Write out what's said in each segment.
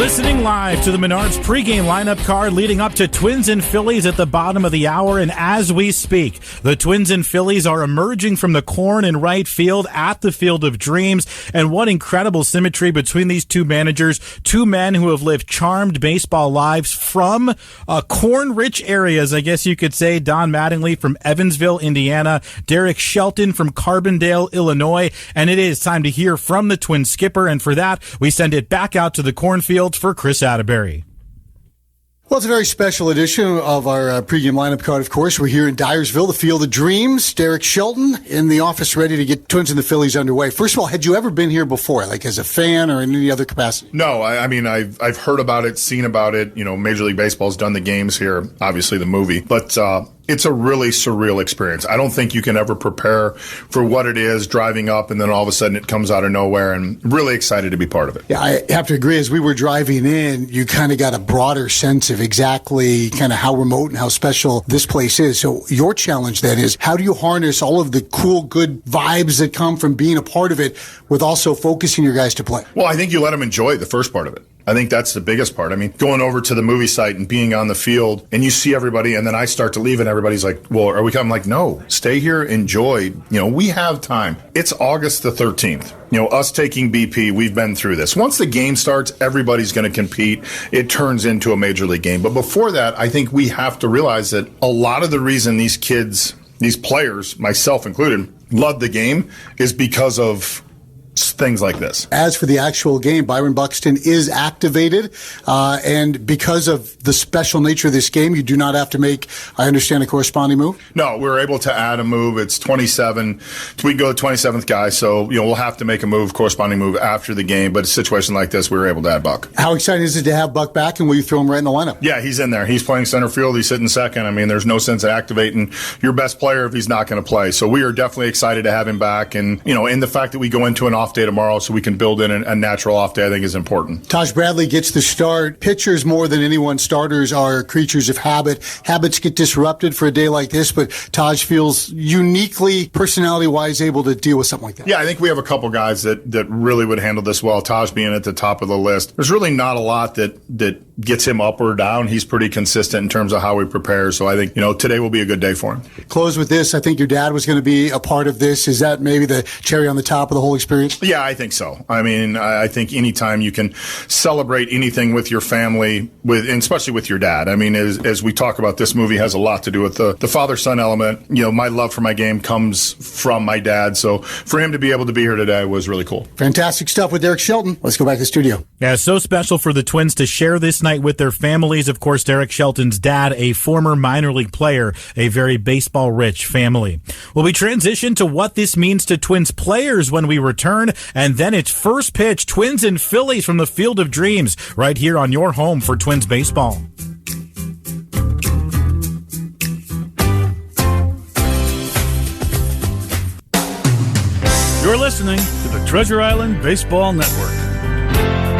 Listening live to the Menards pregame lineup card leading up to Twins and Phillies at the bottom of the hour. And as we speak, the Twins and Phillies are emerging from the corn in right field at the Field of Dreams. And what incredible symmetry between these two managers, two men who have lived charmed baseball lives from corn-rich areas, I guess you could say. Don Mattingly from Evansville, Indiana, Derek Shelton from Carbondale, Illinois. And it is time to hear from the Twins skipper. And for that, we send it back out to the cornfield for Chris Atterbury. Well, it's a very special edition of our pregame lineup card, of course. We're here in Dyersville, the Field of Dreams. Derek Shelton in the office ready to get Twins and the Phillies underway. First of all, had you ever been here before, like as a fan or in any other capacity? No, I mean, I've heard about it, seen about it. You know, Major League Baseball's done the games here, obviously the movie. But it's a really surreal experience. I don't think you can ever prepare for what it is driving up and then all of a sudden it comes out of nowhere, and really excited to be part of it. Yeah, I have to agree. As we were driving in, you kind of got a broader sense of exactly kind of how remote and how special this place is. So your challenge then is, how do you harness all of the cool, good vibes that come from being a part of it with also focusing your guys to play? Well, I think you let them enjoy the first part of it. I think that's the biggest part. I mean, going over to the movie site and being on the field and you see everybody and then I start to leave and everybody's like, well, are we coming? I'm like, no, stay here, enjoy. You know, we have time. It's August the 13th. You know, us taking BP, we've been through this. Once the game starts, everybody's going to compete. It turns into a major league game. But before that, I think we have to realize that a lot of the reason these kids, these players, myself included, love the game is because of things like this. As for the actual game, Byron Buxton is activated, and because of the special nature of this game, you do not have to make, I understand, a corresponding move? No, we're able to add a move. It's 27. We can go to 27th guy, so we'll have to make a move, corresponding move after the game, but a situation like this, we were able to add Buck. How exciting is it to have Buck back, and will you throw him right in the lineup? Yeah, he's in there. He's playing center field. He's sitting second. I mean, there's no sense in activating your best player if he's not going to play. So we are definitely excited to have him back, and, in the fact that we go into an off day tomorrow so we can build in a natural off day, I think is important. Taj Bradley gets the start. Pitchers, more than anyone, starters are creatures of habit. Habits get disrupted for a day like this, but Taj feels uniquely, personality-wise, able to deal with something like that. Yeah, I think we have a couple guys that really would handle this well. Taj being at the top of the list. There's really not a lot that gets him up or down. He's pretty consistent in terms of how he prepares. So I think, today will be a good day for him. Close with this. I think your dad was going to be a part of this. Is that maybe the cherry on the top of the whole experience? Yeah, I think so. I mean, I think anytime you can celebrate anything with your family, and especially with your dad. I mean, as we talk about, this movie has a lot to do with the father-son element. My love for my game comes from my dad. So for him to be able to be here today was really cool. Fantastic stuff with Derek Shelton. Let's go back to the studio. Yeah, so special for the Twins to share this night with their families. Of course, Derek Shelton's dad, a former minor league player, a very baseball-rich family. Well, we transition to what this means to Twins players when we return, and then it's first pitch, Twins and Phillies from the Field of Dreams, right here on your home for Twins baseball. You're listening to the Treasure Island Baseball Network.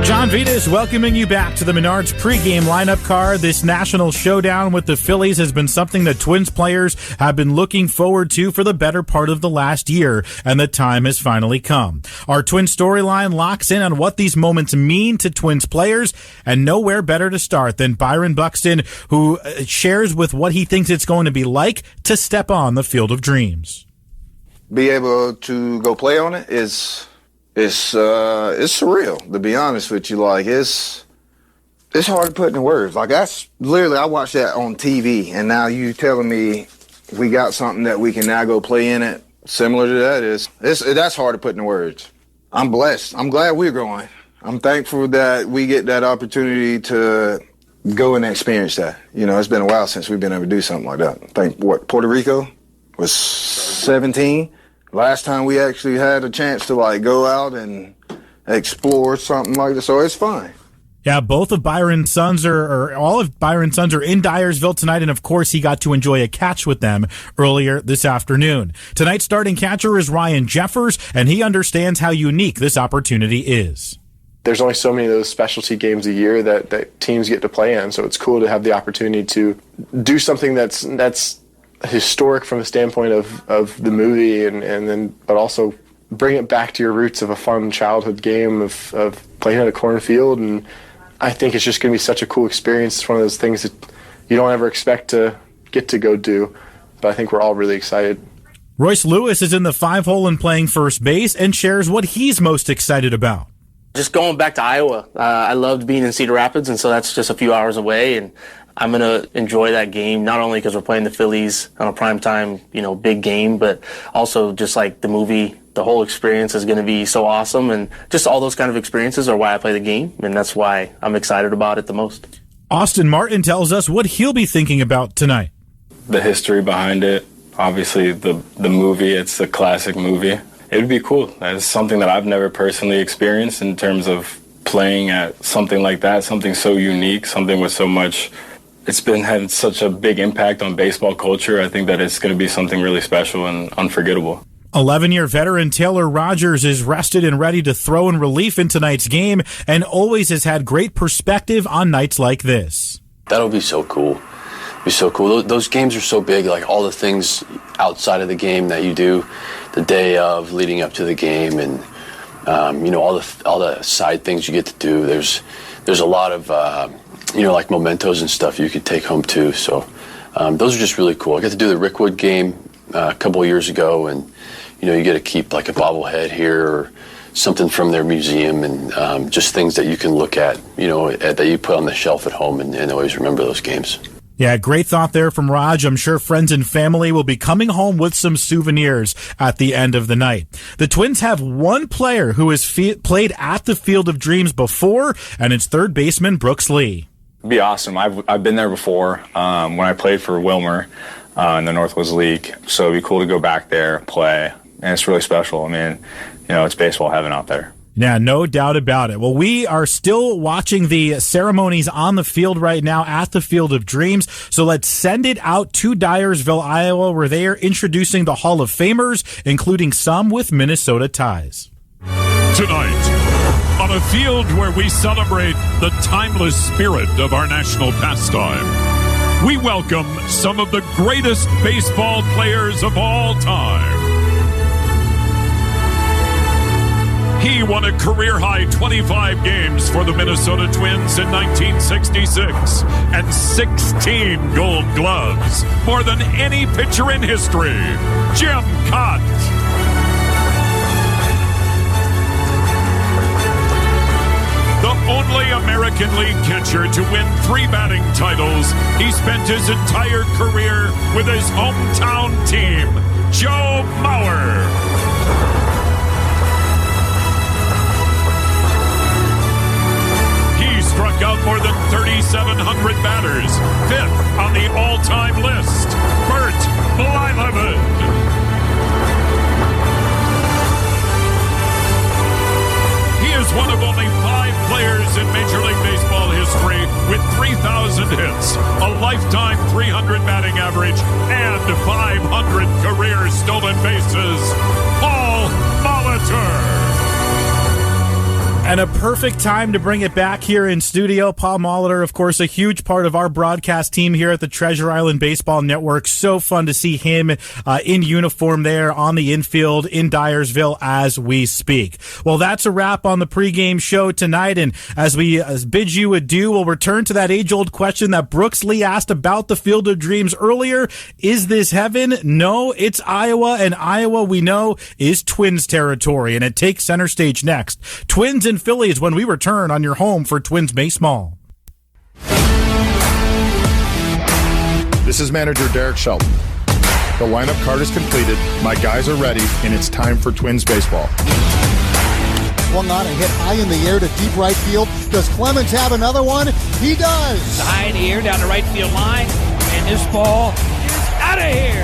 John Vitas welcoming you back to the Menards pregame lineup card. This national showdown with the Phillies has been something that Twins players have been looking forward to for the better part of the last year, and the time has finally come. Our Twins storyline locks in on what these moments mean to Twins players, and nowhere better to start than Byron Buxton, who shares with what he thinks it's going to be like to step on the Field of Dreams. Be able to go play on it is... It's surreal, to be honest with you. Like, it's hard to put into words. Like, that's literally, I watched that on TV, and now you telling me we got something that we can now go play in it similar to that that's hard to put into words. I'm blessed. I'm glad we're growing. I'm thankful that we get that opportunity to go and experience that. It's been a while since we've been able to do something like that. I think, Puerto Rico was 17. Last time we actually had a chance to go out and explore something like this, so it's fun. Yeah, both of Byron's sons or all of Byron's sons are in Dyersville tonight, and of course he got to enjoy a catch with them earlier this afternoon. Tonight's starting catcher is Ryan Jeffers, and he understands how unique this opportunity is. There's only so many of those specialty games a year that teams get to play in, so it's cool to have the opportunity to do something that's historic from the standpoint of the movie, and then but also bring it back to your roots of a fun childhood game of playing at a cornfield. And I think it's just going to be such a cool experience. It's one of those things that you don't ever expect to get to go do, but I think we're all really excited. Royce Lewis is in the 5-hole and playing first base and shares what he's most excited about. Just going back to Iowa. I loved being in Cedar Rapids, and so that's just a few hours away, and I'm going to enjoy that game, not only because we're playing the Phillies on a primetime, big game, but also just like the movie, the whole experience is going to be so awesome, and just all those kind of experiences are why I play the game, and that's why I'm excited about it the most. Austin Martin tells us what he'll be thinking about tonight. The history behind it, obviously the movie, it's a classic movie. It would be cool. That's something that I've never personally experienced in terms of playing at something like that, something so unique, something with so much. It's had such a big impact on baseball culture. I think that it's going to be something really special and unforgettable. 11-year veteran Taylor Rogers is rested and ready to throw in relief in tonight's game and always has had great perspective on nights like this. That'll be so cool. Be so cool. Those games are so big, like all the things outside of the game that you do the day of leading up to the game, and all the side things you get to do. There's a lot of like mementos and stuff you could take home too. So those are just really cool. I got to do the Rickwood game a couple of years ago, and you get to keep like a bobblehead here or something from their museum, and just things that you can look at, that you put on the shelf at home and always remember those games. Yeah, great thought there from Raj. I'm sure friends and family will be coming home with some souvenirs at the end of the night. The Twins have one player who has played at the Field of Dreams before, and it's third baseman Brooks Lee. It'd be awesome. I've been there before when I played for Wilmer in the Northwoods League, so it'd be cool to go back there, play, and it's really special. I mean, it's baseball heaven out there. Yeah, no doubt about it. Well, we are still watching the ceremonies on the field right now at the Field of Dreams. So let's send it out to Dyersville, Iowa, where they are introducing the Hall of Famers, including some with Minnesota ties. Tonight, on a field where we celebrate the timeless spirit of our national pastime, we welcome some of the greatest baseball players of all time. He won a career-high 25 games for the Minnesota Twins in 1966 and 16 Gold Gloves, more than any pitcher in history. Jim Cott. The only American League catcher to win 3 batting titles, he spent his entire career with his hometown team, Joe Mauer. Struck out more than 3,700 batters, 5th on the all-time list. Bert Blyleven. He is one of only 5 players in Major League Baseball history with 3,000 hits, a lifetime 300 batting average, and 500 career stolen bases. Paul Molitor. And a perfect time to bring it back here in studio. Paul Molitor, of course, a huge part of our broadcast team here at the Treasure Island Baseball Network. So fun to see him in uniform there on the infield in Dyersville as we speak. Well, that's a wrap on the pregame show tonight. And as we bid you adieu, we'll return to that age-old question that Brooks Lee asked about the Field of Dreams earlier. Is this heaven? No, it's Iowa. And Iowa, we know, is Twins territory. And it takes center stage next. Twins and Phillies when we return on your home for Twins baseball. This is manager Derek Shelton. The lineup card is completed, my guys are ready, and it's time for Twins baseball. Swung on and hit high in the air to deep right field. Does Clemens have another one? He does. High in the air down the right field line, and this ball is out of here.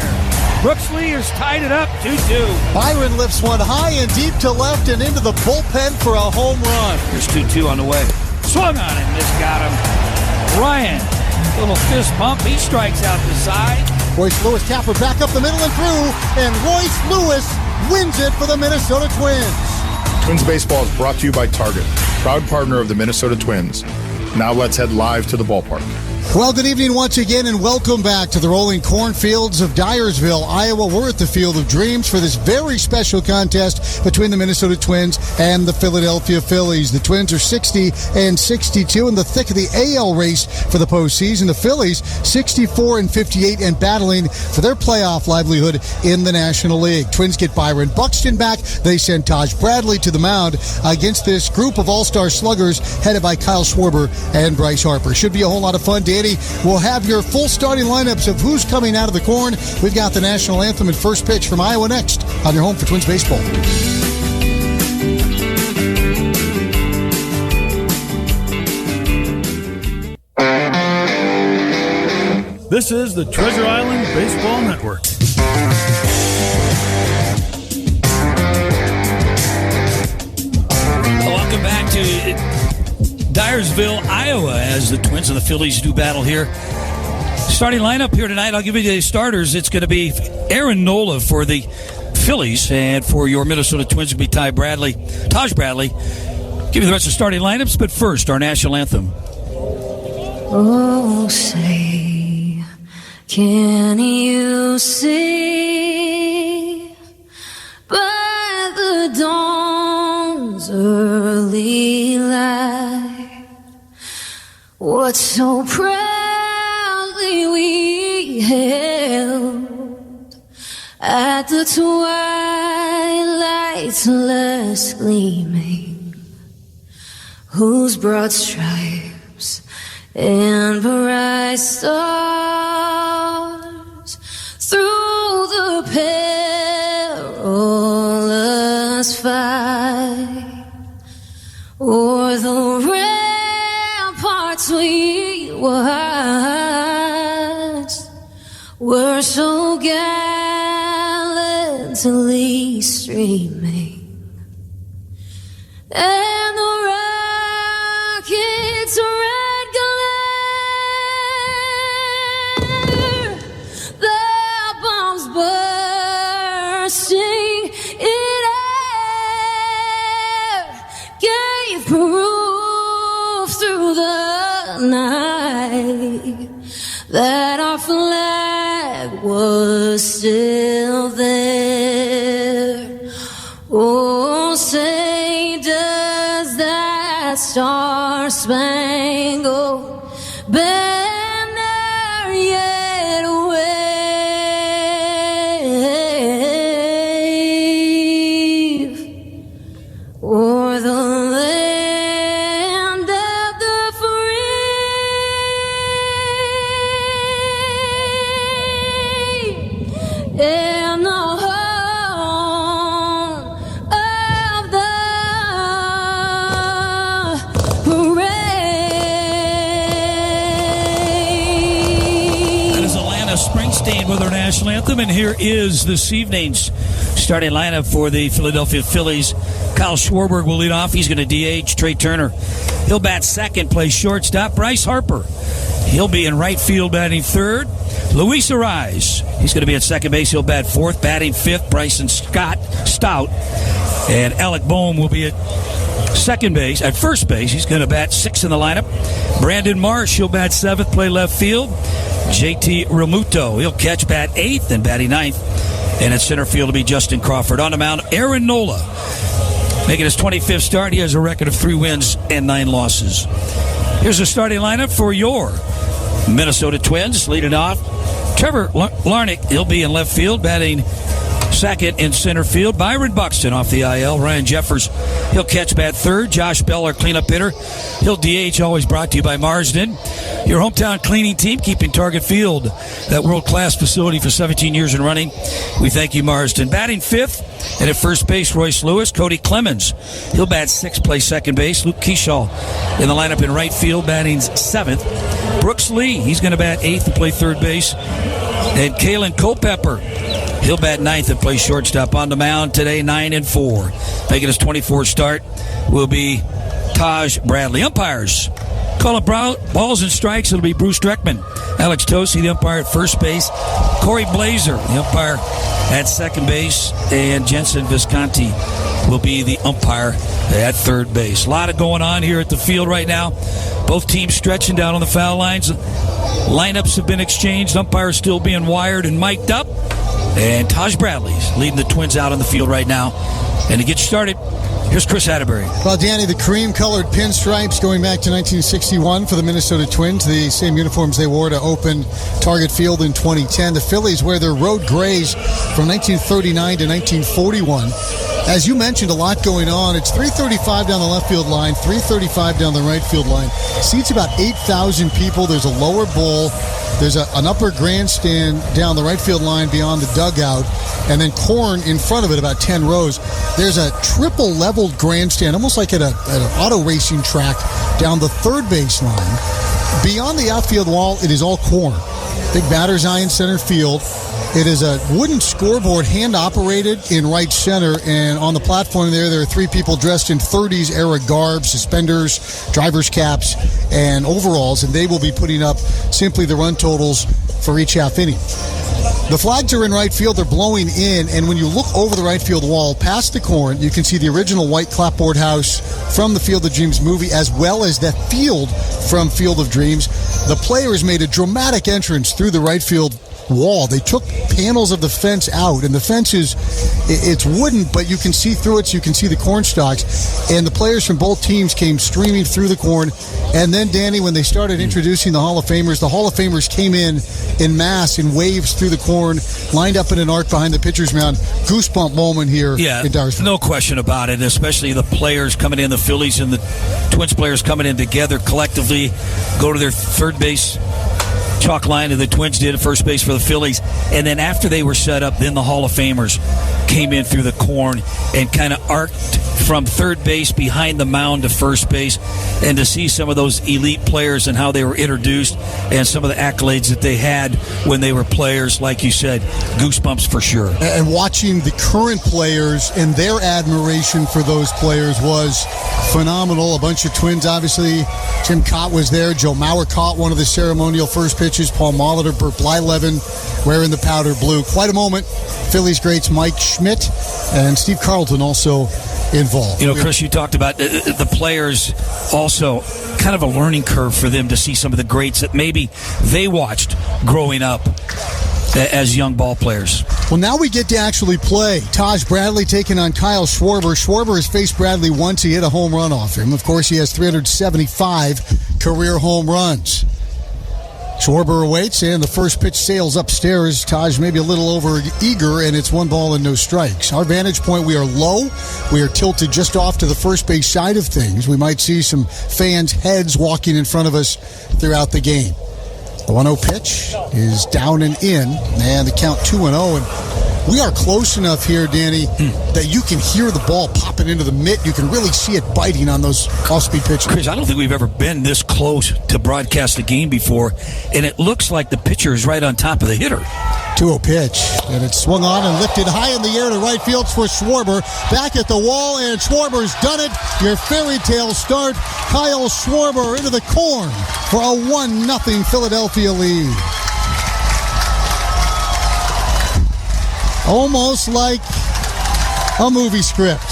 Brooks Lee has tied it up 2-2. Byron lifts one high and deep to left and into the bullpen for a home run. Here's 2-2 on the way. Swung on and this got him. Ryan, little fist bump. He strikes out the side. Royce Lewis Tapper back up the middle and through, and Royce Lewis wins it for the Minnesota Twins. Twins baseball is brought to you by Target, proud partner of the Minnesota Twins. Now let's head live to the ballpark. Well, good evening once again, and welcome back to the rolling cornfields of Dyersville, Iowa. We're at the Field of Dreams for this very special contest between the Minnesota Twins and the Philadelphia Phillies. The Twins are 60-62 in the thick of the AL race for the postseason. The Phillies 64-58 and battling for their playoff livelihood in the National League. Twins get Byron Buxton back. They send Taj Bradley to the mound against this group of all-star sluggers headed by Kyle Schwarber and Bryce Harper. Should be a whole lot of fun. Danny, we'll have your full starting lineups of who's coming out of the corn. We've got the national anthem and first pitch from Iowa next on your home for Twins baseball. This is the Treasure Island Baseball Network. Welcome back to Dyersville, Iowa, as the Twins and the Phillies do battle here. Starting lineup here tonight, I'll give you the starters. It's going to be Aaron Nola for the Phillies, and for your Minnesota Twins, it'll be Taj Bradley. Give you the rest of the starting lineups, but first, our national anthem. Oh, say, can you see by the dawn's early light what so proudly we held at the twilight's last gleaming, whose broad stripes and bright stars through the perilous fight o'er the ramparts we watched were so gallantly streaming, and the rockets red glare, the bombs bursting in air gave proof through the night that our flag was still there. Oh, say does that star-spangled banner yet wave o'er the land of the free and the home of the parade. That is Alana Springsteen with our national anthem, and here is this evening's starting lineup for the Philadelphia Phillies. Kyle Schwarber will lead off. He's going to DH. Trey Turner, he'll bat second, play shortstop. Bryce Harper, he'll be in right field, batting third. Luis Ariz, he's going to be at second base. He'll bat fourth, batting fifth. Bryson Stout, and Alec Boehm will be at second base. At first base, he's going to bat sixth in the lineup. Brandon Marsh, he'll bat seventh, play left field. JT Realmuto, he'll catch, bat eighth, and batting ninth. And at center field will be Justin Crawford. On the mound, Aaron Nola, making his 25th start. He has a record of 3 wins and 9 losses. Here's the starting lineup for your Minnesota Twins. Leading off, Trevor Larnach, he'll be in left field, batting second in center field. Byron Buxton off the IL. Ryan Jeffers, he'll catch, bat third. Josh Bell, our cleanup hitter, he'll DH, always brought to you by Marsden. Your hometown cleaning team, keeping Target Field that world-class facility for 17 years and running. We thank you, Marsden. Batting fifth, and at first base, Royce Lewis. Cody Clemens, he'll bat sixth, play second base. Luke Kershaw in the lineup in right field, batting seventh. Brooks Lee, he's going to bat eighth and play third base. And Kalen Culpepper, he'll bat ninth and play shortstop. On the mound today, 9-4. Making his 24th start will be Taj Bradley. Umpires calling balls and strikes. It'll be Bruce Dreckman. Alex Tosi, the umpire at first base. Corey Blazer, the umpire at second base. And Jensen Visconti will be the umpire at third base. A lot of going on here at the field right now. Both teams stretching down on the foul lines. Lineups have been exchanged. Umpires still being wired and mic'd up. And Taj Bradley's leading the Twins out on the field right now. And to get started, here's Chris Atterbury. Well, Danny, the cream-colored pinstripes going back to 1961 for the Minnesota Twins, the same uniforms they wore to open Target Field in 2010. The Phillies wear their road grays from 1939 to 1941. As you mentioned, a lot going on. It's 335 down the left field line, 335 down the right field line. Seats about 8,000 people. There's a lower bowl. There's an upper grandstand down the right field line beyond the dugout, and then corn in front of it, about 10 rows. There's a triple leveled grandstand, almost like at an auto racing track, down the third base line. Beyond the outfield wall, it is all corn. Big batter's eye in center field. It is a wooden scoreboard, hand-operated in right center, and on the platform there are three people dressed in 30s era garb, suspenders, driver's caps, and overalls, and they will be putting up simply the run totals for each half inning. The flags are in right field. They're blowing in, and when you look over the right field wall, past the corn, you can see the original white clapboard house from the Field of Dreams movie, as well as that field from Field of Dreams. The players made a dramatic entrance through the right field wall. They took panels of the fence out, and the fence it's wooden, but you can see through it, so you can see the corn stalks, and the players from both teams came streaming through the corn. And then, Danny, when they started introducing the Hall of Famers, the Hall of Famers came in mass in waves through the corn, lined up in an arc behind the pitcher's mound. Goosebump moment here in Dyersville. No question about it, especially the players coming in, the Phillies and the Twins players coming in together collectively, go to their third base chalk line, and the Twins did at first base for the Phillies. And then after they were set up, then the Hall of Famers came in through the corn and kind of arced from third base behind the mound to first base. And to see some of those elite players and how they were introduced and some of the accolades that they had when they were players, like you said, goosebumps for sure. And watching the current players and their admiration for those players was phenomenal. A bunch of Twins, obviously. Jim Cott was there. Joe Mauer caught one of the ceremonial first pitches. Paul Molitor, Burt Blyleven wearing the powder blue. Quite a moment. Phillies greats Mike Schmidt and Steve Carlton also involved. You know, Chris, you talked about the players also, kind of a learning curve for them to see some of the greats that maybe they watched growing up as young ball players. Well, now we get to actually play. Taj Bradley taking on Kyle Schwarber. Schwarber has faced Bradley once. He hit a home run off him. Of course, he has 375 career home runs. Schwarber awaits, and the first pitch sails upstairs. Taj maybe a little over eager, and it's 1 ball and no strikes. Our vantage point, we are low. We are tilted just off to the first base side of things. We might see some fans' heads walking in front of us throughout the game. The 1-0 pitch is down and in, and the count 2-0. And we are close enough here, Danny, that you can hear the ball popping into the mitt. You can really see it biting on those off-speed pitches. Chris, I don't think we've ever been this close to broadcast a game before, and it looks like the pitcher is right on top of the hitter. 2-0 pitch, and it's swung on and lifted high in the air to right field for Schwarber. Back at the wall, and Schwarber's done it. Your fairy tale start. Kyle Schwarber into the corn for a 1-0 Philadelphia lead. Almost like a movie script.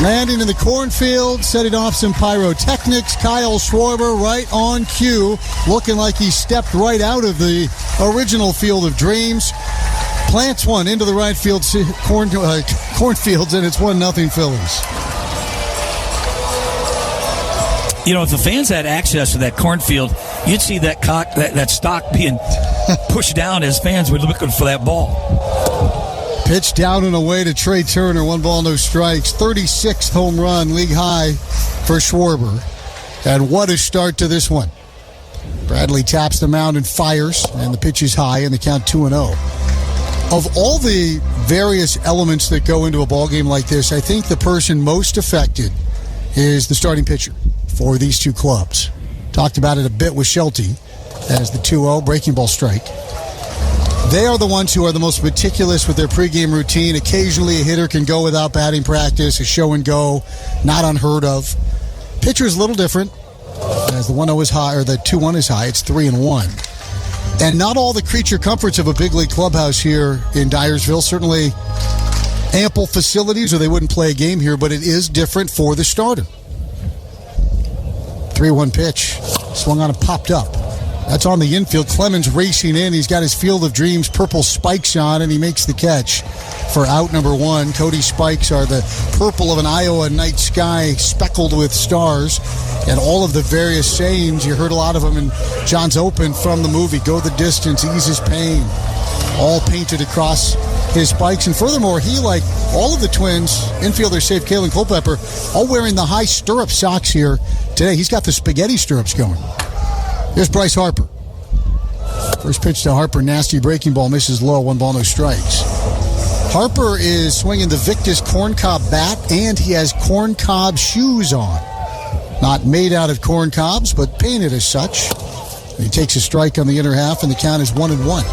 Landing in the cornfield, setting off some pyrotechnics. Kyle Schwarber right on cue, looking like he stepped right out of the original Field of Dreams. Plants one into the right field cornfields, and it's 1-0 Phillies. You know, if the fans had access to that cornfield, you'd see that stock being pushed down as fans were looking for that ball. Pitch down and away to Trey Turner. 1 ball, no strikes. 36th home run, league high for Schwarber. And what a start to this one. Bradley taps the mound and fires, and the pitch is high, and the count 2-0. Of all the various elements that go into a ball game like this, I think the person most affected is the starting pitcher for these two clubs. Talked about it a bit with Shelty as the 2-0 breaking ball strike. They are the ones who are the most meticulous with their pregame routine. Occasionally a hitter can go without batting practice, a show and go, not unheard of. Pitcher is a little different, as the 1-0 is high, or the 2-1 is high. It's 3-1. And not all the creature comforts of a big league clubhouse here in Dyersville. Certainly ample facilities, or they wouldn't play a game here, but it is different for the starter. 3-1 pitch. Swung on and popped up. That's on the infield. Clemens racing in. He's got his Field of Dreams purple spikes on, and he makes the catch for out number 1. Cody's spikes are the purple of an Iowa night sky speckled with stars. And all of the various sayings, you heard a lot of them in John's Open from the movie. Go the distance, eases pain. All painted across his spikes. And furthermore, he, like all of the Twins, infielder save Kalen Culpepper, all wearing the high stirrup socks here today. He's got the spaghetti stirrups going. Here's Bryce Harper. First pitch to Harper, nasty breaking ball, misses low, 1 ball, no strikes. Harper is swinging the Victus corncob bat, and he has corncob shoes on. Not made out of corn cobs, but painted as such. And he takes a strike on the inner half, and the count is 1-1.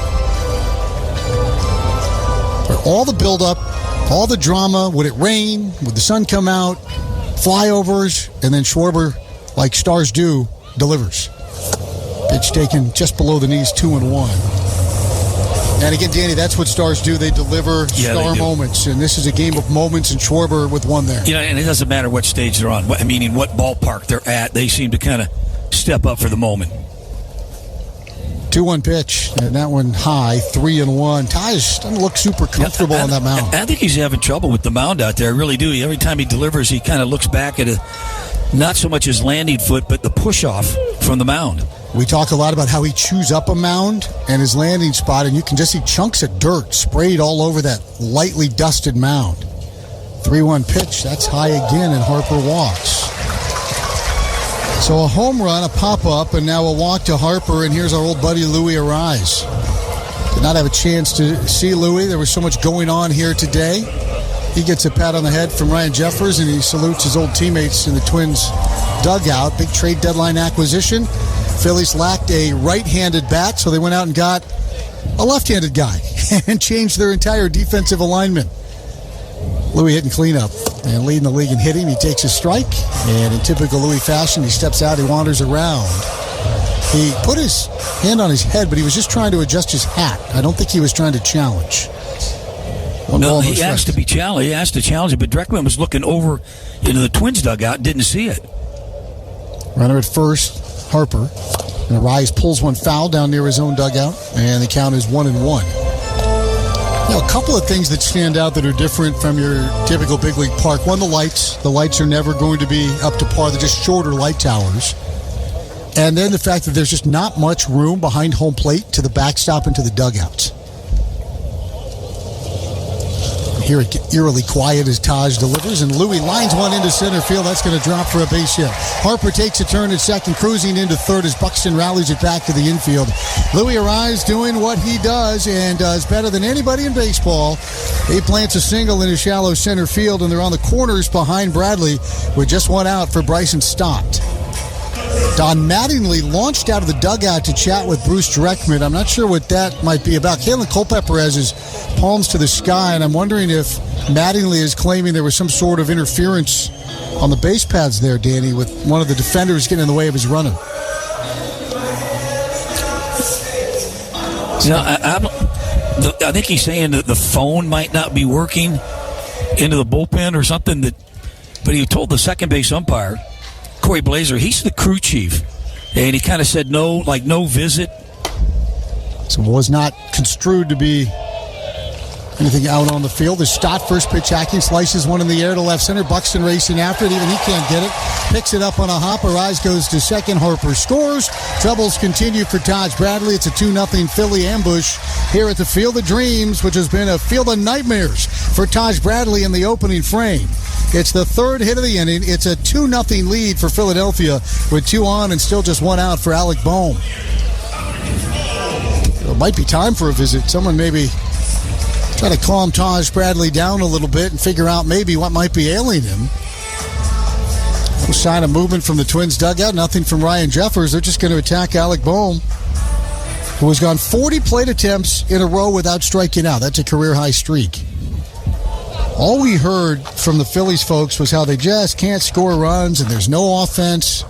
For all the buildup, all the drama, would it rain? Would the sun come out? Flyovers, and then Schwarber, like stars do, delivers. Pitch taken just below the knees, 2-1. And again, Danny, that's what stars do. They deliver star moments. And this is a game of moments, and Schwarber with one there. You know, and it doesn't matter what stage they're on, meaning what ballpark they're at. They seem to kind of step up for the moment. 2-1 pitch, and that one high, 3-1. Taj doesn't look super comfortable on that mound. I think he's having trouble with the mound out there. I really do. Every time he delivers, he kind of looks back at not so much his landing foot, but the push-off from the mound. We talk a lot about how he chews up a mound and his landing spot, and you can just see chunks of dirt sprayed all over that lightly dusted mound. 3-1 pitch, that's high again, and Harper walks. So a home run, a pop-up, and now a walk to Harper, and here's our old buddy Louis Arise. Did not have a chance to see Louis. There was so much going on here today. He gets a pat on the head from Ryan Jeffers, and he salutes his old teammates in the Twins dugout. Big trade deadline acquisition. Phillies lacked a right-handed bat, so they went out and got a left-handed guy and changed their entire defensive alignment. Louis hitting cleanup and leading the league in hitting. He takes a strike, and in typical Louis fashion, he steps out, he wanders around. He put his hand on his head, but he was just trying to adjust his hat. I don't think he was trying to challenge. No, he asked to be challenged. He asked to challenge it, but Dreckman was looking over into the Twins dugout and didn't see it. Runner at first, Harper. And Arise pulls one foul down near his own dugout, and the count is 1-1. Now, a couple of things that stand out that are different from your typical big league park. One, the lights. The lights are never going to be up to par. They're just shorter light towers. And then the fact that there's just not much room behind home plate to the backstop and to the dugouts. Here it get eerily quiet as Taj delivers, and Louis lines one into center field. That's going to drop for a base hit. Harper takes a turn at second, cruising into third as Buxton rallies it back to the infield. Louis Arise doing what he does and does better than anybody in baseball. He plants a single in his shallow center field, and they're on the corners behind Bradley with just one out for Bryson Stott. Don Mattingly launched out of the dugout to chat with Bruce Dreckman. I'm not sure what that might be about. Kalen Culpepper has his palms to the sky, and I'm wondering if Mattingly is claiming there was some sort of interference on the base paths there, Danny, with one of the defenders getting in the way of his running. I think he's saying that the phone might not be working into the bullpen or something. But he told the second base umpire, Corey Blazer, he's the crew chief, and he kind of said no visit. So it was not construed to be anything out on the field. The Stott first pitch hacking, slices one in the air to left center. Buxton racing after it, even he can't get it. Picks it up on a hop. Arise goes to second. Harper scores. Troubles continue for Taj Bradley. It's a 2-0 Philly ambush here at the Field of Dreams, which has been a field of nightmares for Taj Bradley in the opening frame. It's the third hit of the inning. It's a 2-0 lead for Philadelphia with 2 on and still just 1 out for Alec Boehm. It might be time for a visit. Someone maybe try to calm Taj Bradley down a little bit and figure out maybe what might be ailing him. No sign of movement from the Twins dugout. Nothing from Ryan Jeffers. They're just going to attack Alec Boehm, who has gone 40 plate attempts in a row without striking out. That's a career-high streak. All we heard from the Phillies folks was how they just can't score runs and there's no offense.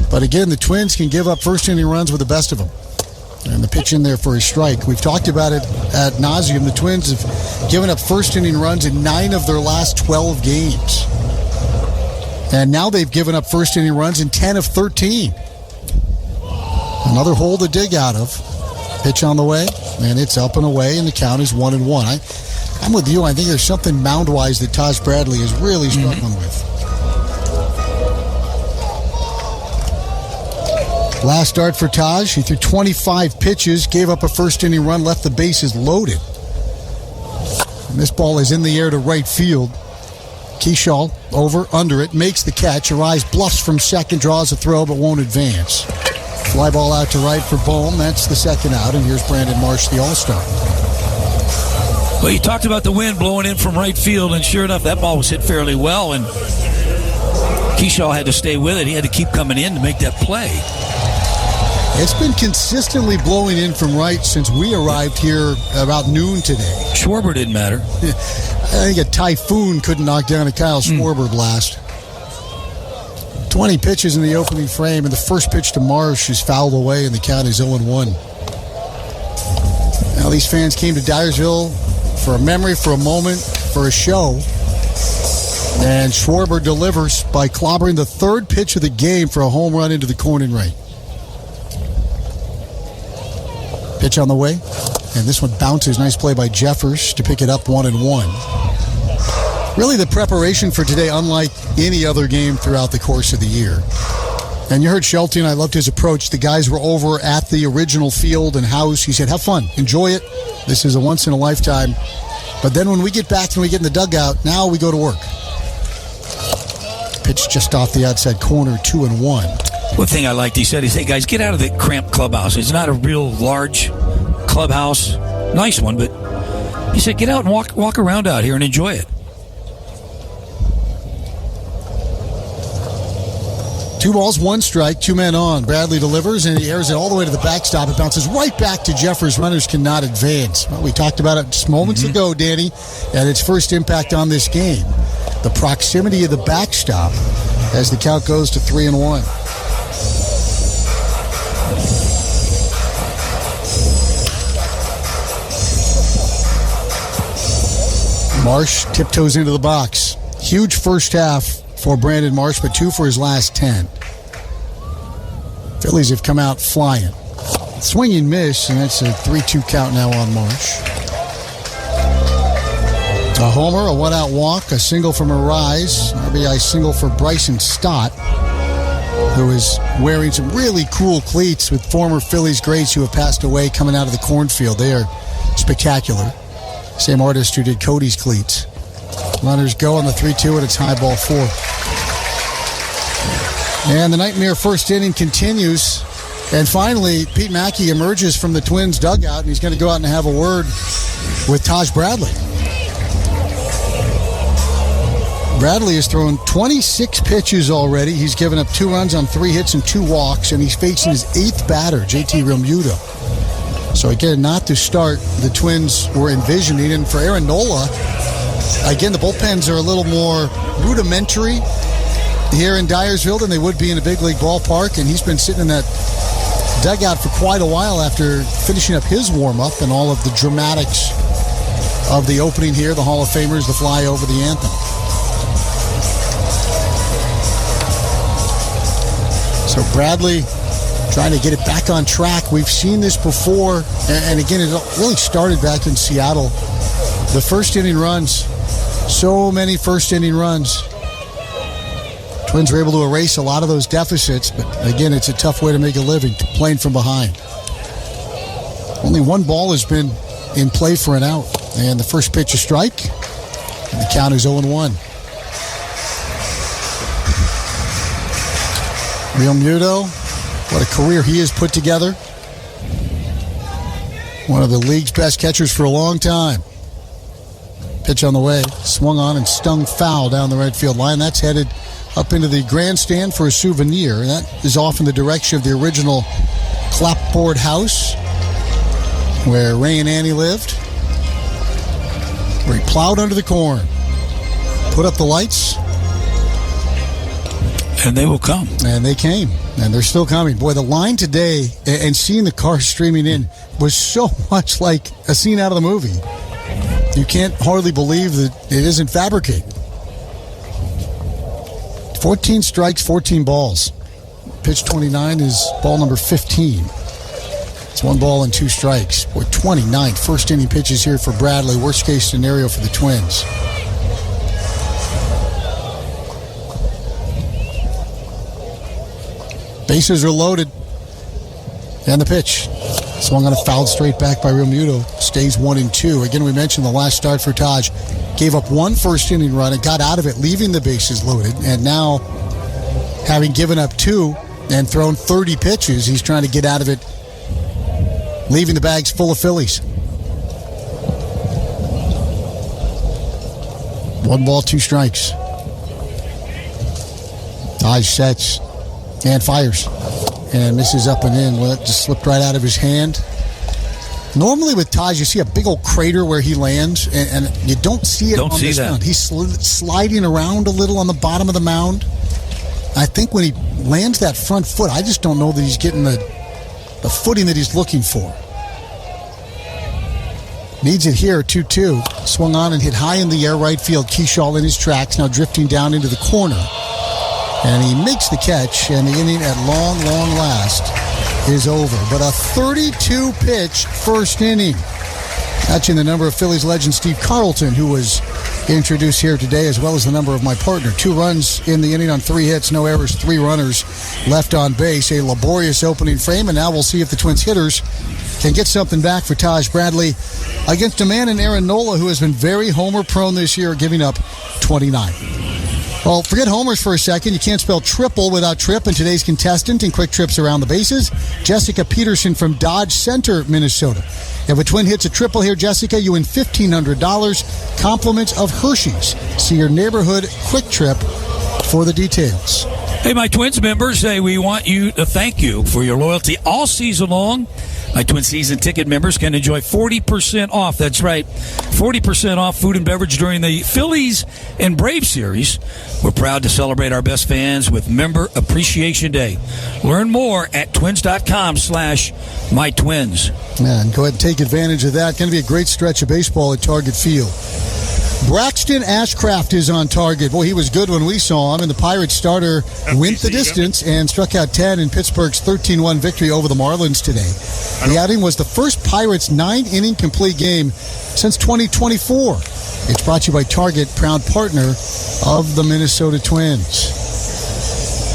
But again, the Twins can give up first-inning runs with the best of them. And the pitch in there for a strike. We've talked about it ad nauseum. The Twins have given up first-inning runs in 9 of their last 12 games. And now they've given up first inning runs in 10 of 13. Another hole to dig out of. Pitch on the way, and it's up and away, and the count is 1-1. I'm with you. I think there's something mound-wise that Taj Bradley is really struggling with. Last start for Taj. He threw 25 pitches, gave up a first inning run, left the bases loaded. And this ball is in the air to right field. Keyshaw over, under it, makes the catch. Arise bluffs from second, draws a throw, but won't advance. Fly ball out to right for Bohm. That's the second out, and here's Brandon Marsh, the All-Star. Well, you talked about the wind blowing in from right field, and sure enough, that ball was hit fairly well, and Keyshaw had to stay with it. He had to keep coming in to make that play. It's been consistently blowing in from right since we arrived here about noon today. Schwarber didn't matter. I think a typhoon couldn't knock down a Kyle Schwarber blast. 20 pitches in the opening frame, and the first pitch to Marsh is fouled away, and the count is 0-1. Now, these fans came to Dyersville for a memory, for a moment, for a show. And Schwarber delivers by clobbering the third pitch of the game for a home run into the corner and right. Pitch on the way, and this one bounces. Nice play by Jeffers to pick it up 1-1. Really the preparation for today, unlike any other game throughout the course of the year. And you heard Shelton, I loved his approach. The guys were over at the original field and house. He said, have fun, enjoy it. This is a once-in-a-lifetime. But then when we get back and we get in the dugout, now we go to work. Pitch just off the outside corner, 2-1. One thing I liked, he said, hey, guys, get out of the cramped clubhouse. It's not a real large clubhouse. Nice one, but he said, get out and walk around out here and enjoy it. 2 balls, 1 strike, 2 men on. Bradley delivers, and he airs it all the way to the backstop. It bounces right back to Jeffers. Runners cannot advance. Well, we talked about it just moments ago, Danny, and its first impact on this game. The proximity of the backstop as the count goes to 3-1. Marsh tiptoes into the box. Huge first half for Brandon Marsh, but 2 for his last 10. Phillies have come out flying. Swinging miss, and that's a 3-2 count now on Marsh. A homer, a one-out walk, a single from Arise, RBI single for Bryson Stott, who is wearing some really cool cleats with former Phillies greats who have passed away coming out of the cornfield. They are spectacular. Same artist who did Cody's cleats. Runners go on the 3-2, and it's high ball 4. And the nightmare first inning continues. And finally, Pete Mackey emerges from the Twins dugout, and he's going to go out and have a word with Taj Bradley. Bradley has thrown 26 pitches already. He's given up 2 runs on 3 hits and 2 walks, and he's facing his 8th batter, JT Realmuto. So again, not to start, the Twins were envisioning. And for Aaron Nola, again, the bullpens are a little more rudimentary here in Dyersville than they would be in a big league ballpark. And he's been sitting in that dugout for quite a while after finishing up his warm-up and all of the dramatics of the opening here, the Hall of Famers, the flyover, the anthem. So Bradley trying to get it back on track. We've seen this before, and again, it really started back in Seattle. The first inning runs, so many first inning runs. Twins were able to erase a lot of those deficits, but again, it's a tough way to make a living, playing from behind. Only 1 ball has been in play for an out, and the first pitch a strike, and the count is 0-1. Realmuto, what a career he has put together. One of the league's best catchers for a long time. Pitch on the way, swung on and stung foul down the right field line. That's headed up into the grandstand for a souvenir. And that is off in the direction of the original clapboard house where Ray and Annie lived, where he plowed under the corn, put up the lights. And they will come. And they came. And they're still coming. Boy, the line today and seeing the cars streaming in was so much like a scene out of the movie. You can't hardly believe that it isn't fabricated. 14 strikes, 14 balls. Pitch 29 is ball number 15. It's 1 ball and 2 strikes. Boy, 29 first inning pitches here for Bradley. Worst case scenario for the Twins. Bases are loaded. And the pitch. Swung on a foul straight back by Realmuto. Stays 1-2. Again, we mentioned the last start for Taj. Gave up 1 first inning run and got out of it, leaving the bases loaded. And now, having given up 2 and thrown 30 pitches, he's trying to get out of it, leaving the bags full of Phillies. 1 ball, 2 strikes. Taj sets and fires. And misses up and in. Well, it just slipped right out of his hand. Normally with Taj, you see a big old crater where he lands, and you don't see it on this mound. He's sliding around a little on the bottom of the mound. I think when he lands that front foot, I just don't know that he's getting the footing that he's looking for. Needs it here, 2-2. Swung on and hit high in the air, right field. Keyshaw in his tracks, now drifting down into the corner. And he makes the catch, and the inning at long last is over. But a 32-pitch first inning. Matching the number of Phillies legend Steve Carlton, who was introduced here today, as well as the number of my partner. 2 runs in the inning on 3 hits, no errors, 3 runners left on base. A laborious opening frame, and now we'll see if the Twins hitters can get something back for Taj Bradley against a man in Aaron Nola who has been very homer-prone this year, giving up 29. Well, forget homers for a second. You can't spell triple without trip. And today's contestant in quick trips around the bases, Jessica Peterson from Dodge Center, Minnesota. If a Twin hits a triple here, Jessica, you win $1,500. Compliments of Hershey's. See your neighborhood quick trip for the details. Hey, my Twins members, we want you to thank you for your loyalty all season long. My Twin season ticket members can enjoy 40% off. That's right, 40% off food and beverage during the Phillies and Braves series. We're proud to celebrate our best fans with Member Appreciation Day. Learn more at twins.com/mytwins. Man, go ahead and take advantage of that. Going to be a great stretch of baseball at Target Field. Braxton Ashcraft is on target. Boy, he was good when we saw him, and the Pirates starter went the distance and struck out 10 in Pittsburgh's 13-1 victory over the Marlins today. The outing was the first Pirates 9-inning complete game since 2024. It's brought to you by Target, proud partner of the Minnesota Twins.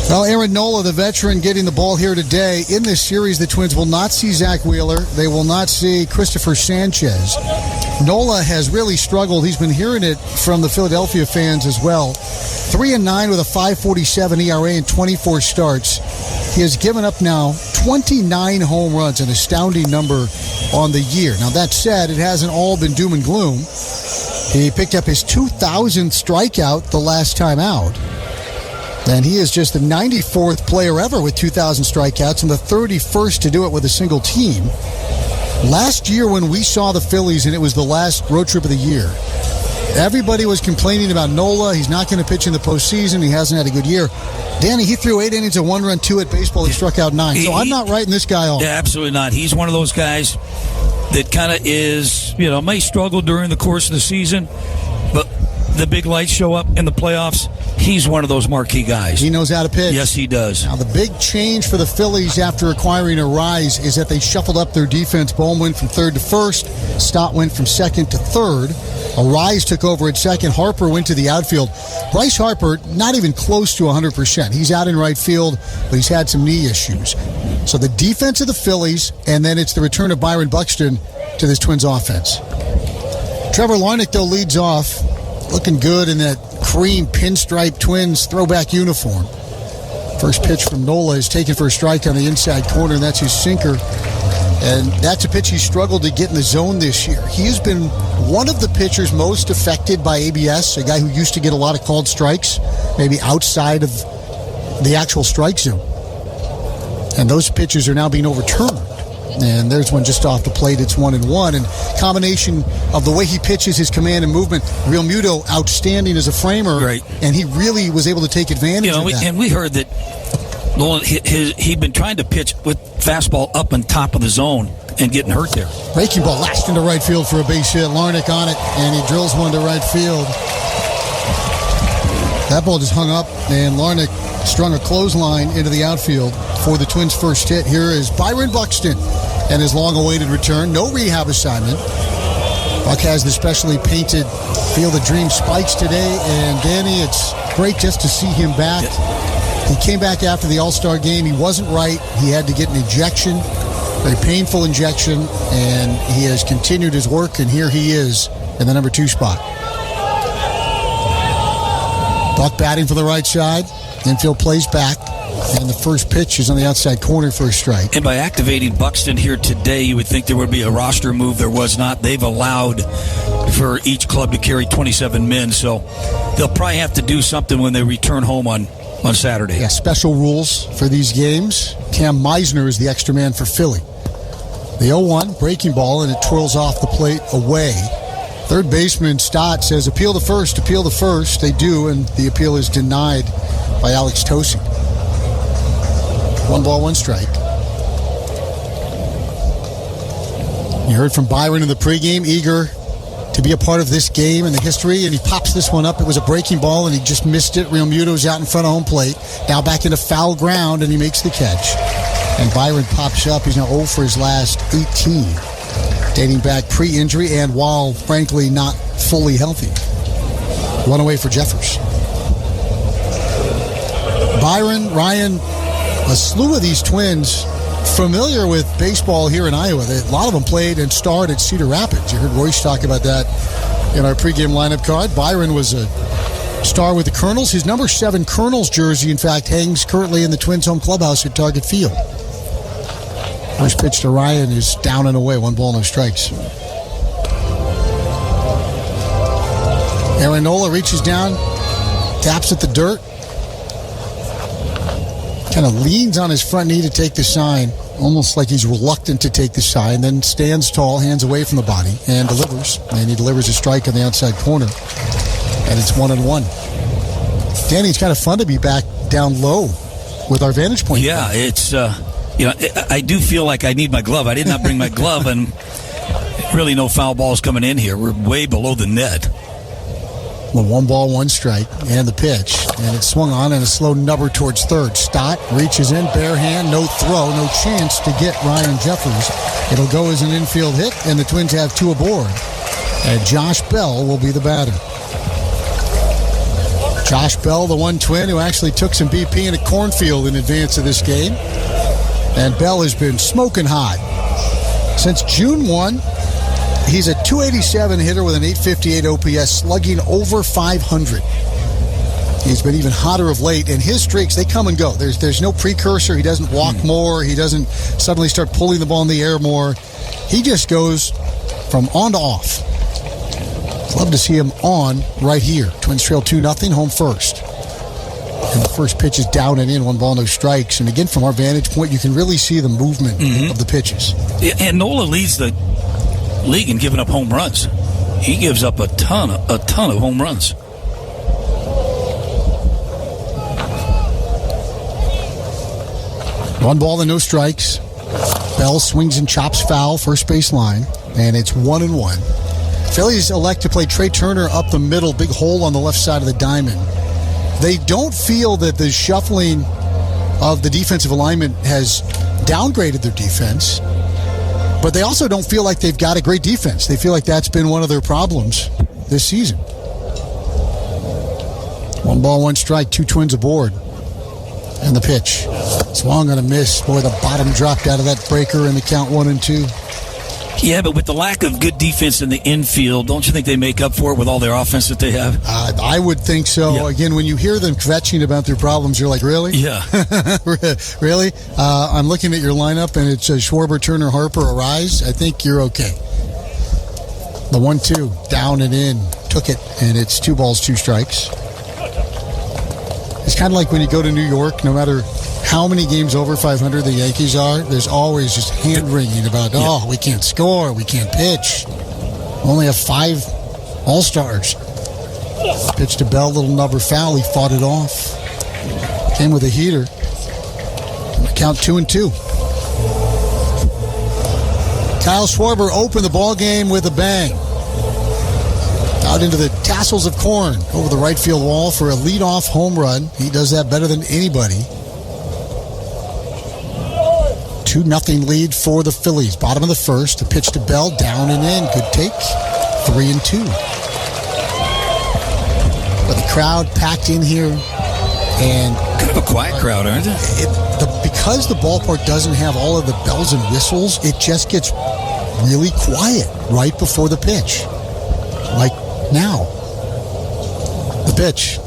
Well, Aaron Nola, the veteran, getting the ball here today. In this series, the Twins will not see Zach Wheeler. They will not see Christopher Sanchez. Nola has really struggled. He's been hearing it from the Philadelphia fans as well. 3-9 with a 5.47 ERA in 24 starts. He has given up now 29 home runs, an astounding number on the year. Now, that said, it hasn't all been doom and gloom. He picked up his 2,000th strikeout the last time out. And he is just the 94th player ever with 2,000 strikeouts and the 31st to do it with a single team. Last year when we saw the Phillies, and it was the last road trip of the year, everybody was complaining about Nola. He's not going to pitch in the postseason. He hasn't had a good year. Danny, he threw 8 innings of 1-run, 2 at baseball. He struck out 9. So I'm not writing this guy off. Yeah, absolutely not. He's one of those guys that kind of is, may struggle during the course of the season, but the big lights show up in the playoffs. He's one of those marquee guys. He knows how to pitch. Yes, he does. Now, the big change for the Phillies after acquiring Arise is that they shuffled up their defense. Bohm went from third to first. Stott went from second to third. Arise took over at second. Harper went to the outfield. Bryce Harper, not even close to 100%. He's out in right field, but he's had some knee issues. So the defense of the Phillies, and then it's the return of Byron Buxton to this Twins offense. Trevor Larnach, though, leads off. Looking good in that cream pinstripe Twins throwback uniform. First pitch from Nola is taken for a strike on the inside corner, and that's his sinker. And that's a pitch he struggled to get in the zone this year. He has been one of the pitchers most affected by ABS, a guy who used to get a lot of called strikes, maybe outside of the actual strike zone. And those pitches are now being overturned. And there's one just off the plate. It's 1-1. And combination of the way he pitches, his command and movement, Realmuto outstanding as a framer. Right. And he really was able to take advantage of that. And we heard that Nolan, he'd been trying to pitch with fastball up on top of the zone and getting hurt there. Breaking ball last into right field for a base hit. Larnach on it, and he drills one to right field. That ball just hung up, and Larnach strung a clothesline into the outfield for the Twins' first hit. Here is Byron Buxton and his long-awaited return. No rehab assignment. Buck has the specially painted Field of Dreams spikes today, and Danny, it's great just to see him back. He came back after the All-Star game. He wasn't right. He had to get an injection, a very painful injection, and he has continued his work, and here he is in the number 2 spot. Buck batting for the right side. Infield plays back, and the first pitch is on the outside corner for a strike. And by activating Buxton here today, you would think there would be a roster move. There was not. They've allowed for each club to carry 27 men, so they'll probably have to do something when they return home on Saturday. Yeah, special rules for these games. Cam Meisner is the extra man for Philly. The 0-1, breaking ball, and it twirls off the plate away. Third baseman Stott says, appeal to first, appeal to first. They do, and the appeal is denied by Alex Tosi. 1 ball, 1 strike. You heard from Byron in the pregame, eager to be a part of this game and the history, and he pops this one up. It was a breaking ball, and he just missed it. Real Muto's out in front of home plate. Now back into foul ground, and he makes the catch. And Byron pops up. He's now 0 for his last 18. Dating back pre-injury and while, frankly, not fully healthy. 1 away for Jeffers. Byron, Ryan, a slew of these Twins familiar with baseball here in Iowa. A lot of them played and starred at Cedar Rapids. You heard Royce talk about that in our pregame lineup card. Byron was a star with the Colonels. His number 7 Colonels jersey, in fact, hangs currently in the Twins' home clubhouse at Target Field. First pitch to Ryan is down and away. 1 ball, no strikes. Aaron Nola reaches down, taps at the dirt, kind of leans on his front knee to take the sign, almost like he's reluctant to take the sign, then stands tall, hands away from the body, and delivers. And he delivers a strike on the outside corner. And it's 1-1. Danny, it's kind of fun to be back down low with our vantage point. Yeah, it's... I do feel like I need my glove. I did not bring my glove, and really no foul balls coming in here. We're way below the net. Well, 1 ball, 1 strike, and the pitch. And it's swung on and a slow nubber towards third. Stott reaches in, bare hand, no throw, no chance to get Ryan Jeffers. It'll go as an infield hit, and the Twins have 2 aboard. And Josh Bell will be the batter. Josh Bell, the one Twin who actually took some BP in a cornfield in advance of this game. And Bell has been smoking hot. Since June 1, he's a .287 hitter with an .858 OPS, slugging over 500. He's been even hotter of late, and his streaks, they come and go. There's no precursor. He doesn't walk more. He doesn't suddenly start pulling the ball in the air more. He just goes from on to off. Love to see him on right here. Twins trail 2-0, home first. And the first pitch is down and in, 1 ball, no strikes. And again, from our vantage point, you can really see the movement of the pitches. Yeah, and Nola leads the league in giving up home runs. He gives up a ton of home runs. One ball and no strikes. Bell swings and chops foul, first base line, and it's 1-1. Phillies elect to play Trey Turner up the middle, big hole on the left side of the diamond. They don't feel that the shuffling of the defensive alignment has downgraded their defense, but they also don't feel like they've got a great defense. They feel like that's been one of their problems this season. 1 ball, 1 strike, 2 Twins aboard. And the pitch. Swung on a miss. Boy, the bottom dropped out of that breaker in the count 1-2. Yeah, but with the lack of good defense in the infield, don't you think they make up for it with all their offense that they have? I would think so. Yeah. Again, when you hear them kvetching about their problems, you're like, really? Yeah. Really? I'm looking at your lineup, and it's Schwarber, Turner, Harper, Arise. I think you're okay. The 1-2, down and in, took it, and it's 2 balls, 2 strikes. It's kind of like when you go to New York, no matter how many games over 500 the Yankees are, there's always just hand-wringing about, we can't score, we can't pitch. Only have 5 All-Stars. Pitch to Bell, little nubber foul, he fought it off. Came with a heater. Count 2-2. Kyle Schwarber opened the ball game with a bang. out into the tassels of corn over the right field wall for a leadoff home run. He does that better than anybody. 2-0 lead for the Phillies. Bottom of the first. A pitch to Bell. Down and in. Good take. 3-2. But the crowd packed in here. And kind of a quiet crowd, aren't it? Because the ballpark doesn't have all of the bells and whistles, it just gets really quiet right before the pitch. Like now. The pitch.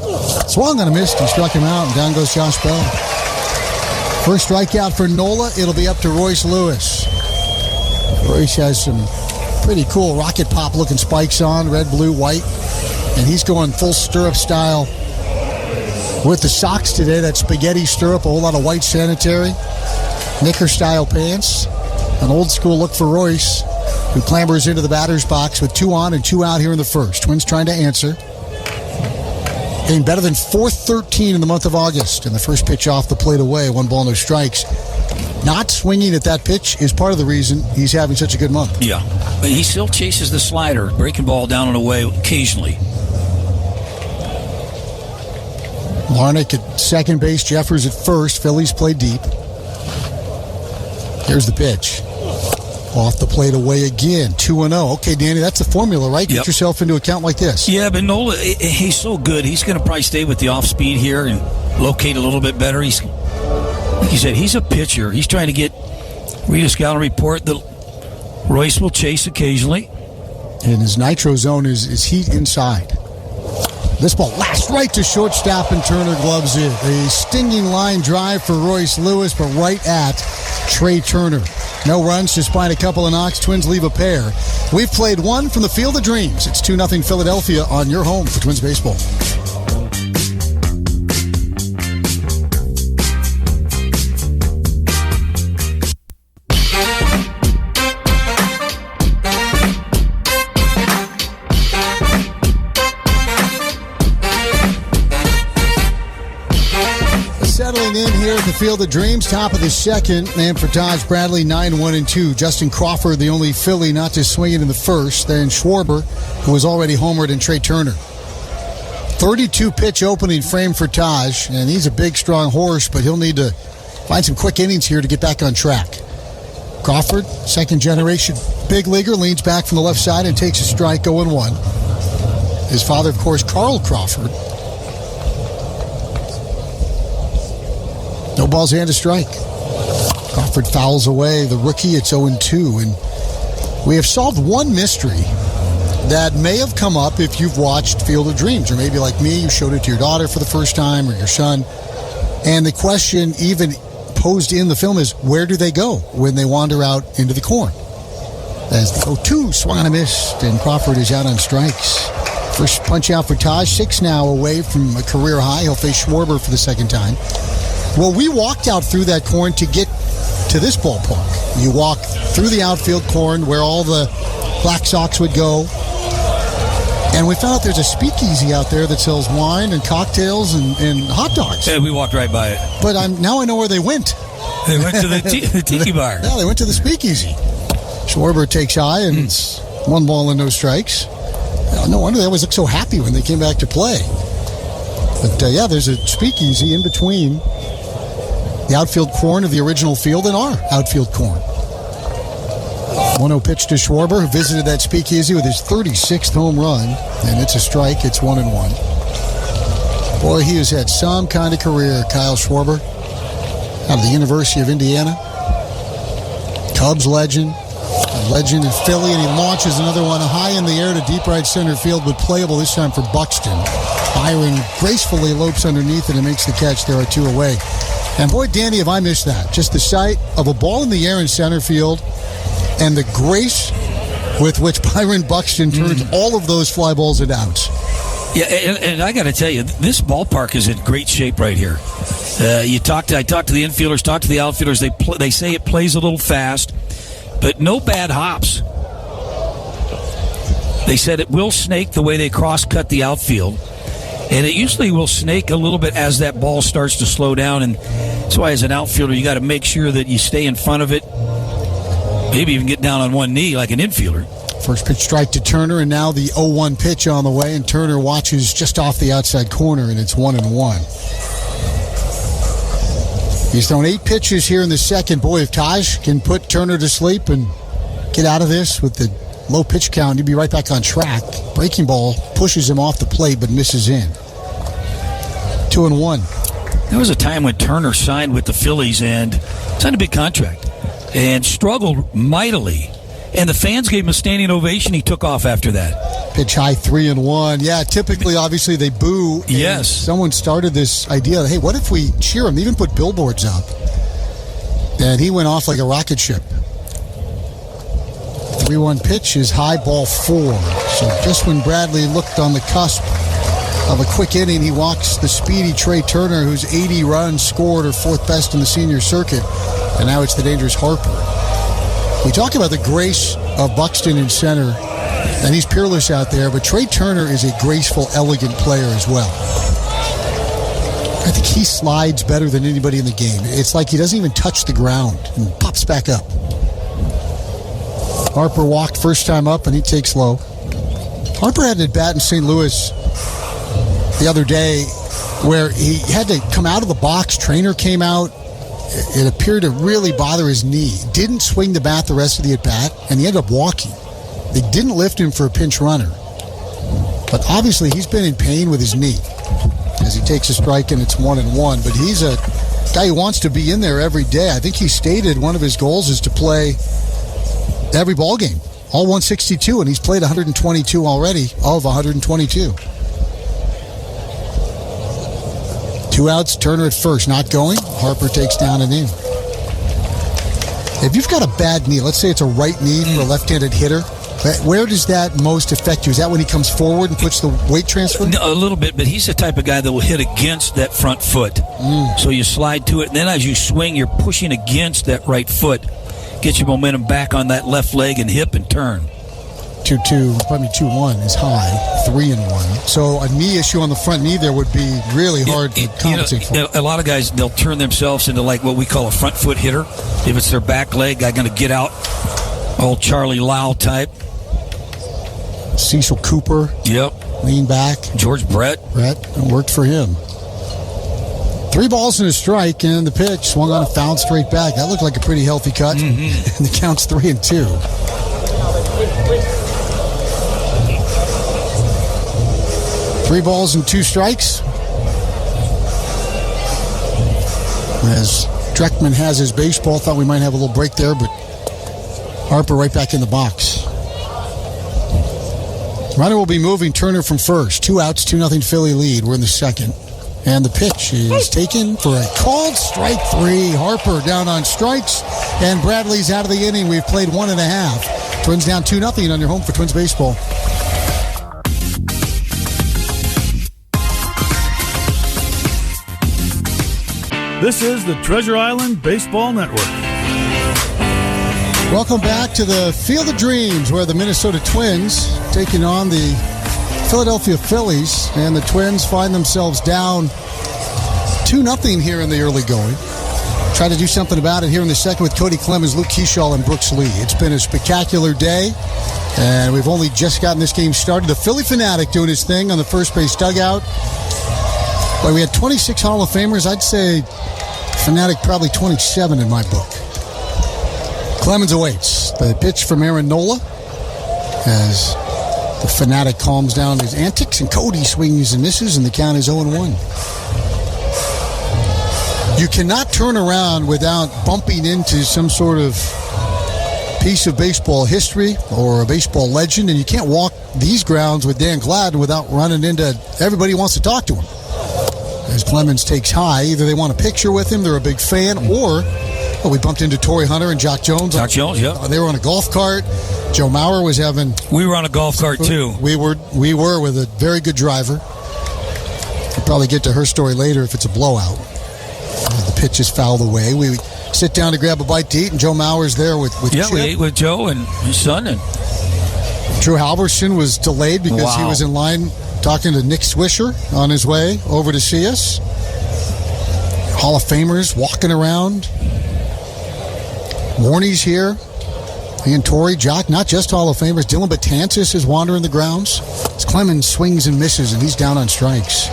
Swung on a miss. He struck him out, and down goes Josh Bell. First strikeout for Nola. It'll be up to Royce Lewis. Royce has some pretty cool rocket pop looking spikes on, red, blue, white. And he's going full stirrup style with the socks today. That spaghetti stirrup, a whole lot of white sanitary, knicker style pants. An old school look for Royce, who clambers into the batter's box with 2 on and 2 out here in the first. Twins trying to answer. Getting better than 413 in the month of August. And the first pitch off the plate away, 1 ball, no strikes. Not swinging at that pitch is part of the reason he's having such a good month. Yeah, but he still chases the slider, breaking ball down and away occasionally. Larnach at second base, Jeffers at first. Phillies play deep. Here's the pitch. Off the plate away again. 2-0. Okay, Danny, that's the formula, right? Get yourself into a count like this. Yeah, but Nola, he's so good. He's going to probably stay with the off speed here and locate a little bit better. He's, like you said, he's a pitcher. He's trying to read a scouting report that Royce will chase occasionally. And his nitro zone is heat inside. This ball lasts right to shortstop, and Turner gloves it. A stinging line drive for Royce Lewis, but right at Trey Turner. No runs, despite a couple of knocks. Twins leave a pair. We've played one from the Field of Dreams. It's 2-0 Philadelphia on your home for Twins baseball. Settling in here at the Field of Dreams, top of the second. And for Taj Bradley, 9-1-2. Justin Crawford, the only Philly not to swing it in the first. Then Schwarber, who was already homered, and Trey Turner. 32-pitch opening frame for Taj. And he's a big, strong horse, but he'll need to find some quick innings here to get back on track. Crawford, second-generation big leaguer, leans back from the left side and takes a strike, 0-1. His father, of course, Carl Crawford. No balls and a strike. Crawford fouls away the rookie. It's 0-2. And we have solved one mystery that may have come up if you've watched Field of Dreams. Or maybe like me, you showed it to your daughter for the first time, or your son. And the question even posed in the film is, where do they go when they wander out into the corn? As the 0-2 swung on a miss, and Crawford is out on strikes. First punch out for Taj. 6 now away from a career high. He'll face Schwarber for the second time. Well, we walked out through that corn to get to this ballpark. You walk through the outfield corn where all the Black Sox would go. And we found out there's a speakeasy out there that sells wine and cocktails and hot dogs. Yeah, we walked right by it. But now I know where they went. They went to the tiki bar. Yeah, they went to the speakeasy. Schwarber takes high, and it's 1 ball and no strikes. No wonder they always look so happy when they came back to play. But, there's a speakeasy in between the outfield corn of the original field and our outfield corn. 1-0 pitch to Schwarber, who visited that speakeasy with his 36th home run. And it's a strike. It's 1-1. Boy, he has had some kind of career, Kyle Schwarber, out of the University of Indiana. Cubs legend. A legend in Philly, and he launches another one high in the air to deep right center field, but playable this time for Buxton. Byron gracefully lopes underneath it and makes the catch. There are 2 away. And boy, Danny, have I missed that. Just the sight of a ball in the air in center field and the grace with which Byron Buxton turns all of those fly balls into outs. Yeah, and I got to tell you, this ballpark is in great shape right here. I talked to the infielders, talked to the outfielders. They say it plays a little fast, but no bad hops. They said it will snake the way they cross-cut the outfield. And it usually will snake a little bit as that ball starts to slow down. And that's why as an outfielder, you got to make sure that you stay in front of it. Maybe even get down on one knee like an infielder. First pitch strike to Turner, and now the 0-1 pitch on the way, and Turner watches just off the outside corner, and it's 1-1. He's thrown 8 pitches here in the second. Boy, if Taj can put Turner to sleep and get out of this with the low pitch count, he'd be right back on track. Breaking ball pushes him off the plate but misses in. 2-1. There was a time when Turner signed with the Phillies and signed a big contract and struggled mightily. And the fans gave him a standing ovation. He took off after that. Pitch high, 3-1. Yeah, typically, obviously, they boo. Yes. Someone started this idea that, hey, what if we cheer him? They even put billboards up. And he went off like a rocket ship. 3-1 pitch is high, ball 4. So just when Bradley looked on the cusp of a quick inning, he walks the speedy Trey Turner, who's 80 runs scored, or 4th best in the senior circuit. And now it's the dangerous Harper. We talk about the grace of Buxton in center, and he's peerless out there, but Trey Turner is a graceful, elegant player as well. I think he slides better than anybody in the game. It's like he doesn't even touch the ground and pops back up. Harper walked first time up, and he takes low. Harper had an at-bat in St. Louis the other day where he had to come out of the box. Trainer came out. It appeared to really bother his knee. Didn't swing the bat the rest of the at-bat, and he ended up walking. They didn't lift him for a pinch runner. But obviously he's been in pain with his knee as he takes a strike, and it's 1-1. But he's a guy who wants to be in there every day. I think he stated one of his goals is to play every ball game, all 162, and he's played 122 already of 122. 2 outs, Turner at first, not going. Harper takes down an in. If you've got a bad knee, let's say it's a right knee for a left-handed hitter, where does that most affect you? Is that when he comes forward and puts the weight transfer? No, a little bit, but he's the type of guy that will hit against that front foot. So you slide to it, and then as you swing, you're pushing against that right foot. Get your momentum back on that left leg and hip and turn. 2-1 is high, 3-1. So a knee issue on the front knee there would be really hard to compensate for. A lot of guys, they'll turn themselves into like what we call a front foot hitter. If it's their back leg, guy going to get out, old Charlie Lau type. Cecil Cooper. Yep. Lean back. George Brett. It worked for him. 3 balls and a strike, and the pitch swung on a foul straight back. That looked like a pretty healthy cut. And the count's 3-2. 3 balls and 2 strikes. As Dreckman has his baseball, thought we might have a little break there, but Harper right back in the box. Runner will be moving Turner from first. 2 outs, 2-0 Philly lead. We're in the second. And the pitch is taken for a called strike 3. Harper down on strikes, and Bradley's out of the inning. We've played 1.5. Twins down 2-0 on your home for Twins baseball. This is the Treasure Island Baseball Network. Welcome back to the Field of Dreams, where the Minnesota Twins taking on the Philadelphia Phillies, and the Twins find themselves down 2-0 here in the early going. Try to do something about it here in the second with Cody Clemens, Luke Keyshaw, and Brooks Lee. It's been a spectacular day, and we've only just gotten this game started. The Philly Fanatic doing his thing on the first base dugout. Boy, we had 26 Hall of Famers. I'd say Fanatic probably 27 in my book. Clemens awaits. The pitch from Aaron Nola as the Fanatic calms down his antics, and Cody swings and misses, and the count is 0-1. You cannot turn around without bumping into some sort of piece of baseball history or a baseball legend, and you can't walk these grounds with Dan Gladden without running into everybody who wants to talk to him. As Clemens takes high, either they want a picture with him, they're a big fan, or we bumped into Torrey Hunter and Jock Jones. Jock Jones, yeah. They were on a golf cart. Joe Mauer was having... We were on a golf cart, too. We were with a very good driver. We'll probably get to her story later if it's a blowout. The pitch is fouled away. We sit down to grab a bite to eat, and Joe Mauer's there with Yeah, Chip. we ate with Joe and his son. And Drew Halverson was delayed because he was in line talking to Nick Swisher on his way over to see us. Hall of Famers walking around. Warney's here. And Torrey, Jock, not just Hall of Famers. Dylan Betances is wandering the grounds. As Clemens swings and misses, and he's down on strikes.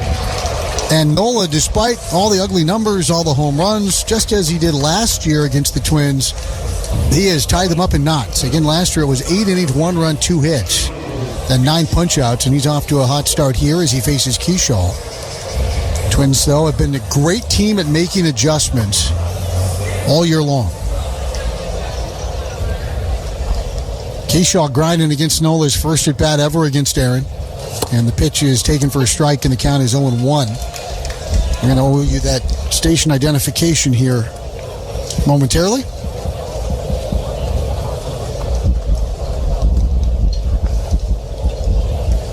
And Nola, despite all the ugly numbers, all the home runs, just as he did last year against the Twins, he has tied them up in knots. Again, last year it was 8 innings, 1 run, 2 hits, then 9 punch-outs, and he's off to a hot start here as he faces Keyshaw. Twins, though, have been a great team at making adjustments all year long. Keyshaw grinding against Nola's first at-bat ever against Aaron. And the pitch is taken for a strike, and the count is 0-1. We're going to owe you that station identification here momentarily.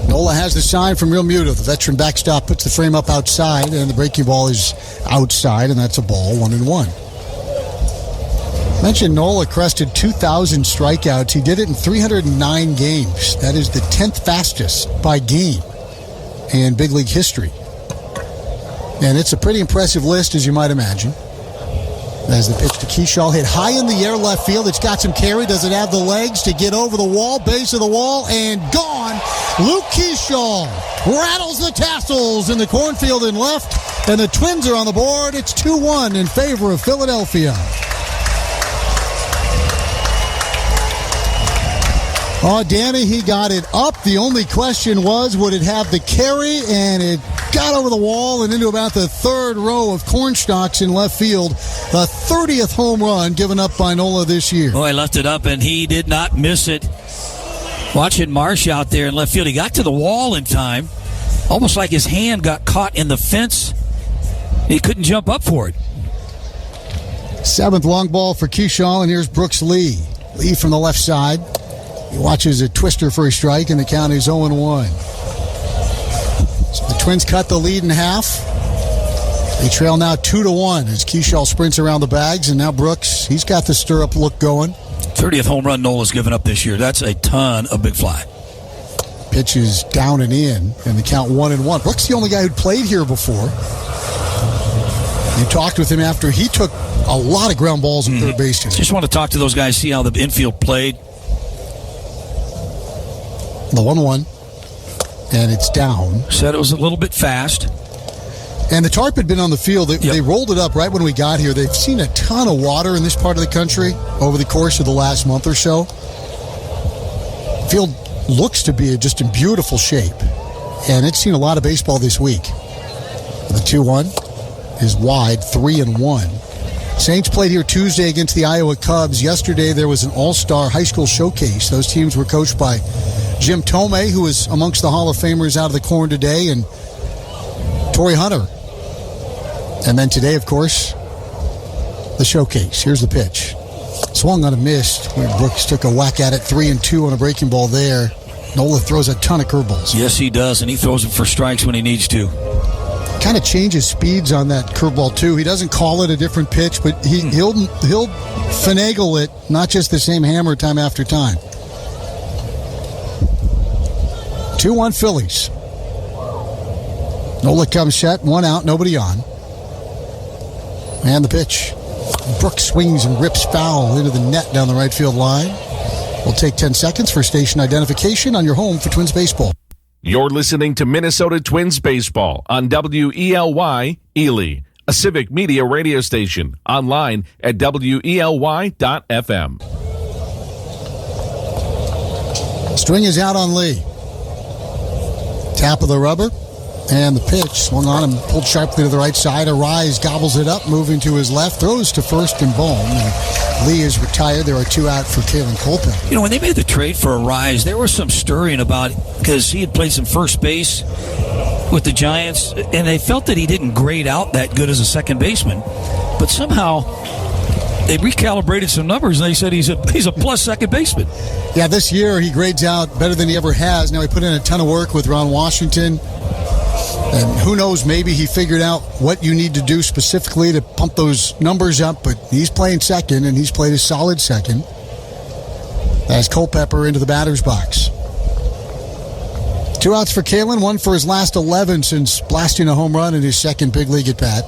Nola has the sign from Real Muto. The veteran backstop puts the frame up outside, and the breaking ball is outside, and that's a ball, 1-1. Mentioned Nola crested 2,000 strikeouts. He did it in 309 games. That is the 10th fastest by game in big league history. And it's a pretty impressive list, as you might imagine. As the pitch to Keyshaw hit high in the air left field. It's got some carry. Does it have the legs to get over the wall? Base of the wall and gone. Luke Keyshaw rattles the tassels in the cornfield in left. And the Twins are on the board. It's 2-1 in favor of Philadelphia. Oh, Danny, he got it up. The only question was, would it have the carry? And it got over the wall and into about the third row of corn stalks in left field. The 30th home run given up by Nola this year. Boy, left it up, and he did not miss it. Watching Marsh out there in left field, he got to the wall in time. Almost like his hand got caught in the fence. He couldn't jump up for it. 7th long ball for Keyshaw, and here's Brooks Lee. Lee from the left side. He watches a twister for a strike, and the count is 0-1. So the Twins cut the lead in half. They trail now 2-1 as Keyshaw sprints around the bags, and now Brooks, he's got the stirrup look going. 30th home run Nola's given up this year. That's a ton of big fly. Pitch is down and in, and the count 1-1. Brooks the only guy who'd played here before. You talked with him after he took a lot of ground balls at third base today. Just want to talk to those guys, see how the infield played. The 1-1, and it's down. Said it was a little bit fast. And the tarp had been on the field. They rolled it up right when we got here. They've seen a ton of water in this part of the country over the course of the last month or so. The field looks to be just in beautiful shape, and it's seen a lot of baseball this week. The 2-1 is wide, 3-1. Saints played here Tuesday against the Iowa Cubs. Yesterday there was an all-star high school showcase. Those teams were coached by Jim Tomei, who is amongst the Hall of Famers out of the corn today, and Torrey Hunter. And then today, of course, the showcase. Here's the pitch. Swung on a miss. Brooks took a whack at it, 3-2 on a breaking ball there. Nola throws a ton of curveballs. Yes, he does, and he throws them for strikes when he needs to. Kind of changes speeds on that curveball too. He doesn't call it a different pitch, but he'll finagle it, not just the same hammer time after time. 2-1 Phillies. Nola comes set, 1 out, nobody on. And the pitch. Brooks swings and rips foul into the net down the right field line. We'll take 10 seconds for station identification on your home for Twins baseball. You're listening to Minnesota Twins baseball on WELY Ely, a Civic Media radio station, online at WELY.FM. String is out on Lee. Tap of the rubber, and the pitch swung on him, pulled sharply to the right side. Arise gobbles it up, moving to his left, throws to first and Bohm. And Lee is retired. There are 2 out for Kalen Culpepper. You know, when they made the trade for Arise, there was some stirring about it because he had played some first base with the Giants, and they felt that he didn't grade out that good as a second baseman. But somehow they recalibrated some numbers, and they said he's a plus second baseman. Yeah, this year he grades out better than he ever has. Now he put in a ton of work with Ron Washington. And who knows, maybe he figured out what you need to do specifically to pump those numbers up, but he's playing second, and he's played a solid second. As Culpepper into the batter's box. 2 outs for Kalen, 1 for his last 11 since blasting a home run in his second big league at-bat.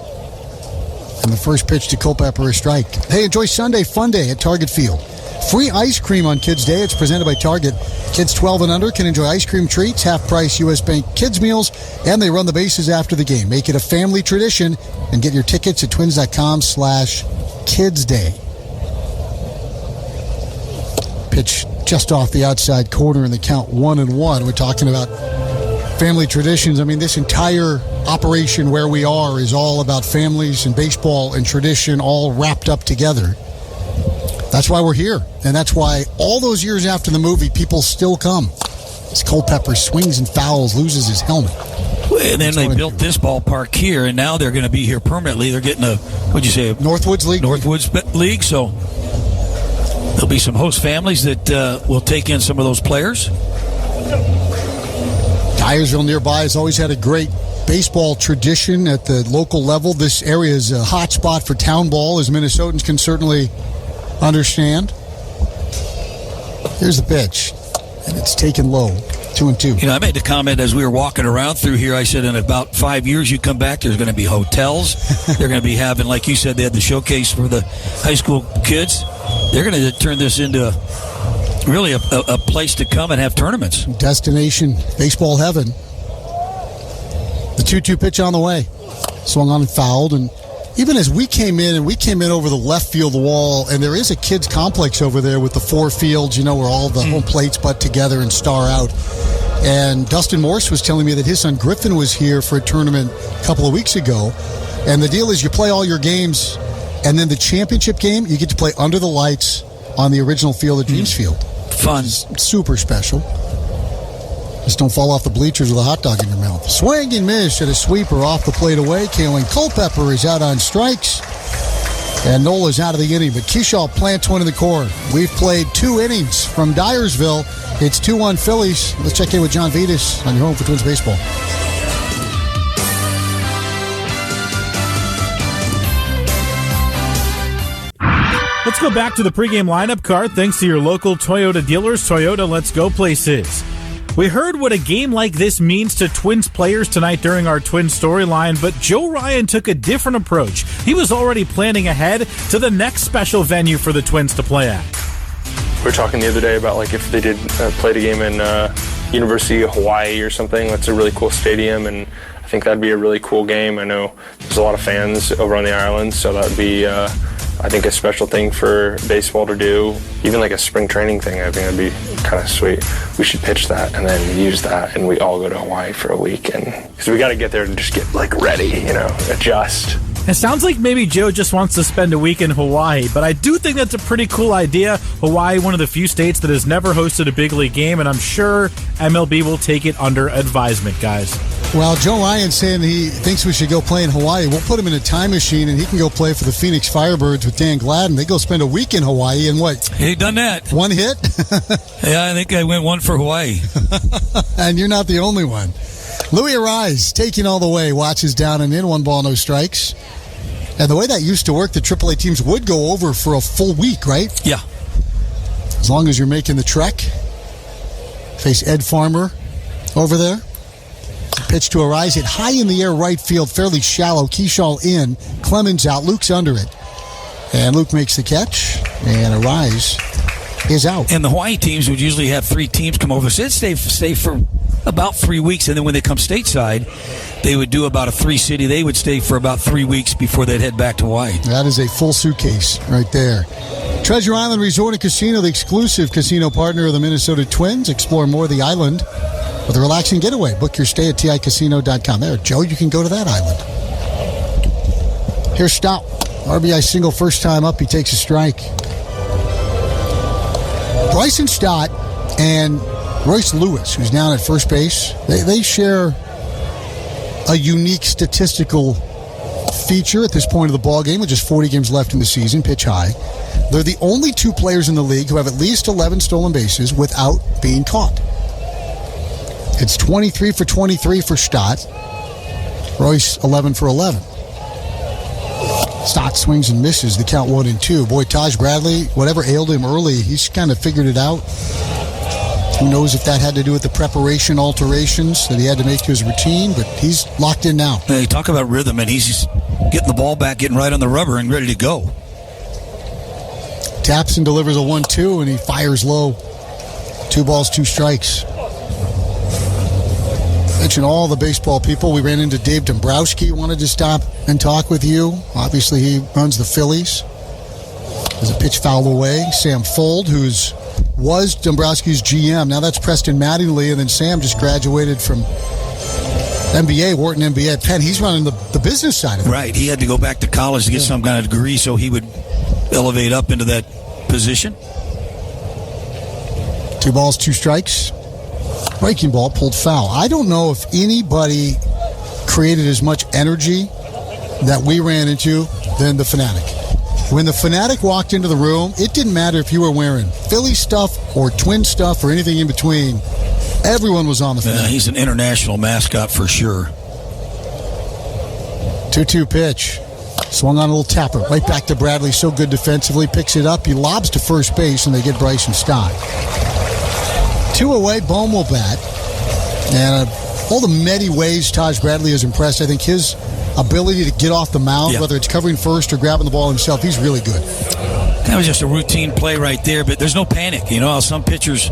And the first pitch to Culpepper, a strike. Hey, enjoy Sunday Fun Day at Target Field. Free ice cream on Kids Day. It's presented by Target. Kids 12 and under can enjoy ice cream treats, half-price U.S. Bank kids meals, and they run the bases after the game. Make it a family tradition and get your tickets at twins.com/kidsday. Pitch just off the outside corner in the count 1-1. We're talking about family traditions. I mean, this entire operation where we are is all about families and baseball and tradition all wrapped up together. That's why we're here, and that's why all those years after the movie, people still come. As Culpepper swings and fouls, loses his helmet. And then they built this ballpark here, and now they're going to be here permanently. They're getting what'd you say? Northwoods League. Northwoods League, so there'll be some host families that will take in some of those players. Dyersville nearby has always had a great baseball tradition at the local level. This area is a hot spot for town ball, as Minnesotans can certainly understand. Here's the pitch, and it's taken low. 2-2. You know, I made the comment as we were walking around through here. I said, in about 5 years, you come back, there's going to be hotels. They're going to be having, like you said, they had the showcase for the high school kids. They're going to turn this into really a place to come and have tournaments. Destination baseball heaven. The 2-2 pitch on the way. Swung on and fouled, and even as we came in over the left field wall, and there is a kids complex over there with the 4 fields, you know, where all the home plates butt together and star out. And Dustin Morse was telling me that his son Griffin was here for a tournament a couple of weeks ago. And the deal is you play all your games, and then the championship game, you get to play under the lights on the original Field of Dreams field. Fun. Super special. Just don't fall off the bleachers with a hot dog in your mouth. Swing and miss at a sweeper off the plate away. Kalen Culpepper is out on strikes. And Nola's out of the inning, but Keyshaw plants one in the corner. We've played 2 innings from Dyersville. It's 2-1 Phillies. Let's check in with John Vitas on your home for Twins Baseball. Let's go back to the pregame lineup card thanks to your local Toyota dealers. Toyota, let's go places. We heard what a game like this means to Twins players tonight during our Twins storyline, but Joe Ryan took a different approach. He was already planning ahead to the next special venue for the Twins to play at. We were talking the other day about like if they did play the game in University of Hawaii or something. That's a really cool stadium, and I think that'd be a really cool game. I know there's a lot of fans over on the island, so that'd be I think a special thing for baseball to do. Even like a spring training thing, I think that'd be kind of sweet. We should pitch that and then use that, and we all go to Hawaii for a week, and because we got to get there and just get like ready, you know, adjust. It sounds like maybe Joe just wants to spend a week in Hawaii, but I do think that's a pretty cool idea. Hawaii, one of the few states that has never hosted a big league game, and I'm sure MLB will take it under advisement, guys. Well, Joe Ryan's saying he thinks we should go play in Hawaii. We'll put him in a time machine, and he can go play for the Phoenix Firebirds with Dan Gladden. They go spend a week in Hawaii, and what? He done that. 1 hit? Yeah, I think I went 1 for Hawaii. And you're not the only one. Louis Arise, taking all the way, watches down and in, 1 ball, no strikes. And the way that used to work, the AAA teams would go over for a full week, right? Yeah. As long as you're making the trek. Face Ed Farmer over there. Pitch to Arise, hit high in the air right field, fairly shallow. Keyshaw in, Clemens out, Luke's under it. And Luke makes the catch, and Arise is out. And the Hawaii teams would usually have 3 teams come over. So they'd stay for about 3 weeks, and then when they come stateside, they would do about a 3-city. They would stay for about 3 weeks before they'd head back to Hawaii. That is a full suitcase right there. Treasure Island Resort and Casino, the exclusive casino partner of the Minnesota Twins. Explore more of the island with a relaxing getaway. Book your stay at TICasino.com. There, Joe, you can go to that island. Here's Stout. RBI single, first time up. He takes a strike. Bryson Stott and Royce Lewis, who's down at first base, they share a unique statistical feature at this point of the ball game with just 40 games left in the season, pitch high. They're the only 2 players in the league who have at least 11 stolen bases without being caught. It's 23 for 23 for Stott. Royce 11 for 11. Stott swings and misses the count 1-2. Boy, Taj Bradley, whatever ailed him early, he's kind of figured it out. Who knows if that had to do with the preparation alterations that he had to make to his routine, but he's locked in now. Hey, talk about rhythm, and he's just getting the ball back, getting right on the rubber and ready to go. taps and delivers a 1-2, and he fires low. 2 balls, 2 strikes. Mention all the baseball people. We ran into Dave Dombrowski, wanted to stop and talk with you. Obviously, he runs the Phillies. There's a pitch foul away. Sam Fold, was Dombrowski's GM. Now that's Preston Mattingly, and then Sam just graduated from MBA, Wharton MBA at Penn. He's running the business side of it. Right. He had to go back to college to get some kind of degree so he would elevate up into that position. 2 balls, 2 strikes. Breaking ball pulled foul. I don't know if anybody created as much energy that we ran into than the Fanatic. When the Fanatic walked into the room, it didn't matter if you were wearing Philly stuff or Twin stuff or anything in between. Everyone was on the Fanatic. He's an international mascot for sure. 2-2 pitch. Swung on a little tapper. Right back to Bradley. So good defensively. Picks it up. He lobs to first base, and they get Bryson Stott. 2 away. Bohm will bat. And all the many ways Taj Bradley has impressed, I think his ability to get off the mound, whether it's covering first or grabbing the ball himself, he's really good. That was just a routine play right there, but there's no panic. You know how some pitchers,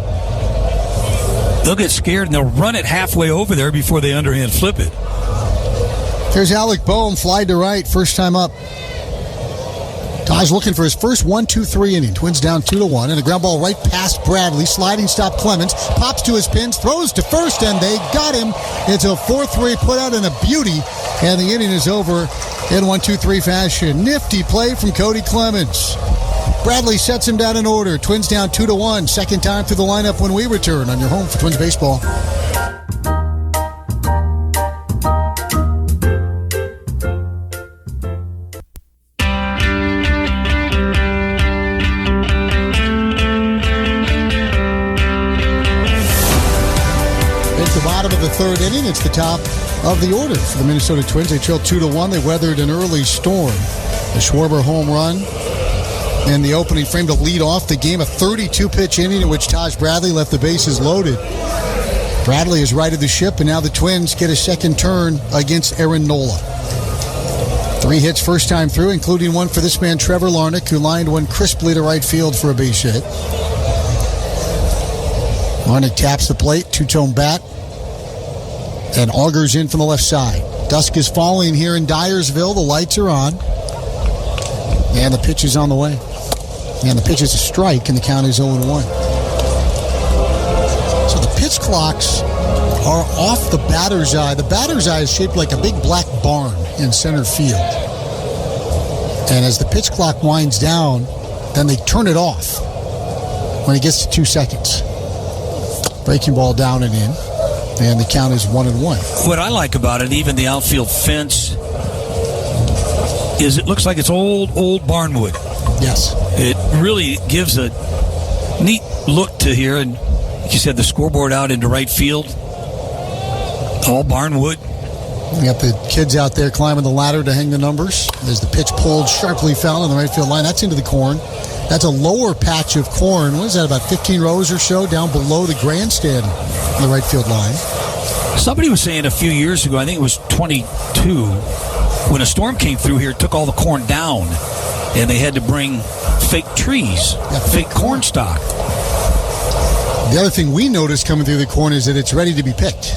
they'll get scared and they'll run it halfway over there before they underhand flip it. There's Alec Bohm, fly to right, first time up. Taj looking for his first 1-2-3 inning. Twins down 2-1, and a ground ball right past Bradley. Sliding stop Clemens. Pops to his pins, throws to first, and they got him. It's a 4-3 put out in a beauty, and the inning is over in 1-2-3 fashion. Nifty play from Cody Clemens. Bradley sets him down in order. Twins down 2-1. Second time through the lineup when we return on your home for Twins baseball. Of the third inning, it's the top of the order for the Minnesota Twins. They trailed 2-1. They weathered an early storm. The Schwarber home run in the opening frame to lead off the game. A 32-pitch inning in which Taj Bradley left the bases loaded. Bradley has righted the ship, and now the Twins get a second turn against Aaron Nola. 3 hits first time through, including one for this man, Trevor Larnach, who lined one crisply to right field for a base hit. Larnach taps the plate, 2-tone bat, and augers in from the left side. Dusk is falling here in Dyersville. The lights are on. And the pitch is on the way. And the pitch is a strike, and the count is 0-1. So the pitch clocks are off the batter's eye. The batter's eye is shaped like a big black barn in center field. And as the pitch clock winds down, then they turn it off when it gets to 2 seconds. Breaking ball down and in. And the count is 1-1. What I like about it, even the outfield fence, is it looks like it's old barnwood. Yes. It really gives a neat look to here. And like you said, the scoreboard out into right field, all barnwood. We got the kids out there climbing the ladder to hang the numbers. There's the pitch pulled sharply foul in the right field line. That's into the corn. That's a lower patch of corn. What is that, about 15 rows or so down below the grandstand on the right field line? Somebody was saying a few years ago, I think it was 22, when a storm came through here, it took all the corn down, and they had to bring fake trees, fake corn stock. The other thing we noticed coming through the corn is that it's ready to be picked.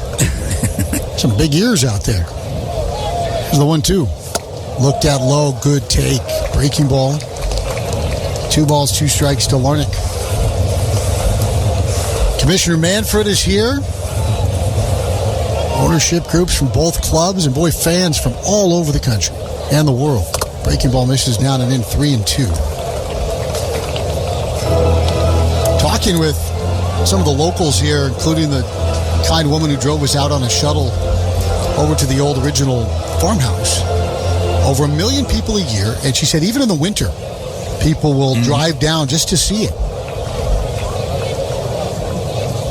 Some big ears out there. Here's the 1-2. Looked at low, good take. Breaking ball. 2 balls, 2 strikes to Larnach. Commissioner Manfred is here. Ownership groups from both clubs, and boy, fans from all over the country and the world. Breaking ball misses down and in 3-2. Talking with some of the locals here, including the kind woman who drove us out on a shuttle over to the old original farmhouse. Over 1 million people a year, and she said even in the winter, people will drive down just to see it.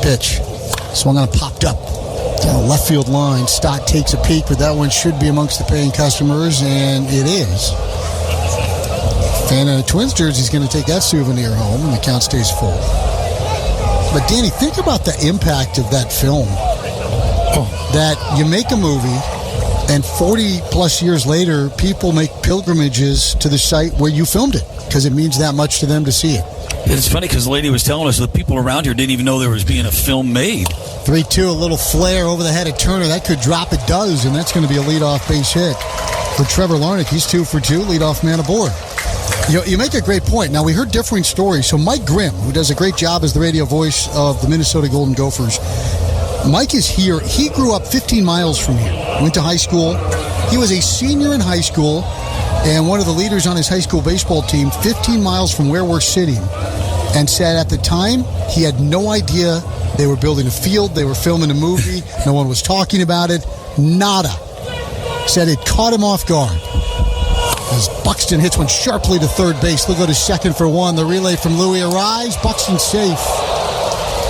Pitch. Swung on and popped up. Down the left field line. Stott takes a peek, but that one should be amongst the paying customers, and it is. Fan in a Twins jersey is going to take that souvenir home, and the count stays full. But Danny, think about the impact of that film. That you make a movie, And 40-plus years later, people make pilgrimages to the site where you filmed it because it means that much to them to see it. It's funny because the lady was telling us the people around here didn't even know there was being a film made. 3-2, a little flare over the head of Turner. That could drop. It does, and that's going to be a leadoff base hit for Trevor Larnach. He's 2 for 2, leadoff man aboard. You make a great point. Now, we heard differing stories. So Mike Grimm, who does a great job as the radio voice of the Minnesota Golden Gophers, Mike is here. He grew up 15 miles from here, went to high school. He was a senior in high school and one of the leaders on his high school baseball team, 15 miles from where we're sitting, and said at the time he had no idea they were building a field, they were filming a movie, no one was talking about it, nada. Said it caught him off guard. As Buxton hits one sharply to third base, they'll go to second for one. The relay from Louis arrives, Buxton's safe.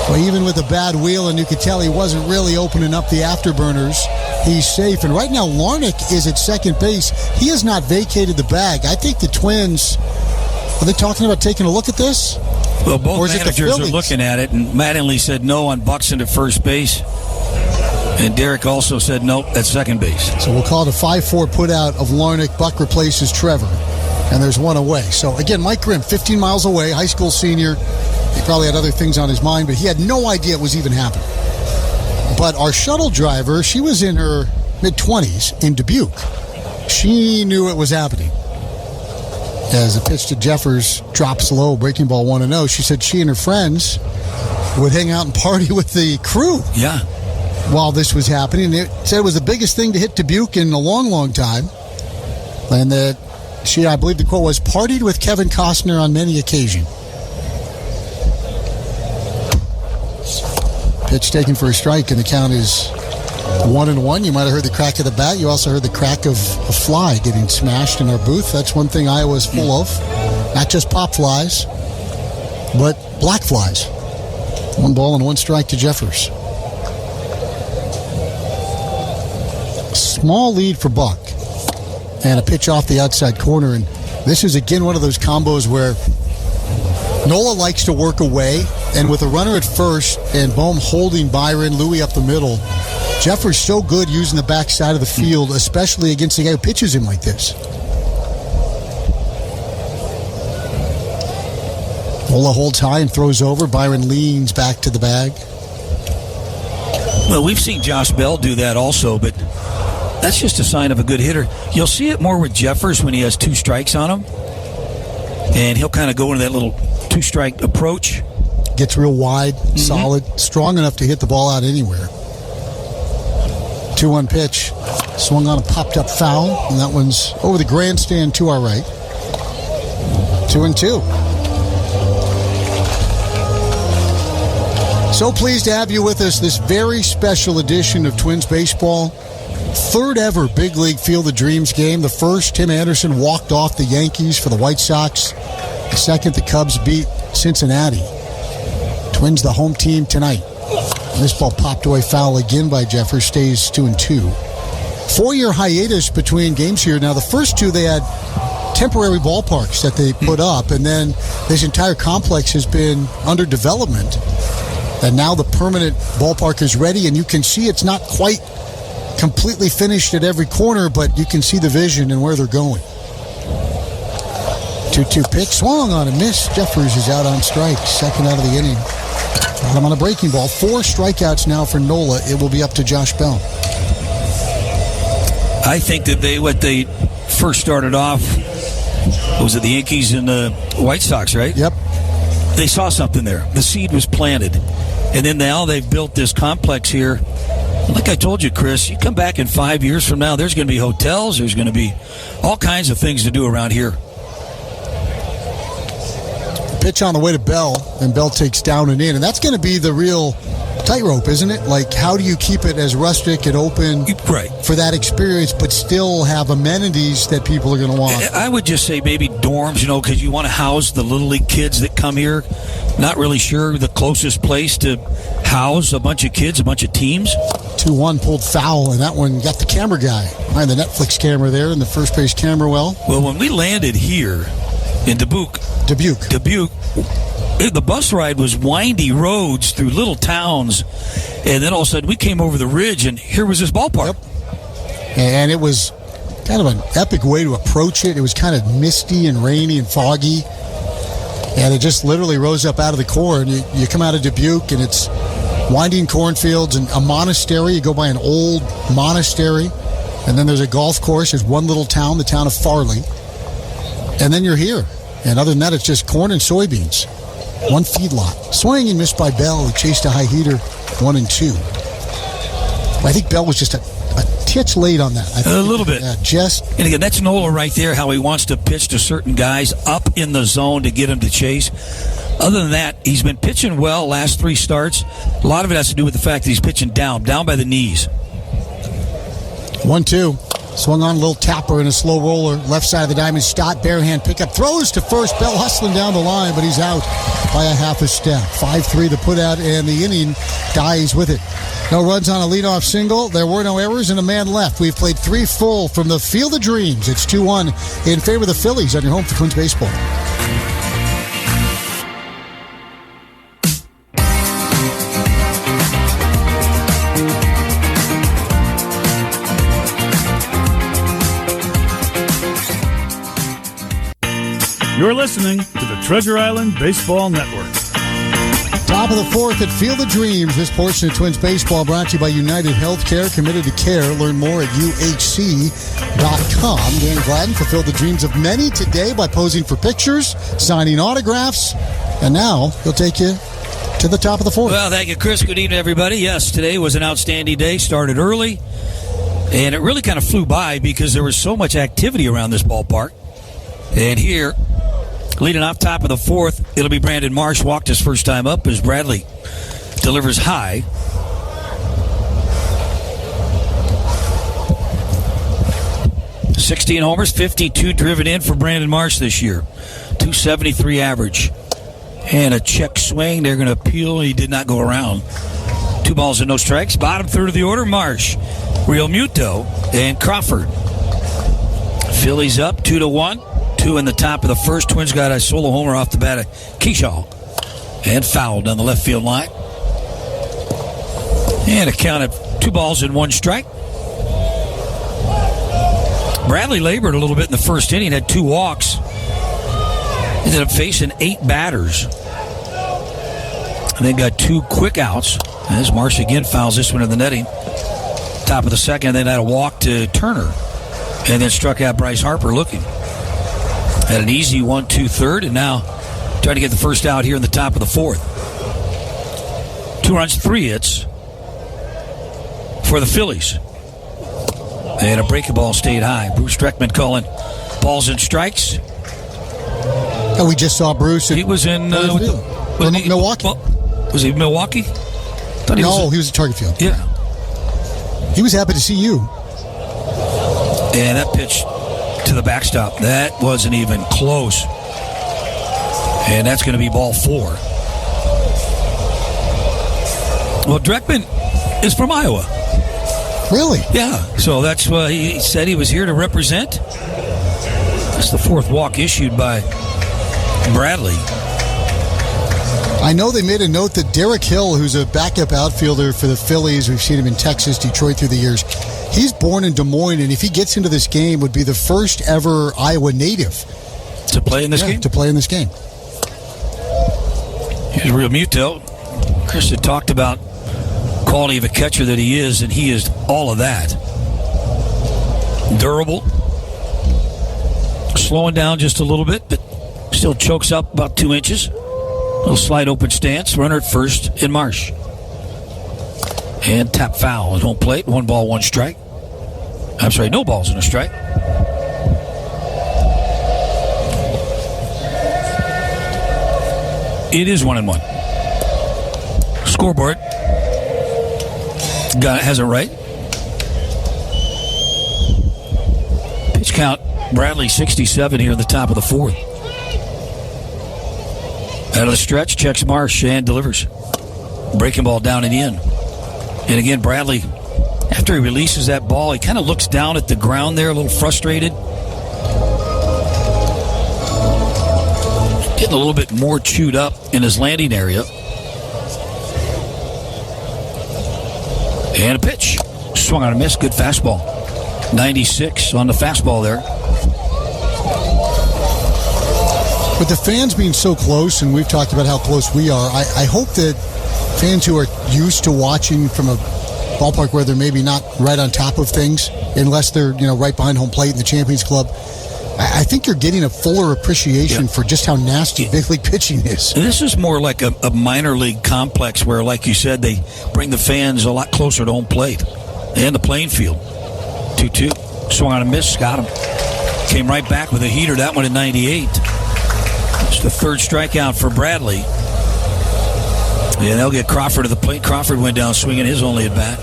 Well, even with a bad wheel, and you could tell he wasn't really opening up the afterburners, he's safe. And right now, Larnach is at second base. He has not vacated the bag. I think the Twins, are they talking about taking a look at this? Well, both managers are looking at it, and Mattingly said no on Buxton at first base. And Derek also said nope at second base. So we'll call it a 5-4 putout of Larnach. Buck replaces Trevor. And there's one away. So, again, Mike Grimm, 15 miles away, high school senior. He probably had other things on his mind, but he had no idea it was even happening. But our shuttle driver, she was in her mid-20s in Dubuque. She knew it was happening. As the pitch to Jeffers drops low, breaking ball 1-0, she said she and her friends would hang out and party with the crew. Yeah. While this was happening. It said it was the biggest thing to hit Dubuque in a long, long time. And that she, I believe the quote was, partied with Kevin Costner on many occasions. Pitch taken for a strike, and the count is 1-1. You might have heard the crack of the bat. You also heard the crack of a fly getting smashed in our booth. That's one thing Iowa's full of. Not just pop flies, but black flies. 1 ball and 1 strike to Jeffers. Small lead for Buck. And a pitch off the outside corner. And this is, again, one of those combos where Nola likes to work away. And with a runner at first and Bohm holding Byron, Louis up the middle, Jeffers so good using the backside of the field, especially against the guy who pitches him like this. Nola holds high and throws over. Byron leans back to the bag. Well, we've seen Josh Bell do that also, but that's just a sign of a good hitter. You'll see it more with Jeffers when he has 2 strikes on him. And he'll kind of go into that little 2-strike approach. Gets real wide, solid, strong enough to hit the ball out anywhere. 2-1 pitch. Swung on a popped up foul, and that one's over the grandstand to our right. 2-2. So pleased to have you with us this very special edition of Twins Baseball. 3rd ever Big League Field of Dreams game. The first, Tim Anderson walked off the Yankees for the White Sox. The second, the Cubs beat Cincinnati. Twins the home team tonight. This ball popped away foul again by Jeffers. Stays 2-2. 4-year hiatus between games here. Now, the first 2, they had temporary ballparks that they put up, and then this entire complex has been under development. And now the permanent ballpark is ready, and you can see it's not quite completely finished at every corner, but you can see the vision and where they're going. 2-2 pitch, swung on a miss. Jeffers is out on strikes, second out of the inning. Got him on a breaking ball. 4 strikeouts now for Nola. It will be up to Josh Bell. I think that what they first started off, was it the Yankees and the White Sox, right? Yep. They saw something there. The seed was planted. And then now they've built this complex here. Like I told you, Chris, you come back in 5 years from now, there's going to be hotels, there's going to be all kinds of things to do around here. Pitch on the way to Bell, and Bell takes down and in. And that's going to be the real tightrope, isn't it? Like, how do you keep it as rustic and open for that experience, but still have amenities that people are going to want? I would just say maybe dorms, because you want to house the Little League kids that come here. Not really sure the closest place to house a bunch of kids, a bunch of teams. 2-1 pulled foul, and that one got the camera guy behind the Netflix camera there in the first base camera well. Well, when we landed here in Dubuque, the bus ride was windy roads through little towns, and then all of a sudden we came over the ridge, and here was this ballpark. And it was kind of an epic way to approach it. It was kind of misty and rainy and foggy. And it just literally rose up out of the corn. You come out of Dubuque, and it's winding cornfields and a monastery. You go by an old monastery. And then there's a golf course. There's one little town, the town of Farley. And then you're here. And other than that, it's just corn and soybeans. One feedlot. Swing and missed by Bell, who chased a high heater, 1 and 2. I think Bell was just a titch late on that. A little bit. Yeah, just. And again, that's Nola right there, how he wants to pitch to certain guys up in the zone to get him to chase. Other than that, he's been pitching well last 3 starts. A lot of it has to do with the fact that he's pitching down by the knees. 1-2. Swung on a little tapper and a slow roller. Left side of the diamond. Stott, bare hand pickup. Throws to first. Bell hustling down the line, but he's out by a half a step. 5-3 the put out, and the inning dies with it. No runs on a leadoff single. There were no errors and a man left. We've played 3 full from the Field of Dreams. It's 2-1 in favor of the Phillies on your home for Twins baseball. You're listening to the Treasure Island Baseball Network. Top of the 4th at Field of Dreams. This portion of Twins baseball brought to you by United Healthcare, committed to care. Learn more at UHC.com. Dan Gladden fulfilled the dreams of many today by posing for pictures, signing autographs, and now he'll take you to the top of the 4th. Well, thank you, Chris. Good evening, everybody. Yes, today was an outstanding day. Started early, and it really kind of flew by because there was so much activity around this ballpark. And here, leading off top of the 4th, it'll be Brandon Marsh. Walked his first time up as Bradley delivers high. $16 homers, 52 driven in for Brandon Marsh this year. .273 average. And a check swing. They're going to appeal. He did not go around. 2 balls and no strikes. Bottom third of the order, Marsh, Real Muto, and Crawford. Phillies up 2-1. 2 in the top of the first. Twins got a solo homer off the bat of Keyshaw and fouled on the left field line. And a count of 2 balls and 1 strike. Bradley labored a little bit in the first inning, had 2 walks. Ended up facing 8 batters. And then got 2 quick outs as Marsh again fouls this one in the netting. Top of the second, then had a walk to Turner. And then struck out Bryce Harper looking. Had an easy 1-2 third, and now trying to get the first out here in the top of the 4th. 2 runs, 3 hits for the Phillies. And a breaking ball stayed high. Bruce Streckman calling balls and strikes. And we just saw Bruce. He was in Milwaukee. Was he Milwaukee? He was at Target Field. Yeah. He was happy to see you. And that pitch to the backstop, that wasn't even close. And that's going to be ball 4. Well, Dreckman is from Iowa. Really? Yeah. So that's why he said he was here to represent. That's the 4th walk issued by Bradley. I know they made a note that Derek Hill, who's a backup outfielder for the Phillies, we've seen him in Texas, Detroit through the years, he's born in Des Moines, and if he gets into this game, would be the first ever Iowa native to play in this game. To play in this game. Here's Real Muto. Chris had talked about quality of a catcher that he is, and he is all of that. Durable, slowing down just a little bit, but still chokes up about 2 inches. Little slide open stance. Runner at first in Marsh. And tap foul at home plate. 1 ball, 1 strike. I'm sorry, no balls and a strike. It is 1-1. Scoreboard. Has it right. Pitch count. Bradley 67 here at the top of the 4th. Out of the stretch, checks Marsh and delivers. Breaking ball down and in. And again, Bradley, after he releases that ball, he kind of looks down at the ground there, a little frustrated. Getting a little bit more chewed up in his landing area. And a pitch. Swung on a miss. Good fastball. 96 on the fastball there. With the fans being so close, and we've talked about how close we are, I hope that fans who are used to watching from a ballpark where they're maybe not right on top of things, unless they're right behind home plate in the Champions Club, I think you're getting a fuller appreciation for just how nasty big league pitching is. This is more like a minor league complex where, like you said, they bring the fans a lot closer to home plate and the playing field. 2-2. Swung on a miss, got him. Came right back with a heater, that one in 98. It's the third strikeout for Bradley. Yeah, they'll get Crawford to the plate. Crawford went down swinging his only at bat.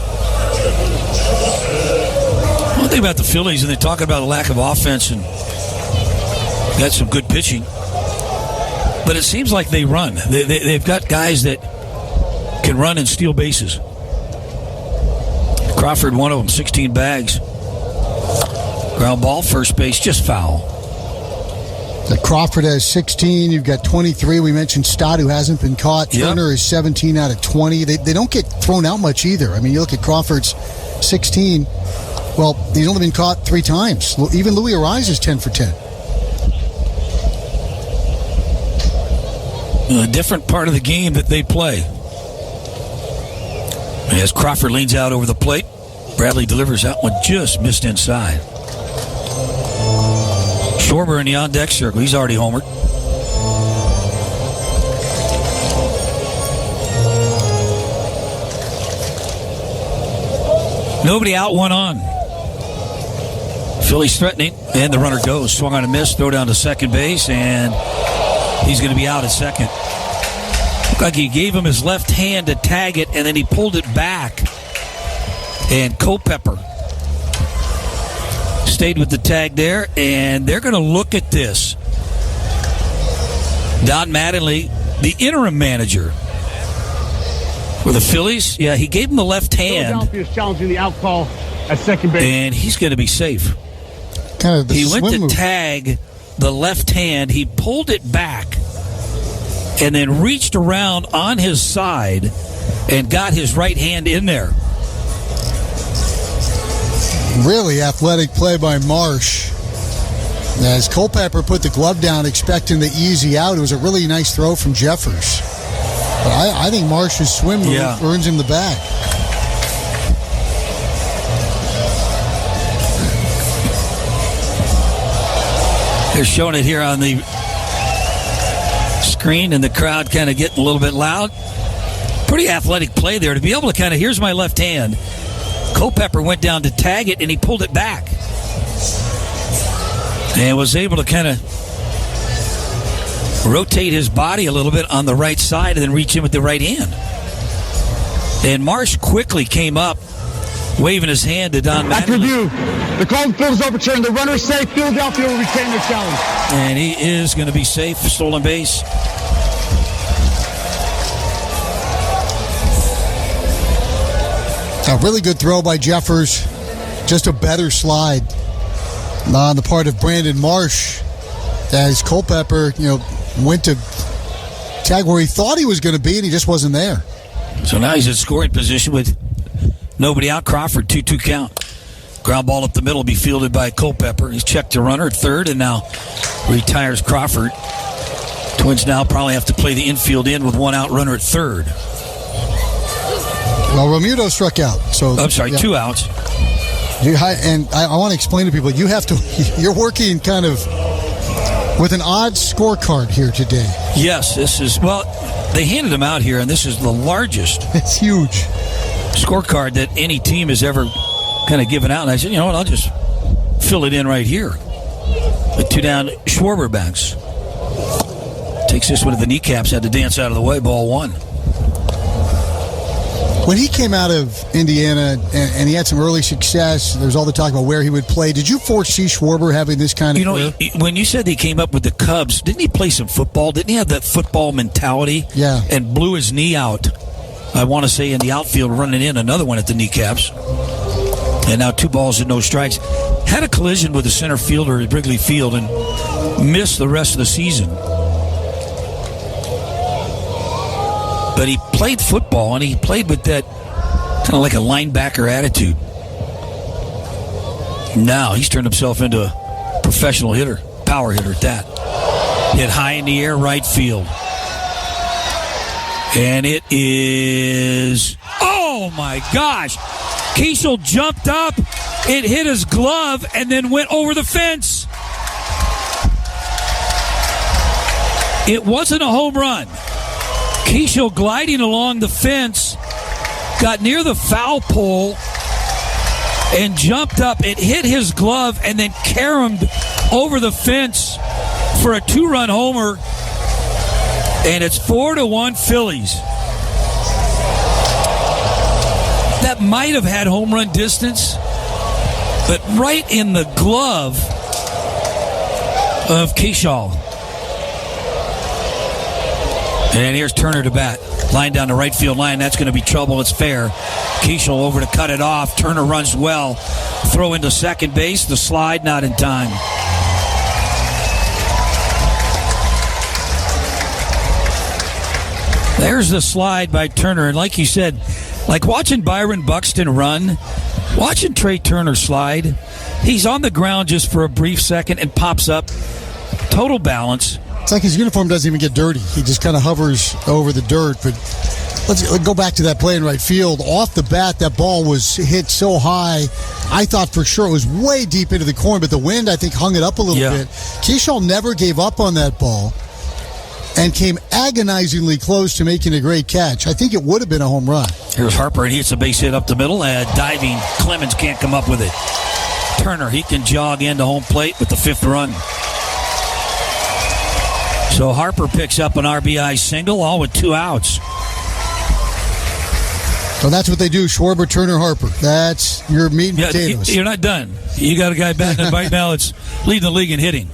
One thing about the Phillies, and they talk about the lack of offense and got some good pitching, but it seems like they run. They've got guys that can run and steal bases. Crawford, one of them, 16 bags. Ground ball, first base, just foul. Crawford has 16. You've got 23. We mentioned Stott, who hasn't been caught. Turner is 17 out of 20. They don't get thrown out much either. I mean, you look at Crawford's 16. Well, he's only been caught 3 times. Even Louis Arise is 10 for 10. A different part of the game that they play. As Crawford leans out over the plate, Bradley delivers that one, just missed inside. Schwarber in the on-deck circle. He's already homered. Nobody out, one on. Phillies threatening, and the runner goes. Swung on a miss, throw down to second base, and he's going to be out at second. Looked like he gave him his left hand to tag it, and then he pulled it back. And Culpepper stayed with the tag there, and they're going to look at this. Don Mattingly, the interim manager for the Phillies, he gave him the left hand. Philadelphia's challenging the out call at second base. And he's going to be safe. He went to tag the left hand. He pulled it back and then reached around on his side and got his right hand in there. Really athletic play by Marsh. As Culpepper put the glove down expecting the easy out, it was a really nice throw from Jeffers. But I think Marsh's swim move earns him the bag. They're showing it here on the screen, and the crowd kind of getting a little bit loud. Pretty athletic play there to be able to kind of, here's my left hand. Culpepper went down to tag it, and he pulled it back. And was able to kind of rotate his body a little bit on the right side and then reach in with the right hand. And Marsh quickly came up, waving his hand to Don Mattingly. After review, the call field is overturned. The runner is safe. Philadelphia will retain their challenge. And he is going to be safe for stolen base. A really good throw by Jeffers. Just a better slide on the part of Brandon Marsh as Culpepper, went to tag where he thought he was going to be, and he just wasn't there. So now he's in scoring position with nobody out. Crawford, 2-2 count. Ground ball up the middle, be fielded by Culpepper. He's checked the runner at third, and now retires Crawford. Twins now probably have to play the infield in with one out runner at third. Well, Romuto struck out. So I'm sorry, 2 outs. And I want to explain to people, you're working kind of with an odd scorecard here today. Yes, they handed them out here, and this is the largest. It's huge. Scorecard that any team has ever kind of given out. And I said, you know what, I'll just fill it in right here. The 2 down, Schwarber backs. Takes this one to the kneecaps, had to dance out of the way, ball 1. When he came out of Indiana and he had some early success, there was all the talk about where he would play. Did you foresee Schwarber having this kind of career? When you said he came up with the Cubs, didn't he play some football? Didn't he have that football mentality? Yeah. And blew his knee out, I want to say, in the outfield, running in another one at the kneecaps. And now 2 balls and no strikes. Had a collision with the center fielder at Wrigley Field and missed the rest of the season. But he played football, and he played with that kind of like a linebacker attitude. Now he's turned himself into a professional hitter, power hitter at that. Hit high in the air, right field. And it is, oh my gosh. Keishel jumped up, it hit his glove, and then went over the fence. It wasn't a home run. Keishel gliding along the fence, got near the foul pole, and jumped up. It hit his glove and then caromed over the fence for a 2-run homer. And it's 4-1 Phillies. That might have had home run distance, but right in the glove of Keishel. And here's Turner to bat. Line down the right field line. That's going to be trouble. It's fair. Keishel over to cut it off. Turner runs well. Throw into second base. The slide not in time. There's the slide by Turner. And like you said, like watching Byron Buxton run, watching Trey Turner slide, he's on the ground just for a brief second and pops up. Total balance. It's like his uniform doesn't even get dirty. He just kind of hovers over the dirt. But let's go back to that play in right field. Off the bat, that ball was hit so high. I thought for sure it was way deep into the corner, but the wind, I think, hung it up a little bit. Keishel never gave up on that ball and came agonizingly close to making a great catch. I think it would have been a home run. Here's Harper, and he hits a base hit up the middle. Diving, Clemens can't come up with it. Turner, he can jog into home plate with the 5th run. So Harper picks up an RBI single, all with 2 outs. So that's what they do, Schwarber, Turner, Harper. That's your meat and potatoes. You're not done. You got a guy batting right now that's leading the league in hitting.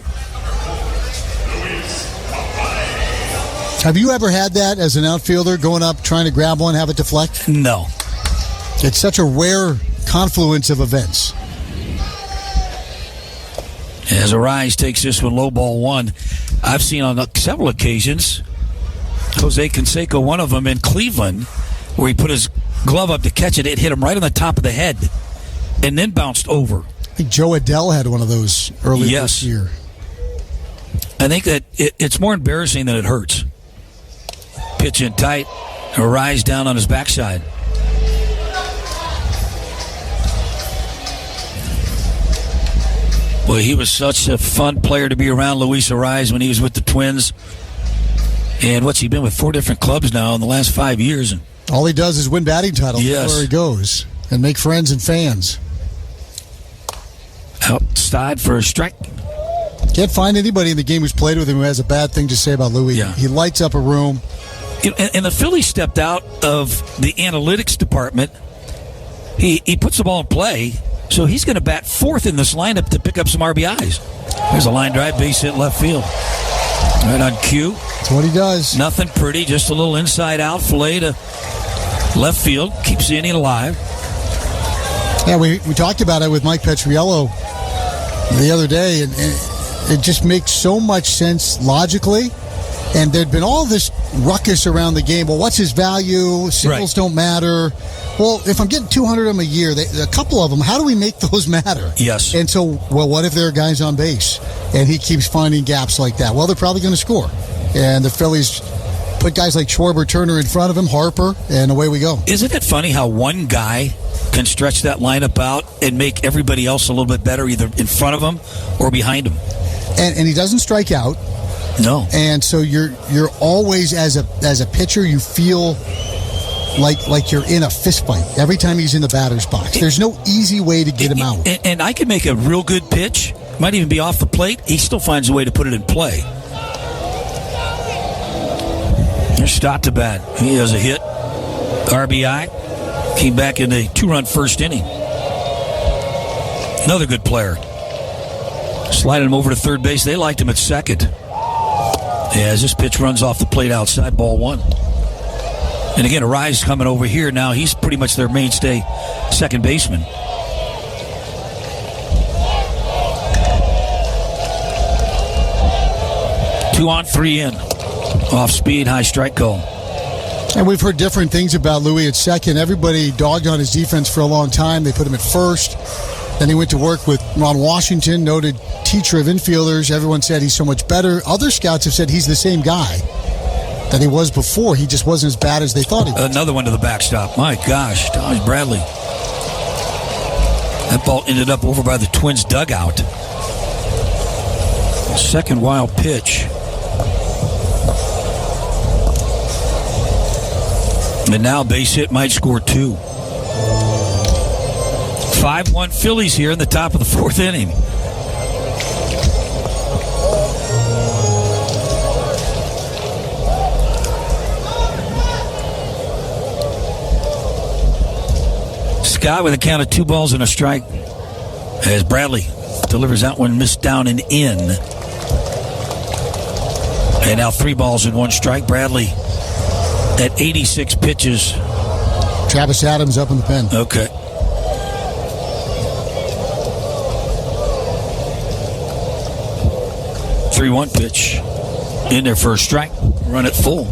Have you ever had that as an outfielder, going up, trying to grab one, have it deflect? No. It's such a rare confluence of events. As Arise takes this one, low ball 1. I've seen on several occasions, Jose Canseco, one of them in Cleveland, where he put his glove up to catch it. It hit him right on the top of the head and then bounced over. I think Joe Adell had one of those earlier this year. I think that it's more embarrassing than it hurts. Pitch in tight, Arise down on his backside. Boy, he was such a fun player to be around, Luis Arise, when he was with the Twins. And what's he been with? 4 different clubs now in the last 5 years. And all he does is win batting titles where he goes and make friends and fans. Outside for a strike. Can't find anybody in the game who's played with him who has a bad thing to say about Louis. Yeah. He lights up a room. And the Phillies stepped out of the analytics department. He puts the ball in play, so he's going to bat 4th in this lineup to pick up some RBIs. There's a line drive, base hit left field. Right on cue. That's what he does. Nothing pretty, just a little inside-out fillet to left field. Keeps the inning alive. Yeah, we talked about it with Mike Petriello the other day, and it just makes so much sense logically. And there'd been all this ruckus around the game. Well, what's his value? Singles don't matter. Well, if I'm getting 200 of them a year, a couple of them, how do we make those matter? Yes. And so, well, what if there are guys on base? And he keeps finding gaps like that. Well, they're probably going to score. And the Phillies put guys like Schwarber, Turner in front of him, Harper, and away we go. Isn't it funny how one guy can stretch that lineup out and make everybody else a little bit better, either in front of him or behind him? And he doesn't strike out. No. And so you're always, as a pitcher, you feel like you're in a fist fight every time he's in the batter's box. There's no easy way to get him out. And I can make a real good pitch, might even be off the plate. He still finds a way to put it in play. Here's Stott to bat. He has a hit. RBI. Came back in a 2-run first inning. Another good player. Sliding him over to third base. They liked him at second. As this pitch runs off the plate outside, ball 1. And again, Arise coming over here now. He's pretty much their mainstay second baseman. Two on, 3 in. Off speed, high strike call. And we've heard different things about Louis at second. Everybody dogged on his defense for a long time. They put him at first. Then he went to work with Ron Washington, noted teacher of infielders. Everyone said he's so much better. Other scouts have said he's the same guy that he was before. He just wasn't as bad as they thought he was. Another one to the backstop. My gosh, Taj Bradley. That ball ended up over by the Twins' dugout. Second wild pitch. And now base hit might score 2. 5-1 Phillies here in the top of the 4th inning. Scott with a count of 2 balls and a strike as Bradley delivers that one, missed down and in. And now 3 balls and 1 strike. Bradley at 86 pitches. Travis Adams up in the pen. Okay. Three-one pitch in there for a strike. Run it full.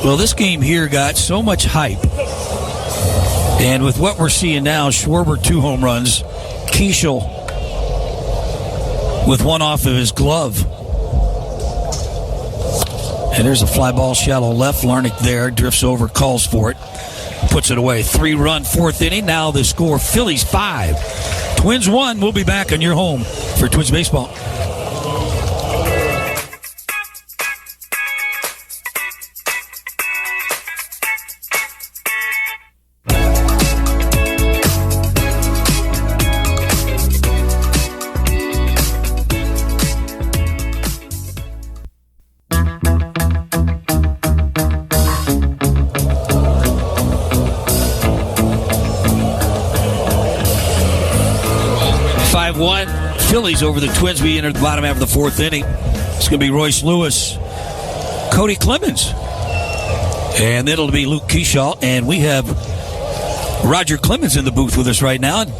Well, this game here got so much hype. And with what we're seeing now, Schwarber 2 home runs, Keishel with 1 off of his glove. And there's a fly ball shallow left. Larnach there, drifts over, calls for it, puts it away. 3-run 4th inning. Now the score, Phillies 5, Twins 1. We'll be back on your home for Twins baseball. Phillies over the Twins. We enter the bottom half of the 4th inning. It's going to be Royce Lewis, Cody Clemens, and then it'll be Luke Keishel. And we have Roger Clemens in the booth with us right now. And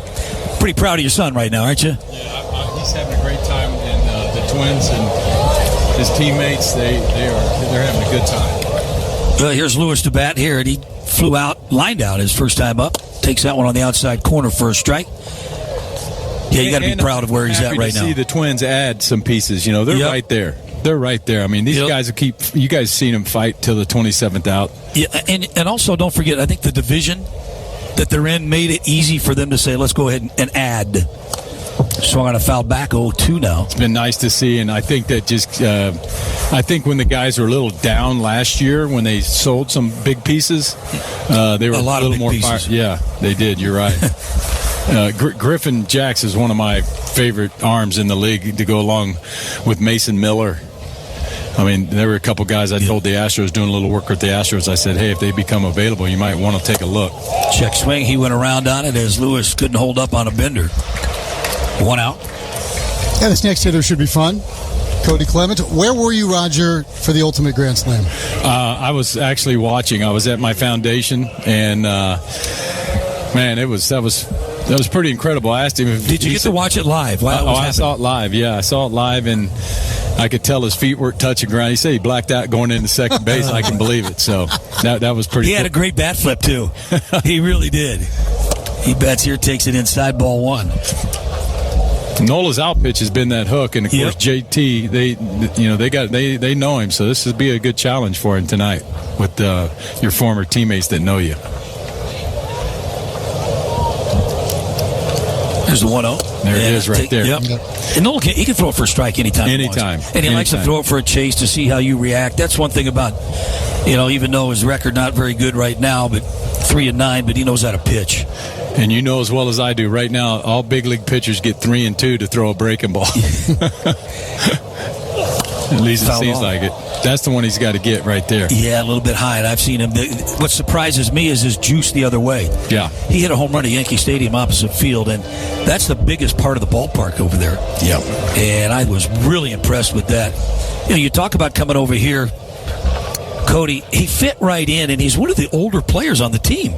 pretty proud of your son right now, aren't you? Yeah, he's having a great time in the Twins, and his teammates, they're having a good time. Here's Lewis to bat here, and he flew out, lined out his first time up. Takes that one on the outside corner for a strike. Yeah, you got to be proud of where he's at right now. See the Twins add some pieces. You know, they're right there. They're right there. I mean, these guys will keep. You guys seen them fight till the 27th out. Yeah, and also don't forget. I think the division that they're in made it easy for them to say, "Let's go ahead and add." Swung on a foul back, 0-2 now. It's been nice to see, and I think that just. I think when the guys were a little down last year, when they sold some big pieces, they were a little more pieces. Yeah, they did. You're right. Griffin Jacks is one of my favorite arms in the league to go along with Mason Miller. I mean, there were a couple guys I told the Astros, doing a little work with the Astros, I said, hey, if they become available, you might want to take a look. Check swing. He went around on it as Lewis couldn't hold up on a bender. 1 out. Yeah, this next hitter should be fun. Cody Clement. Where were you, Roger, for the ultimate Grand Slam? I was actually watching. I was at my foundation, and man, that was pretty incredible. I asked him if did you get to watch it live? I saw it live. Yeah, I saw it live, and I could tell his feet weren't touching ground. He said he blacked out going into second base. I can believe it. So that was pretty. He had a great bat flip too. He really did. He bats here, takes it inside, ball 1. Nola's out pitch has been that hook, and of course JT. They know him, so this would be a good challenge for him tonight with your former teammates that know you. There's the 1-0. There it is right there. Yep. And Nola he can throw it for a strike anytime. Anytime. And he likes to throw it for a chase to see how you react. That's one thing about, even though his record not very good right now, but 3-9, but he knows how to pitch. And you know as well as I do, right now, all big league pitchers get 3-2 to throw a breaking ball. At least it seems like it. That's the one he's got to get right there. Yeah, a little bit high, and I've seen him. What surprises me is his juice the other way. Yeah. He hit a home run at Yankee Stadium opposite field, and that's the biggest part of the ballpark over there. Yeah. And I was really impressed with that. You talk about coming over here, Cody, he fit right in, and he's one of the older players on the team.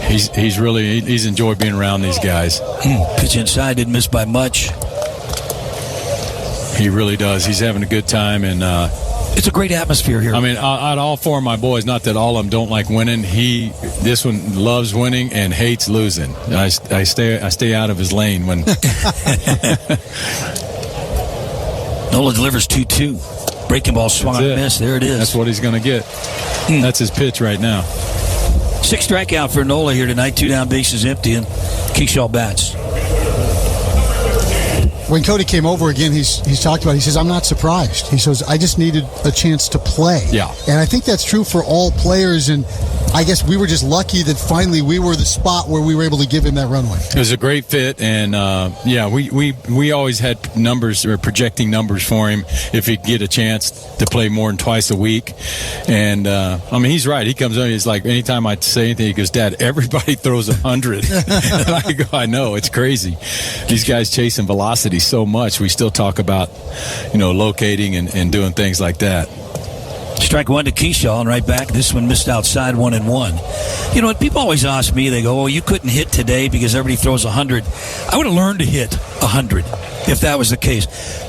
He's enjoyed being around these guys. Pitch inside, didn't miss by much. He really does. He's having a good time, and It's a great atmosphere here. I mean, out all four of my boys, not that all of them don't like winning. This one loves winning and hates losing. I stay out of his lane when. Nola delivers 2-2. Breaking ball swung on miss. There it is. That's what he's going to get. That's his pitch right now. 6 strikeout for Nola here tonight. 2 down, bases empty, and Keyshaw bats. When Cody came over again, he's talked about it. He says, I'm not surprised. He says, I just needed a chance to play. Yeah. And I think that's true for all players, and I guess we were just lucky that finally we were the spot where we were able to give him that runway. It was a great fit, and we always had numbers or projecting numbers for him if he'd get a chance to play more than twice a week. And he's right. He comes on, he's like, anytime I say anything, he goes, Dad, everybody throws 100. And I go, I know, it's crazy. These guys chasing velocity so much. We still talk about, locating and doing things like that. Strike one to Keyshaw, and right back. This one missed outside, 1-1. You know what? People always ask me, they go, you couldn't hit today because everybody throws 100. I would have learned to hit 100 if that was the case.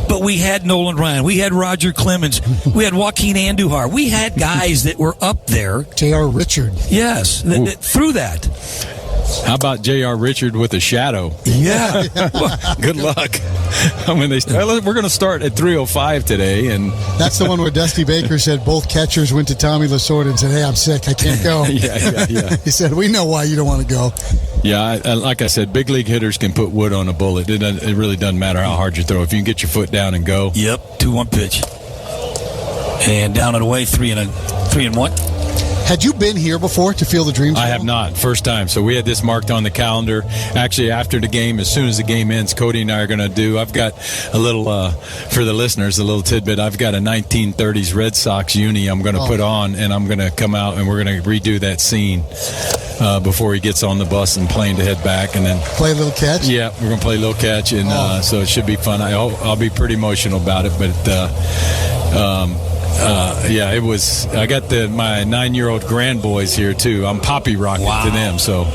But we had Nolan Ryan. We had Roger Clemens. We had Joaquin Andujar. We had guys that were up there. J.R. Richard. Yes, through that. How about J.R. Richard with a shadow? Yeah. Good luck. We're going to start at 3:05 today, and that's the one where Dusty Baker said both catchers went to Tommy Lasorda and said, "Hey, I'm sick, I can't go." Yeah. He said, "We know why you don't want to go." Yeah, like I said, big league hitters can put wood on a bullet. It really doesn't matter how hard you throw. If you can get your foot down and go. Yep, 2-1 pitch, and down and away, 3-1. Had you been here before to Field of Dreams? I have not. First time. So we had this marked on the calendar. Actually, after the game, as soon as the game ends, Cody and I are going to do. I've got a little, for the listeners, a little tidbit. I've got a 1930s Red Sox uni I'm going to put on, and I'm going to come out and we're going to redo that scene before he gets on the bus and plane to head back. And then play a little catch? Yeah, we're going to play a little catch, and so it should be fun. I'll be pretty emotional about it, but it was. I got my 9-year-old grandboys here too. I'm poppy rocking to them, so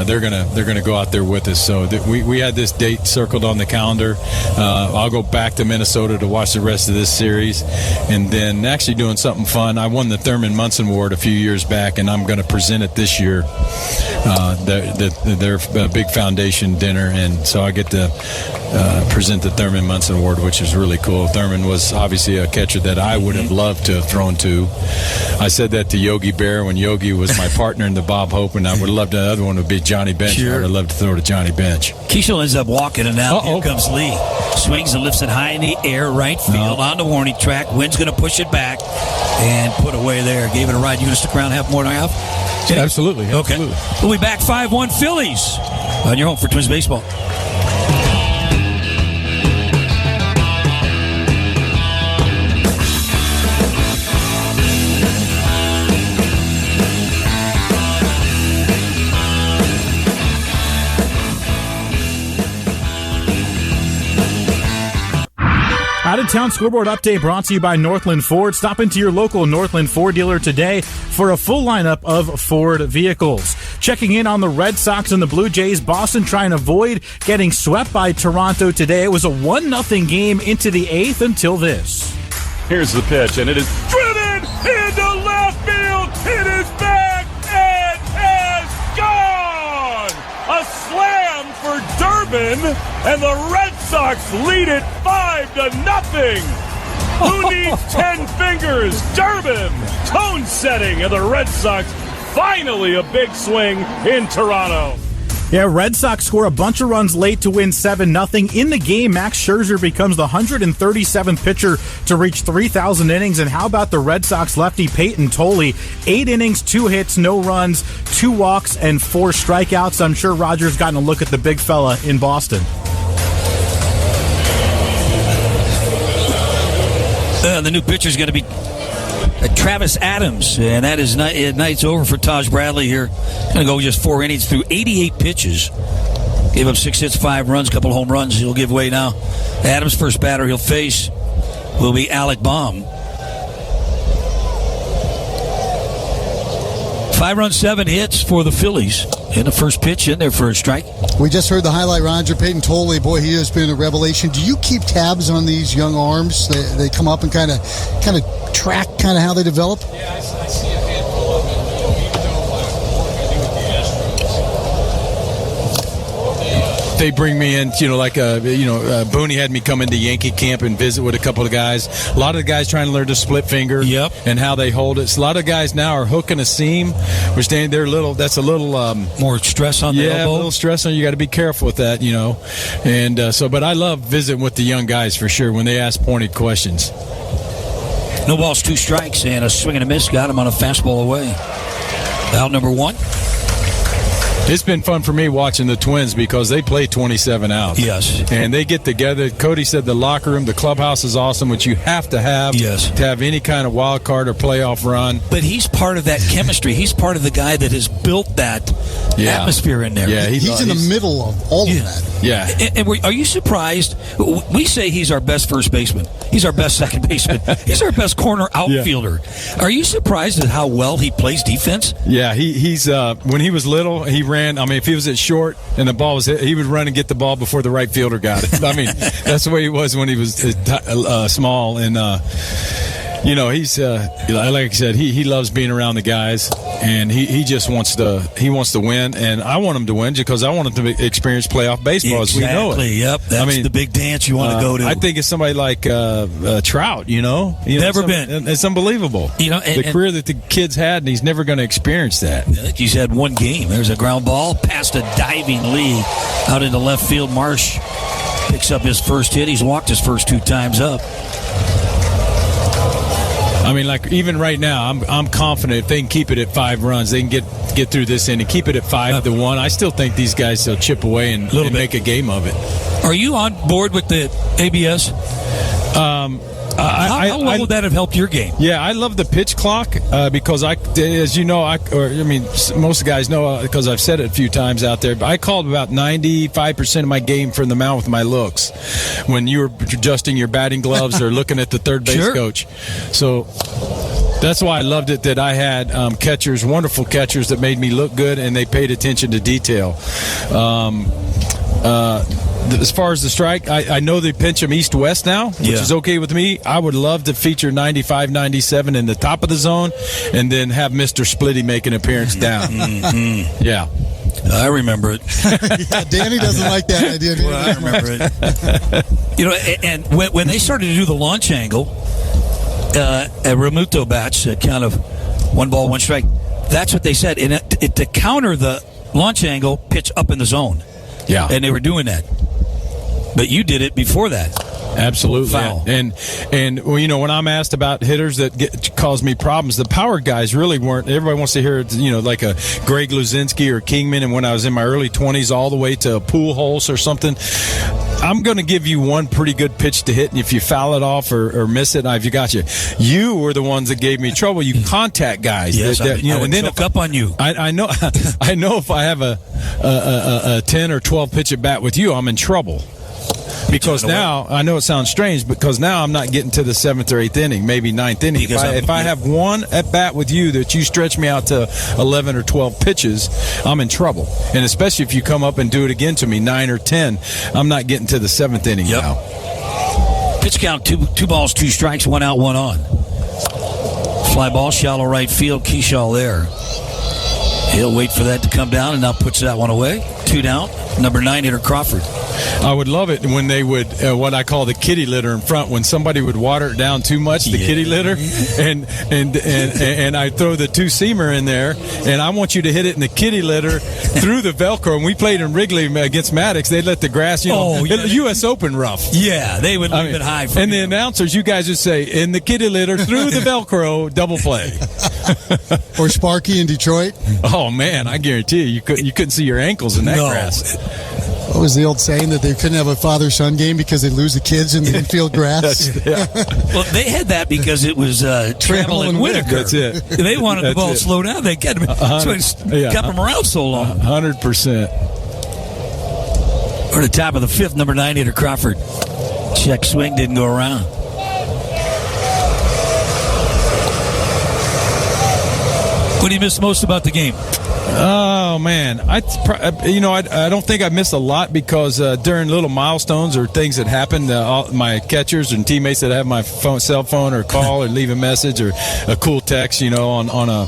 they're gonna go out there with us. So we had this date circled on the calendar. I'll go back to Minnesota to watch the rest of this series, and then actually doing something fun. I won the Thurman Munson Award a few years back, and I'm going to present it this year. Their big foundation dinner, and so I get to present the Thurman Munson Award, which is really cool. Thurman was obviously a catcher that I would have loved to have thrown to. I said that to Yogi Berra when Yogi was my partner in the Bob Hope, and I would have loved another one would be Johnny Bench. Sure. I would have loved to throw to Johnny Bench. Keyshaw ends up walking, and now here comes Lee. Swings and lifts it high in the air, right field, on the warning track. Wind's going to push it back and put away there. Gave it a ride. You going to stick around half more than I have? Absolutely. Okay. We'll be back 5-1 Phillies on your home for Twins baseball. Out-of-town scoreboard update brought to you by Northland Ford. Stop into your local Northland Ford dealer today for a full lineup of Ford vehicles. Checking in on the Red Sox and the Blue Jays. Boston trying to avoid getting swept by Toronto today. It was a 1-0 game into the 8th until this. Here's the pitch, and it is driven into left field. It is back and has gone. A slam for Durbin, and the Red Sox lead it 5-0. Who needs 10 fingers? Durbin, tone setting, and the Red Sox finally a big swing in Toronto. Yeah, Red Sox score a bunch of runs late to win 7-0. In the game, Max Scherzer becomes the 137th pitcher to reach 3,000 innings. And how about the Red Sox lefty Peyton Tolley? 8 innings, 2 hits, no runs, 2 walks, and 4 strikeouts. I'm sure Roger's gotten a look at the big fella in Boston. The new pitcher is going to be Travis Adams, and that is night's over for Taj Bradley here. Going to go just 4 innings through 88 pitches. Gave up 6 hits, 5 runs, couple home runs. He'll give way now. Adams' first batter he'll face will be Alec Baum. 5 runs, 7 hits for the Phillies. And the first pitch in there for a strike. We just heard the highlight, Roger Peyton Tolley. Boy, he has been a revelation. Do you keep tabs on these young arms? They come up and kind of track kind of how they develop? Yeah, I see a handful of them. Even though I do with the Astros, they bring me in, Booney had me come into Yankee camp and visit with a couple of guys. A lot of the guys trying to learn to split finger and how they hold it. So a lot of guys now are hooking a seam. We're standing there that's a little more stress on the elbow. Yeah, a little stress on you. Got to be careful with that, And but I love visiting with the young guys for sure when they ask pointed questions. No balls, 2 strikes, and a swing and a miss. Got him on a fastball away. Out number 1. It's been fun for me watching the Twins because they play 27 out. Yes. And they get together. Cody said the locker room, the clubhouse is awesome, which you have to have to have any kind of wild card or playoff run. But he's part of that chemistry. He's part of the guy that has built that atmosphere in there. Yeah, he's in the middle of all of that. Yeah. And are you surprised? We say he's our best first baseman. He's our best second baseman. He's our best corner outfielder. Yeah. Are you surprised at how well he plays defense? Yeah, he's when he was little, he ran. I mean, if he was at short and the ball was hit, he would run and get the ball before the right fielder got it. I mean, that's the way he was when he was small. And he's like I said, he loves being around the guys, and he just wants to win, and I want him to win because I want him to experience playoff baseball as we know it. Yep, that's the big dance you want to go to. I think it's somebody like Trout. Never been. It's unbelievable. The career that the kid's had, and he's never going to experience that. He's had one game. There's a ground ball past a diving Lee out into left field. Marsh picks up his first hit. He's walked his first 2 times up. I mean, like even right now, I'm confident if they can keep it at 5 runs, they can get through this inning, keep it at 5-1. I still think these guys will chip away and make a game of it. Are you on board with the ABS? How well would that have helped your game? Yeah, I love the pitch clock because as you know, most guys know because I've said it a few times out there, but I called about 95% of my game from the mound with my looks when you were adjusting your batting gloves or looking at the third base coach. So that's why I loved it that I had catchers, wonderful catchers that made me look good and they paid attention to detail. As far as the strike, I know they pinch them east-west now, which is okay with me. I would love to feature 95, 97 in the top of the zone and then have Mr. Splitty make an appearance down. Yeah. I remember it. Yeah, Danny doesn't like that idea. Well, I remember it. And when they started to do the launch angle, at Remuto bats, kind of 1 ball, 1 strike, that's what they said. And to counter the launch angle, pitch up in the zone. Yeah. And they were doing that. But you did it before that. Absolutely. Foul. And when I'm asked about hitters that cause me problems, the power guys really weren't. Everybody wants to hear, like a Greg Luzinski or Kingman. And when I was in my early 20s, all the way to Pujols or something, I'm going to give you one pretty good pitch to hit. And if you foul it off or miss it, I've got you. You were the ones that gave me trouble. You contact guys. Yes, I would choke up on you. I know. I know if I have a 10 or 12 pitch at bat with you, I'm in trouble. Because now, I know it sounds strange, because now I'm not getting to the 7th or 8th inning, maybe 9th inning. If I have one at bat with you that you stretch me out to 11 or 12 pitches, I'm in trouble. And especially if you come up and do it again to me, 9 or 10, I'm not getting to the 7th inning now. Pitch count, 2 balls, 2 strikes, 1 out, 1 on. Fly ball, shallow right field, Keyshaw there. He'll wait for that to come down and now puts that one away. 2 down. Number 9 hitter Crawford. I would love it when they would what I call the kitty litter in front, when somebody would water it down too much, the kitty litter, and I throw the 2-seamer in there, and I want you to hit it in the kitty litter through the Velcro. And we played in Wrigley against Maddox. They'd let the grass, U.S. Open rough. Yeah, they would leave it high. And the announcers, you guys would say, in the kitty litter through the Velcro, double play. Or Sparky in Detroit. Oh man, I guarantee you couldn't see your ankles in that grass. What was the old saying that they couldn't have a father-son game because they'd lose the kids in the infield grass? Well, they had that because it was Trammell and Whitaker. That's it. They wanted the ball to slow down. They kept them around so long. 100%. We're at the top of the 5th, number 9 hitter Crawford. Check swing, didn't go around. What do you miss most about the game? Oh, man. I don't think I missed a lot because during little milestones or things that happened, my catchers and teammates that have my cell phone or call or leave a message or a cool text, on a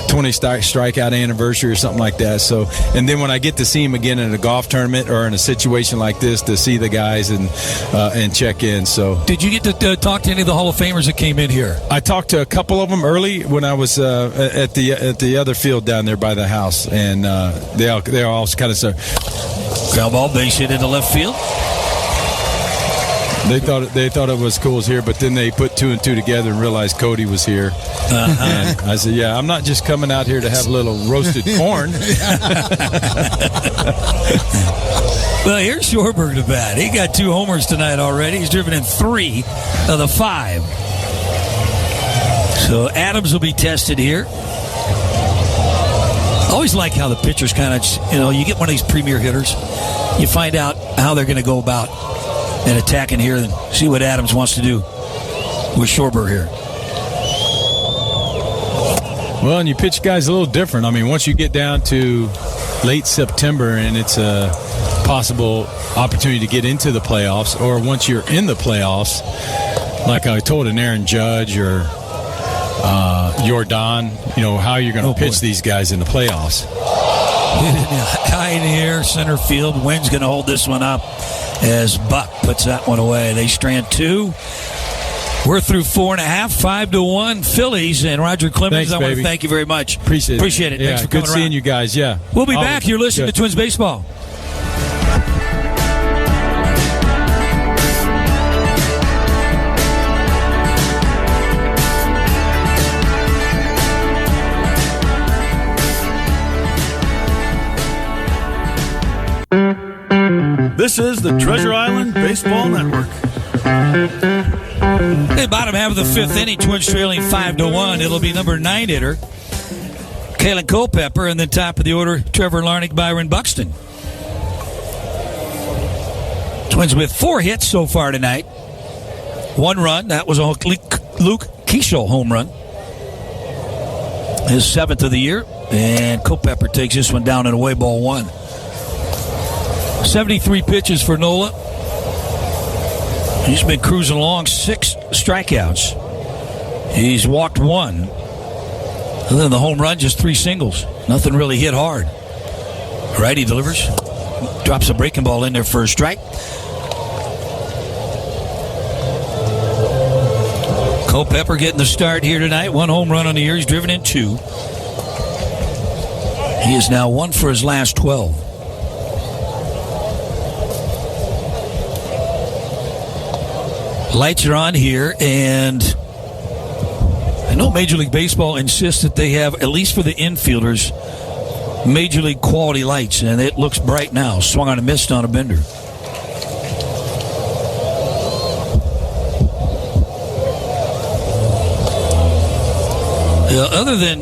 20 strikeout anniversary or something like that. So, and then when I get to see them again in a golf tournament or in a situation like this, to see the guys and check in. So, did you get to talk to any of the Hall of Famers that came in here? I talked to a couple of them early when I was at the other field down there by the house, and they all kind of ground ball, base hit into left field. They thought it was cool as here, but then they put 2 and 2 together and realized Cody was here. And I said, "Yeah, I'm not just coming out here to have a little roasted corn." Well, here's Schwarber to bat. He got 2 homers tonight already. He's driven in 3 of the 5. So Adams will be tested here. I always like how the pitchers kind of, you get one of these premier hitters, you find out how they're going to go about and attacking here and see what Adams wants to do with Schwarber here. Well, and you pitch guys a little different. I mean, once you get down to late September and it's a possible opportunity to get into the playoffs, or once you're in the playoffs, like I told an Aaron Judge or Jordan, how you're going to pitch these guys in the playoffs. High in the air, center field. Wynn's going to hold this one up as Buck puts that one away. They strand 2. We're through 4.5, 5-1 Phillies, and Roger Clemens. Thanks, I want to thank you very much. Appreciate it. Thanks for coming good seeing you guys. Yeah, we'll be back. You're listening to Twins Baseball. This is the Treasure Island Baseball Network. The bottom half of the 5th inning, Twins trailing 5-1. It'll be number 9 hitter Kalen Culpepper, and then top of the order, Trevor Larnach, Byron Buxton. Twins with 4 hits so far tonight. 1 run, that was a Luke Keeschel home run. His 7th of the year, and Culpepper takes this one down and away, ball 1. 73 pitches for Nola. He's been cruising along, 6 strikeouts. He's walked 1. Other than the home run, just 3 singles. Nothing really hit hard. Righty delivers. Drops a breaking ball in there for a strike. Culpepper getting the start here tonight. 1 home run on the year. He's driven in 2. He is now 1 for his last 12. Lights are on here, and I know Major League Baseball insists that they have, at least for the infielders, Major League quality lights, and it looks bright now. Swung on a missed on a bender. Other than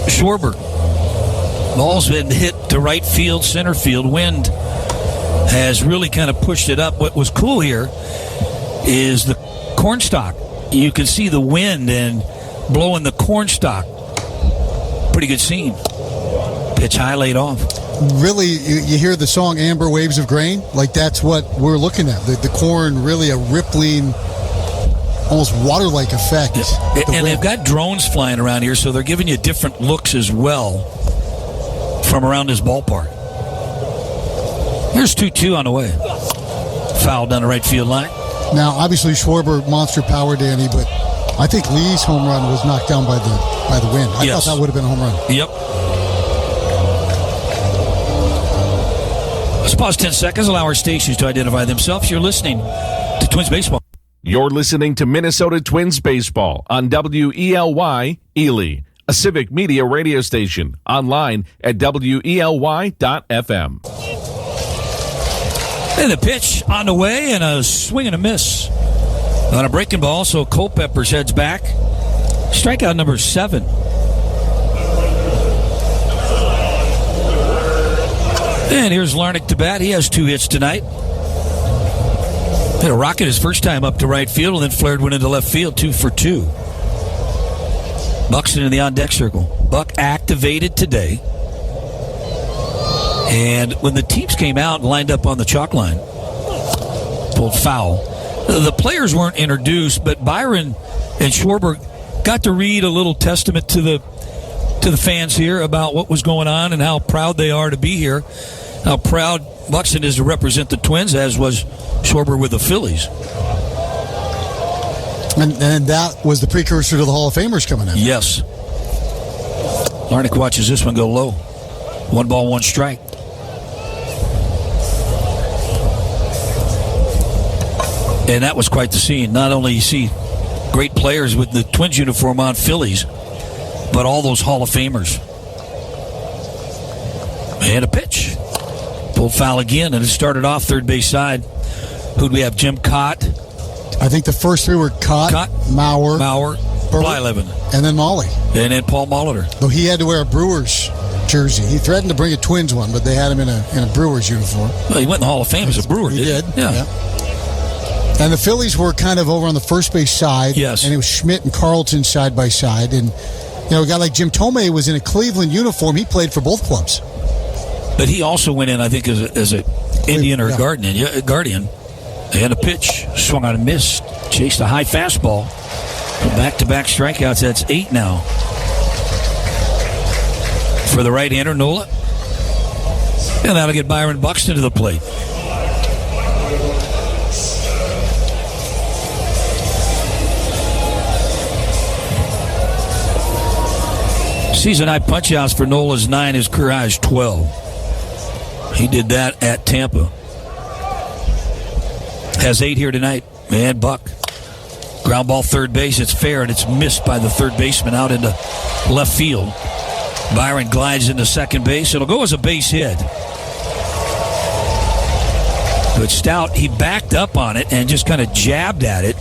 Schwarber, ball's been hit to right field, center field. Wind has really kind of pushed it up. What was cool here is the cornstalk. You can see the wind and blowing the cornstalk. Pretty good scene. Pitch high, laid off. Really, you hear the song Amber Waves of Grain? Like, that's what we're looking at. The corn, really a rippling, almost water-like effect. Yeah. And they've got drones flying around here, so they're giving you different looks as well from around this ballpark. Here's 2-2 on the way. Foul down the right field line. Now, obviously, Schwarber, monster power, Danny, but I think Lee's home run was knocked down by the wind. I thought that would have been a home run. Yep. Let's pause 10 seconds, allow our stations to identify themselves. You're listening to Twins Baseball. You're listening to Minnesota Twins Baseball on WELY Ely, a Civic Media radio station, online at WELY.FM. And the pitch on the way, and a swing and a miss on a breaking ball. So Culpepper's heads back. Strikeout number 7. And here's Larnach to bat. He has 2 hits tonight. Hit a rocket his first time up to right field, and then flared one into left field, 2 for 2. Buxton in the on-deck circle. Buck activated today. And when the teams came out and lined up on the chalk line, pulled foul. The players weren't introduced, but Byron and Schwarber got to read a little testament to the fans here about what was going on and how proud they are to be here. How proud Buxton is to represent the Twins, as was Schwarber with the Phillies. And that was the precursor to the Hall of Famers coming in. Yes. Larnick watches this one go low. 1 ball, 1 strike. And that was quite the scene. Not only you see great players with the Twins uniform on, Phillies, but all those Hall of Famers. And a pitch. Pulled foul again, and it started off third base side. Who'd we have? Jim Cott. I think the first 3 were Cott, Mauer, Blyleven, and then Molly. And then Paul Molitor. Though he had to wear a Brewers jersey. He threatened to bring a Twins one, but they had him in a Brewers uniform. Well, he went in the Hall of Fame as a Brewer, He did. Yeah. And the Phillies were kind of over on the first base side. Yes. And it was Schmidt and Carlton side by side. And, a guy like Jim Tomei was in a Cleveland uniform. He played for both clubs. But he also went in, I think, as a Indian or Guardian. And a pitch. Swung on and missed. Chased a high fastball. Back-to-back strikeouts. That's 8 now. For the right-hander, Nola. And that'll get Byron Buxton to the plate. Season high punch-outs for Nola's 9. His career high is 12. He did that at Tampa. Has 8 here tonight. And Buck. Ground ball third base. It's fair, and it's missed by the third baseman out into left field. Byron glides into second base. It'll go as a base hit. But Stout, he backed up on it and just kind of jabbed at it.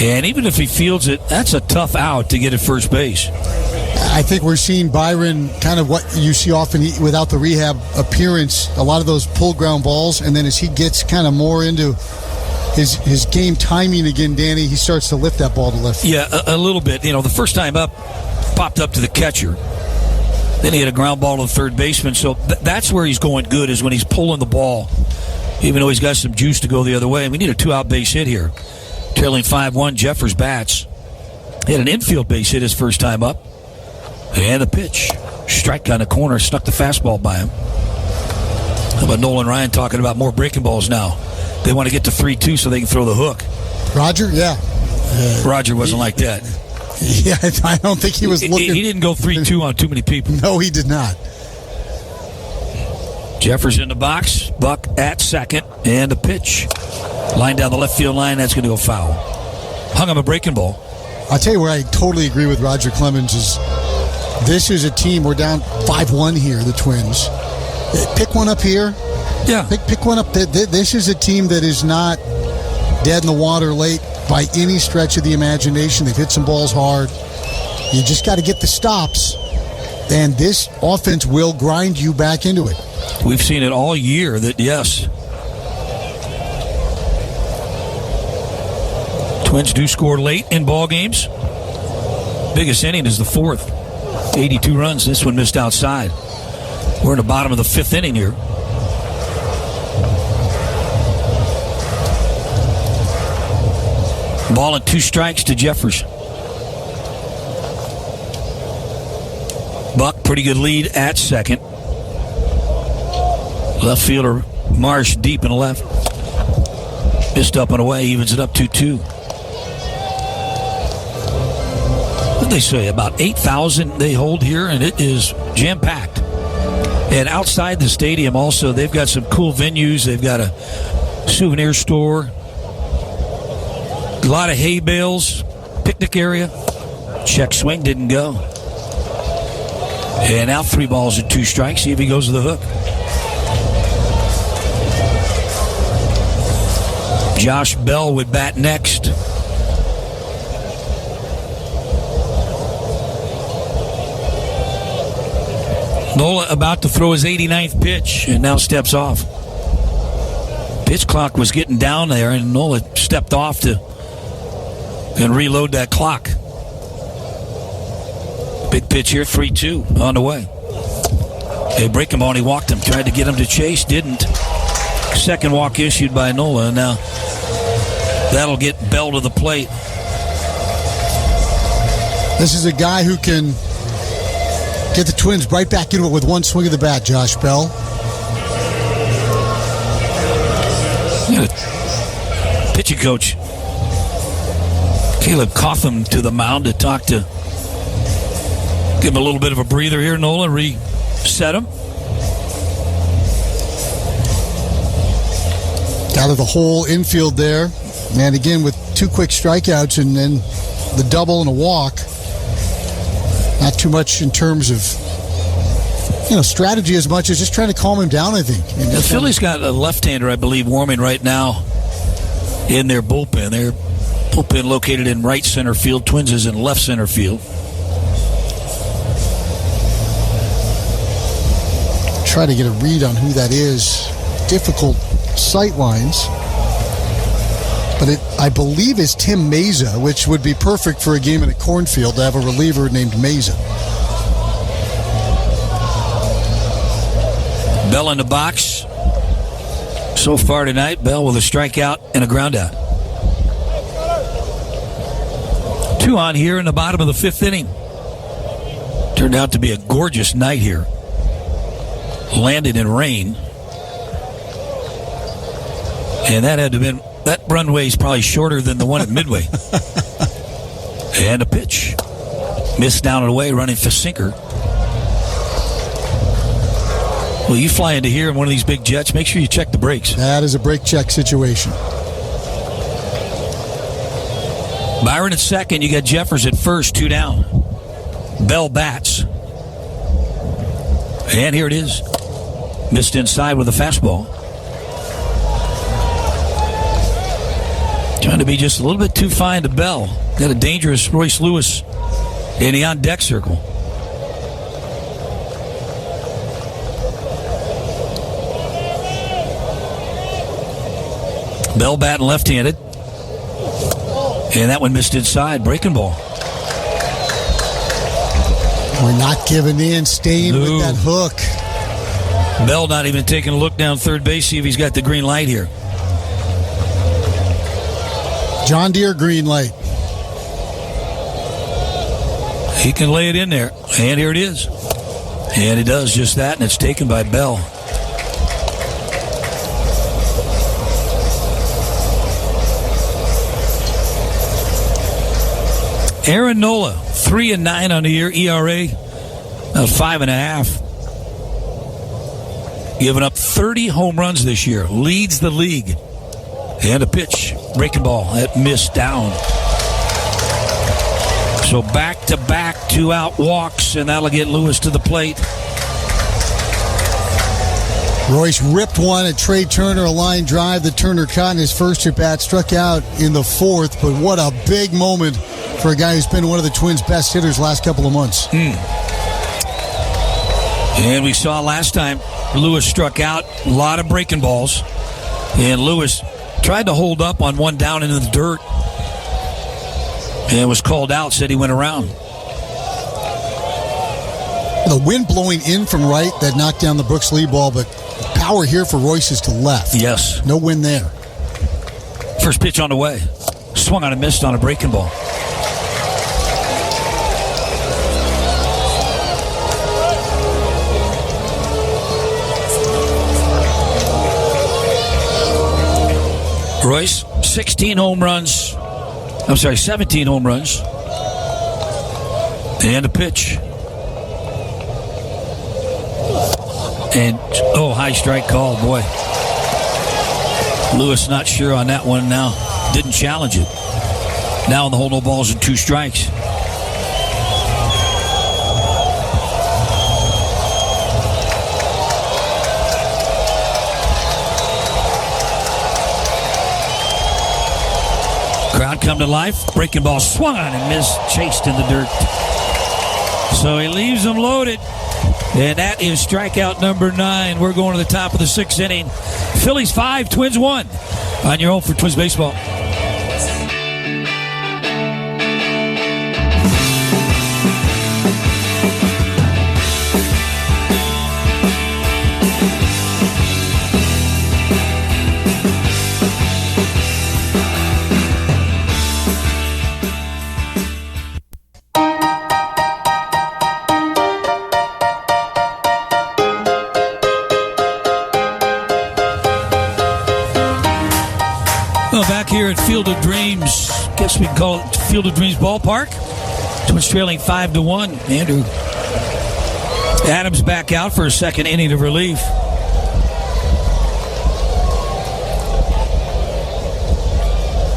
And even if he fields it, that's a tough out to get at first base. I think we're seeing Byron kind of what you see often without the rehab appearance, a lot of those pull ground balls, and then as he gets kind of more into his game timing again, Danny, he starts to lift that ball to left. Yeah, a little bit. The first time up, popped up to the catcher. Then he had a ground ball to the third baseman, so that's where he's going good, is when he's pulling the ball, even though he's got some juice to go the other way. We need a 2-out base hit here. Trailing 5-1, Jeffers bats. He had an infield base hit his first time up. And a pitch. Strike on the corner. Snuck the fastball by him. How about Nolan Ryan talking about more breaking balls now? They want to get to 3-2 so they can throw the hook. Roger? Yeah. Roger wasn't like that. Yeah, I don't think he was looking. He didn't go 3-2 on too many people. No, he did not. Jeffers in the box. Buck at second. And a pitch. Line down the left field line. That's going to go foul. Hung him a breaking ball. I'll tell you where I totally agree with Roger Clemens is this is a team, we're down 5-1 here, the Twins. Pick one up here. Yeah. Pick one up. This is a team that is not dead in the water late by any stretch of the imagination. They've hit some balls hard. You just got to get the stops, and this offense will grind you back into it. We've seen it all year that, yes, Twins do score late in ball games. Biggest inning is the 4th. 82 runs. This one missed outside. We're in the bottom of the 5th inning here. Ball and 2 strikes to Jeffers. Buck, pretty good lead at second. Left fielder Marsh deep in the left. Missed up and away, evens it up 2-2. What did they say? About 8,000 they hold here, and it is jam-packed. And outside the stadium also, they've got some cool venues. They've got a souvenir store, a lot of hay bales, picnic area. Check swing didn't go. And now 3 balls and 2 strikes. See if he goes to the hook. Josh Bell would bat next. Nola about to throw his 89th pitch and now steps off. Pitch clock was getting down there, and Nola stepped off to and reload that clock. Big pitch here, 3-2 on the way. Hey, break him on. He walked him. Tried to get him to chase. Didn't. Second walk issued by Nola. Now that'll get Bell to the plate. This is a guy who can get the Twins right back into it with one swing of the bat, Josh Bell. Pitching coach Caleb Cotham to the mound to talk to, give him a little bit of a breather here. Nola reset him. Out of the whole infield there. And again, with 2 quick strikeouts and then the double and a walk. Not too much in terms of, strategy as much as just trying to calm him down, I think. The Phillies got a left-hander, I believe, warming right now in their bullpen. Their bullpen located in right center field. Twins is in left center field. Try to get a read on who that is. Difficult sight lines. But I believe is Tim Meza, which would be perfect for a game in a cornfield to have a reliever named Meza. Bell in the box. So far tonight, Bell with a strikeout and a ground out. 2 on here in the bottom of the 5th inning. Turned out to be a gorgeous night here. Landed in rain. And that had to have been, that runway is probably shorter than the one at Midway. And a pitch. Missed down and away, running for sinker. Well, you fly into here in one of these big jets, make sure you check the brakes. That is a brake check situation. Byron at second, you got Jeffers at first, 2 down. Bell bats. And here it is. Missed inside with a fastball. Trying to be just a little bit too fine to Bell. Got a dangerous Royce Lewis in the on-deck circle. Bell batting left-handed. And that one missed inside. Breaking ball. We're not giving in. Staying with that hook. Bell not even taking a look down third base, see if he's got the green light here. John Deere green light. He can lay it in there. And here it is. And it does just that, and it's taken by Bell. Aaron Nola, 3-9 on the year, ERA about 5.5. Giving up 30 home runs this year, leads the league. And a pitch, breaking ball, that missed down. So back-to-back 2-out walks, and that'll get Lewis to the plate. Royce ripped one at Trey Turner, a line drive that Turner caught in his first at-bat, struck out in the 4th, but what a big moment for a guy who's been one of the Twins' best hitters last couple of months. And we saw last time Lewis struck out, a lot of breaking balls, and Lewis tried to hold up on one down into the dirt and was called out, said he went around. The wind blowing in from right that knocked down the Brooks Lee ball, but power here for Royce is to left. Yes. No wind there. First pitch on the way. Swung on and missed on a breaking ball. Royce, 17 home runs. And a pitch. And, high strike call, boy. Lewis not sure on that one now. Didn't challenge it. Now in the hole, no balls and 2 strikes. Crowd come to life. Breaking ball swung on and missed. Chased in the dirt. So he leaves them loaded. And that is strikeout number 9. We're going to the top of the 6th inning. Phillies 5, Twins 1. On your home for Twins Baseball. Well, back here at Field of Dreams, guess we can call it Field of Dreams Ballpark. Twins trailing 5-1. Andrew Adams back out for a second inning of relief.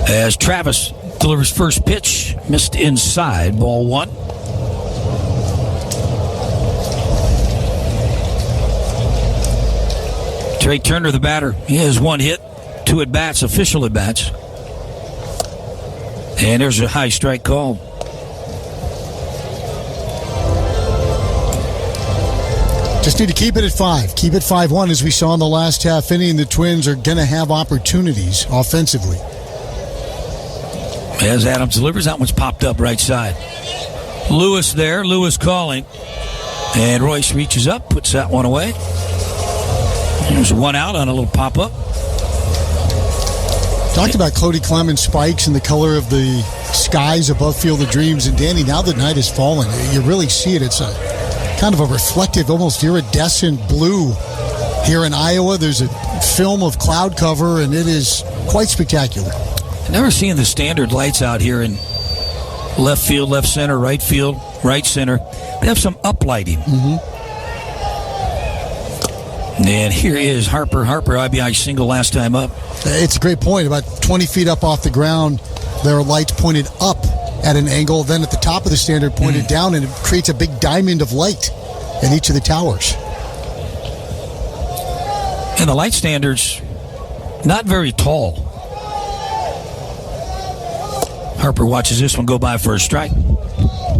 As Travis delivers first pitch, missed inside, ball 1. Trey Turner, the batter, he has 1 hit, 2 at-bats, official at-bats. And there's a high strike call. Just need to keep it at 5. Keep it 5-1 as we saw in the last half inning. The Twins are going to have opportunities offensively. As Adams delivers, that one's popped up right side. Lewis there, Lewis calling. And Royce reaches up, puts that one away. There's 1 out on a little pop-up. Talked about Cody Clemens spikes and the color of the skies above Field of Dreams. And Danny, now that night has fallen, you really see it. It's a kind of a reflective, almost iridescent blue here in Iowa. There's a film of cloud cover, and it is quite spectacular. I've never seen the standard lights out here in left field, left center, right field, right center. They have some uplighting. Mm-hmm. And here is Harper. Harper, IBI single last time up. It's a great point. About 20 feet up off the ground, there are lights pointed up at an angle. Then at the top of the standard, pointed down, and it creates a big diamond of light in each of the towers. And the light standards, not very tall. Harper watches this one go by for a strike.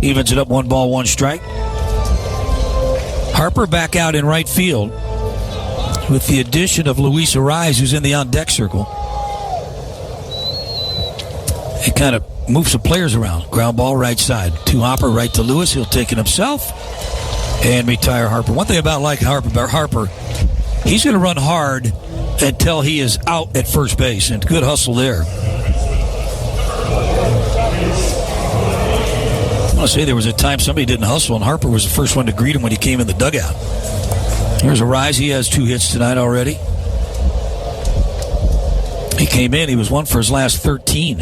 Evens it up, 1 ball, 1 strike. Harper back out in right field with the addition of Luis Arraez, who's in the on-deck circle. It kind of moves the players around. Ground ball right side. To Harper, right to Lewis. He'll take it himself and retire Harper. One thing about Harper, he's going to run hard until he is out at first base, and good hustle there. I want to say there was a time somebody didn't hustle, and Harper was the first one to greet him when he came in the dugout. Here's Arraez. He has 2 hits tonight already. He came in. He was 1 for his last 13.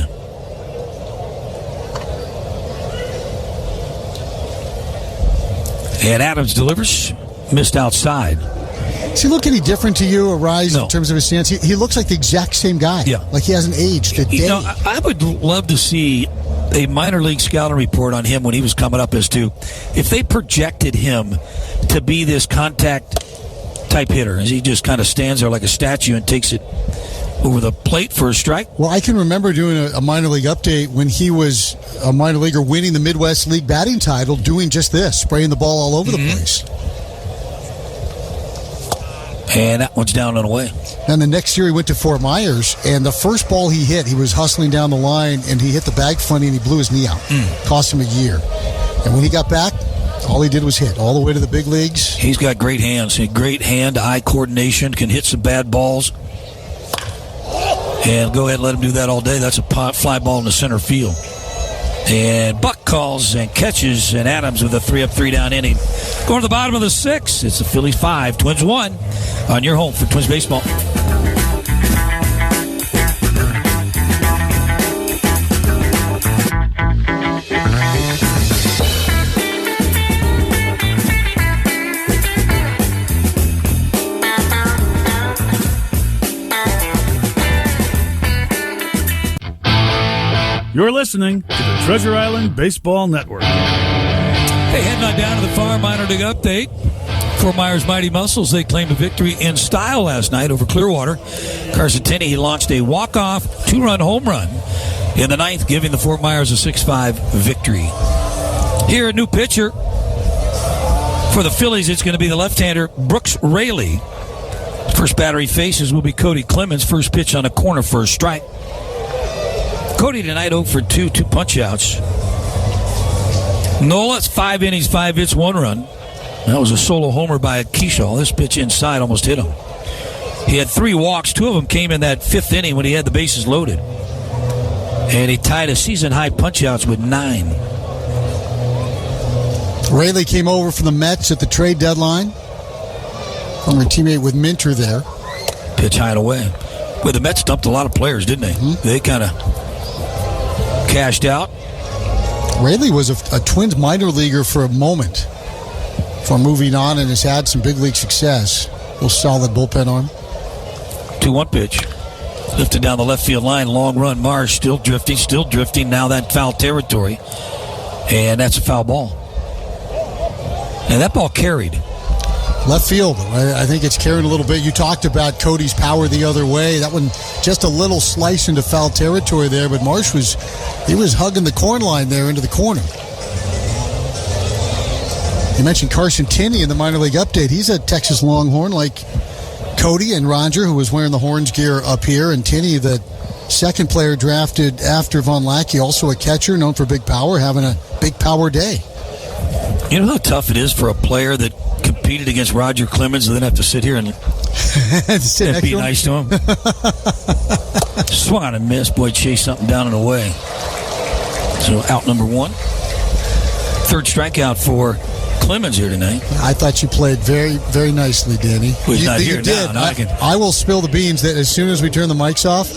And Adams delivers. Missed outside. Does he look any different to you, Arraez, No. in terms of his stance? He looks like the exact same guy. Yeah. Like he hasn't aged a day. You know, I would love to see a minor league scouting report on him when he was coming up as to if they projected him to be this contact type hitter, as he just kind of stands there like a statue and takes it over the plate for a strike. Well, I can remember doing a minor league update when he was a minor leaguer winning the Midwest League batting title, doing just this, spraying the ball all over the place. And that one's down and away. And the next year he went to Fort Myers, and the first ball he hit, he was hustling down the line, and he hit the bag funny, and he blew his knee out. Cost him a year. And when he got back, all he did was hit all the way to the big leagues. He's got great hands. Great hand-eye coordination. Can hit some bad balls. And go ahead and let him do that all day. That's a fly ball in the center field. And Buck calls and catches, and Adams with a 3-up, 3-down inning. Going to the bottom of the 6th. It's the Phillies 5, Twins 1 on your home for Twins baseball. You're listening to the Treasure Island Baseball Network. Hey, heading on down to the Farm Minor League update. Fort Myers Mighty Muscles, they claimed a victory in style last night over Clearwater. Carson Tenney, he launched a walk-off 2-run home run in the 9th, giving the Fort Myers a 6-5 victory. Here, a new pitcher for the Phillies. It's going to be the left-hander Brooks Raley. First batter he faces will be Cody Clemens. First pitch on a corner for a strike. Cody tonight 0 for 2 punch-outs. Nola, it's 5 innings, 5 hits, 1 run. That was a solo homer by Keyshaw. This pitch inside almost hit him. He had 3 walks. 2 of them came in that 5th inning when he had the bases loaded. And he tied a season-high punch-outs with 9. Raley came over from the Mets at the trade deadline. Former teammate with Minter there. Pitch high and away. Well, the Mets dumped a lot of players, didn't they? Mm-hmm. They kind of cashed out. Raley was a Twins minor leaguer for a moment before moving on and has had some big league success. Real solid bullpen arm. 2-1 pitch. Lifted down the left field line. Long run. Marsh still drifting. Now that foul territory. And that's a foul ball. And that ball carried. Left field. I think it's carrying a little bit. You talked about Cody's power the other way. That one just a little slice into foul territory there, but Marsh was hugging the corn line there into the corner. You mentioned Carson Tinney in the minor league update. He's a Texas Longhorn like Cody and Roger, who was wearing the Horns gear up here, and Tinney, the second player drafted after Von Lackey, also a catcher known for big power, having a big power day. You know how tough it is for a player that competed against Roger Clemens and then have to sit here and be nice to him? Swung on and missed. Boy, chased something down and away. So out number 1. Third strikeout for Clemens here tonight. I thought you played very, very nicely, Danny. Well, he's not here you did. now. I will spill the beans that as soon as we turn the mics off,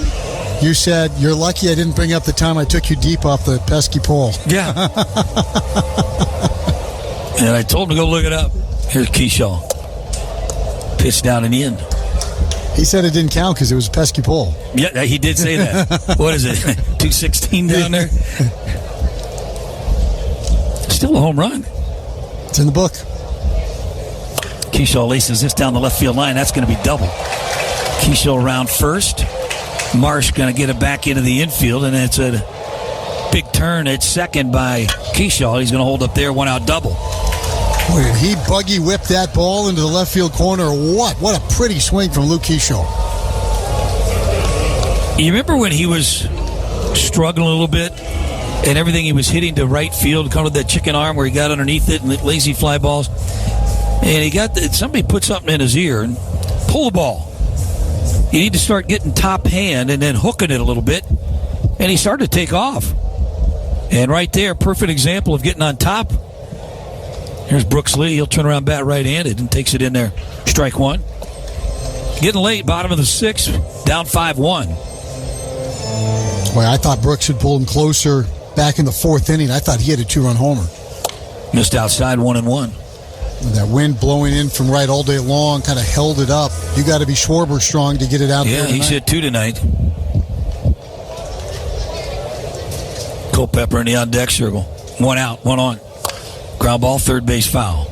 you said, "You're lucky I didn't bring up the time I took you deep off the pesky pole." Yeah. And I told him to go look it up. Here's Keyshaw. Pitch down and in. He said it didn't count because it was a pesky pole. Yeah, he did say that. What is it? 216 down there? Still a home run. It's in the book. Keyshaw laces this down the left field line. That's going to be double. Keyshaw around first. Marsh going to get it back into the infield, and it's a big turn at second by Keyshaw. He's going to hold up there, 1 out double. Boy, did he buggy whip that ball into the left field corner or what? What a pretty swing from Luke Keyshaw. You remember when he was struggling a little bit and everything he was hitting to right field, kind of that chicken arm where he got underneath it and lazy fly balls? And he got somebody put something in his ear and pull the ball. You need to start getting top hand and then hooking it a little bit. And he started to take off. And right there, perfect example of getting on top. Here's Brooks Lee. He'll turn around bat right-handed and takes it in there. Strike 1. Getting late, bottom of the 6th, down 5-1. Boy, I thought Brooks had pulled him closer back in the 4th inning. I thought he had a 2-run homer. Missed outside 1-1. And that wind blowing in from right all day long kind of held it up. You got to be Schwarber strong to get it out there. Yeah, he's hit 2 tonight. Culpepper in the on-deck circle. 1 out, 1 on. Ground ball, third base foul.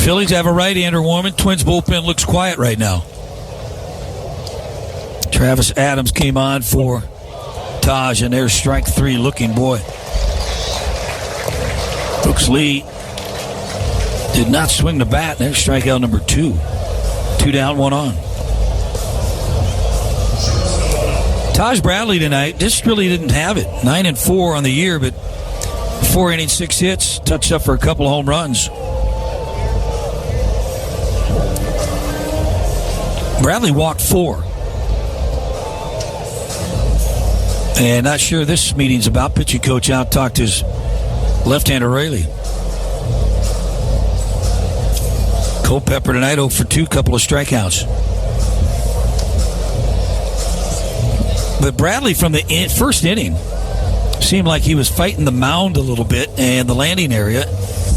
Phillies have a right-hander warming. Twins bullpen looks quiet right now. Travis Adams came on for Taj, and there's strike 3 looking boy. Brooks Lee did not swing the bat. There's strikeout number 2. 2 down, 1 on. Taj Bradley tonight just really didn't have it. 9-4 on the year, but 4 innings, 6 hits, touched up for a couple of home runs. Bradley walked 4. And not sure this meeting's about. Pitching coach out talked his left-hander Raley. Culpepper tonight 0 for 2, couple of strikeouts. But Bradley from the first inning seemed like he was fighting the mound a little bit and the landing area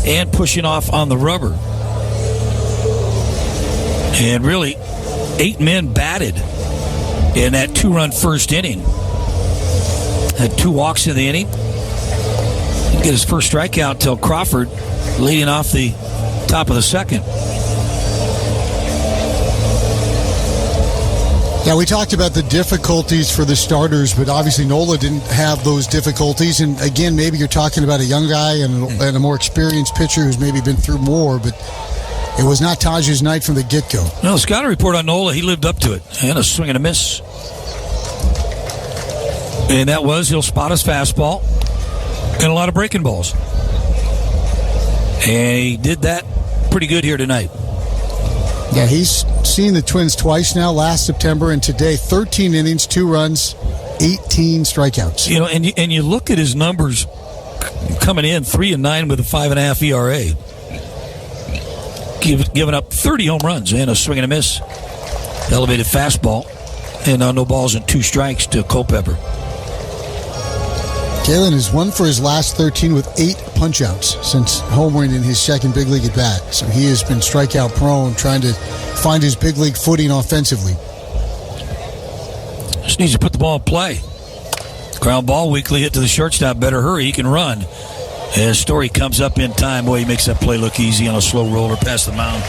and pushing off on the rubber. And really, 8 men batted in that 2-run first inning. Had 2 walks in the inning. Didn't get his first strikeout till Crawford leading off the top of the 2nd. Yeah, we talked about the difficulties for the starters, but obviously Nola didn't have those difficulties. And again, maybe you're talking about a young guy and a more experienced pitcher who's maybe been through more, but it was not Taj's night from the get-go. No, scouting report on Nola, he lived up to it. And a swing and a miss. And that was, he'll spot his fastball and a lot of breaking balls. And he did that pretty good here tonight. Yeah, he's seen the Twins twice now, last September and today. 13 innings, 2 runs, 18 strikeouts. You know, and you look at his numbers coming in 3-9 with a 5.5 ERA. Giving up 30 home runs and a swing and a miss. Elevated fastball. And no balls and 2 strikes to Culpepper. Galen has won for his last 13 with 8 punch-outs since homering in his second big league at-bat. So he has been strikeout prone, trying to find his big league footing offensively. Just needs to put the ball in play. Ground ball, weakly hit to the shortstop. Better hurry, he can run. As Story comes up in time, boy, he makes that play look easy on a slow roller past the mound.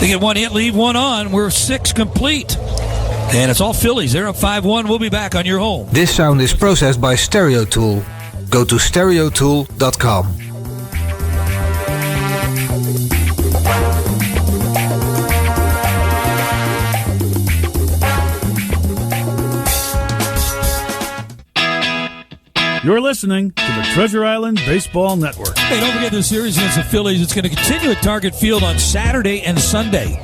They get 1 hit, leave 1 on. We're 6 complete. And it's all Phillies. They're up 5-1. We'll be back on your home. This sound is processed by Stereo Tool. Go to stereotool.com. You're listening to the Treasure Island Baseball Network. Hey, don't forget the series against the Phillies. It's going to continue at Target Field on Saturday and Sunday.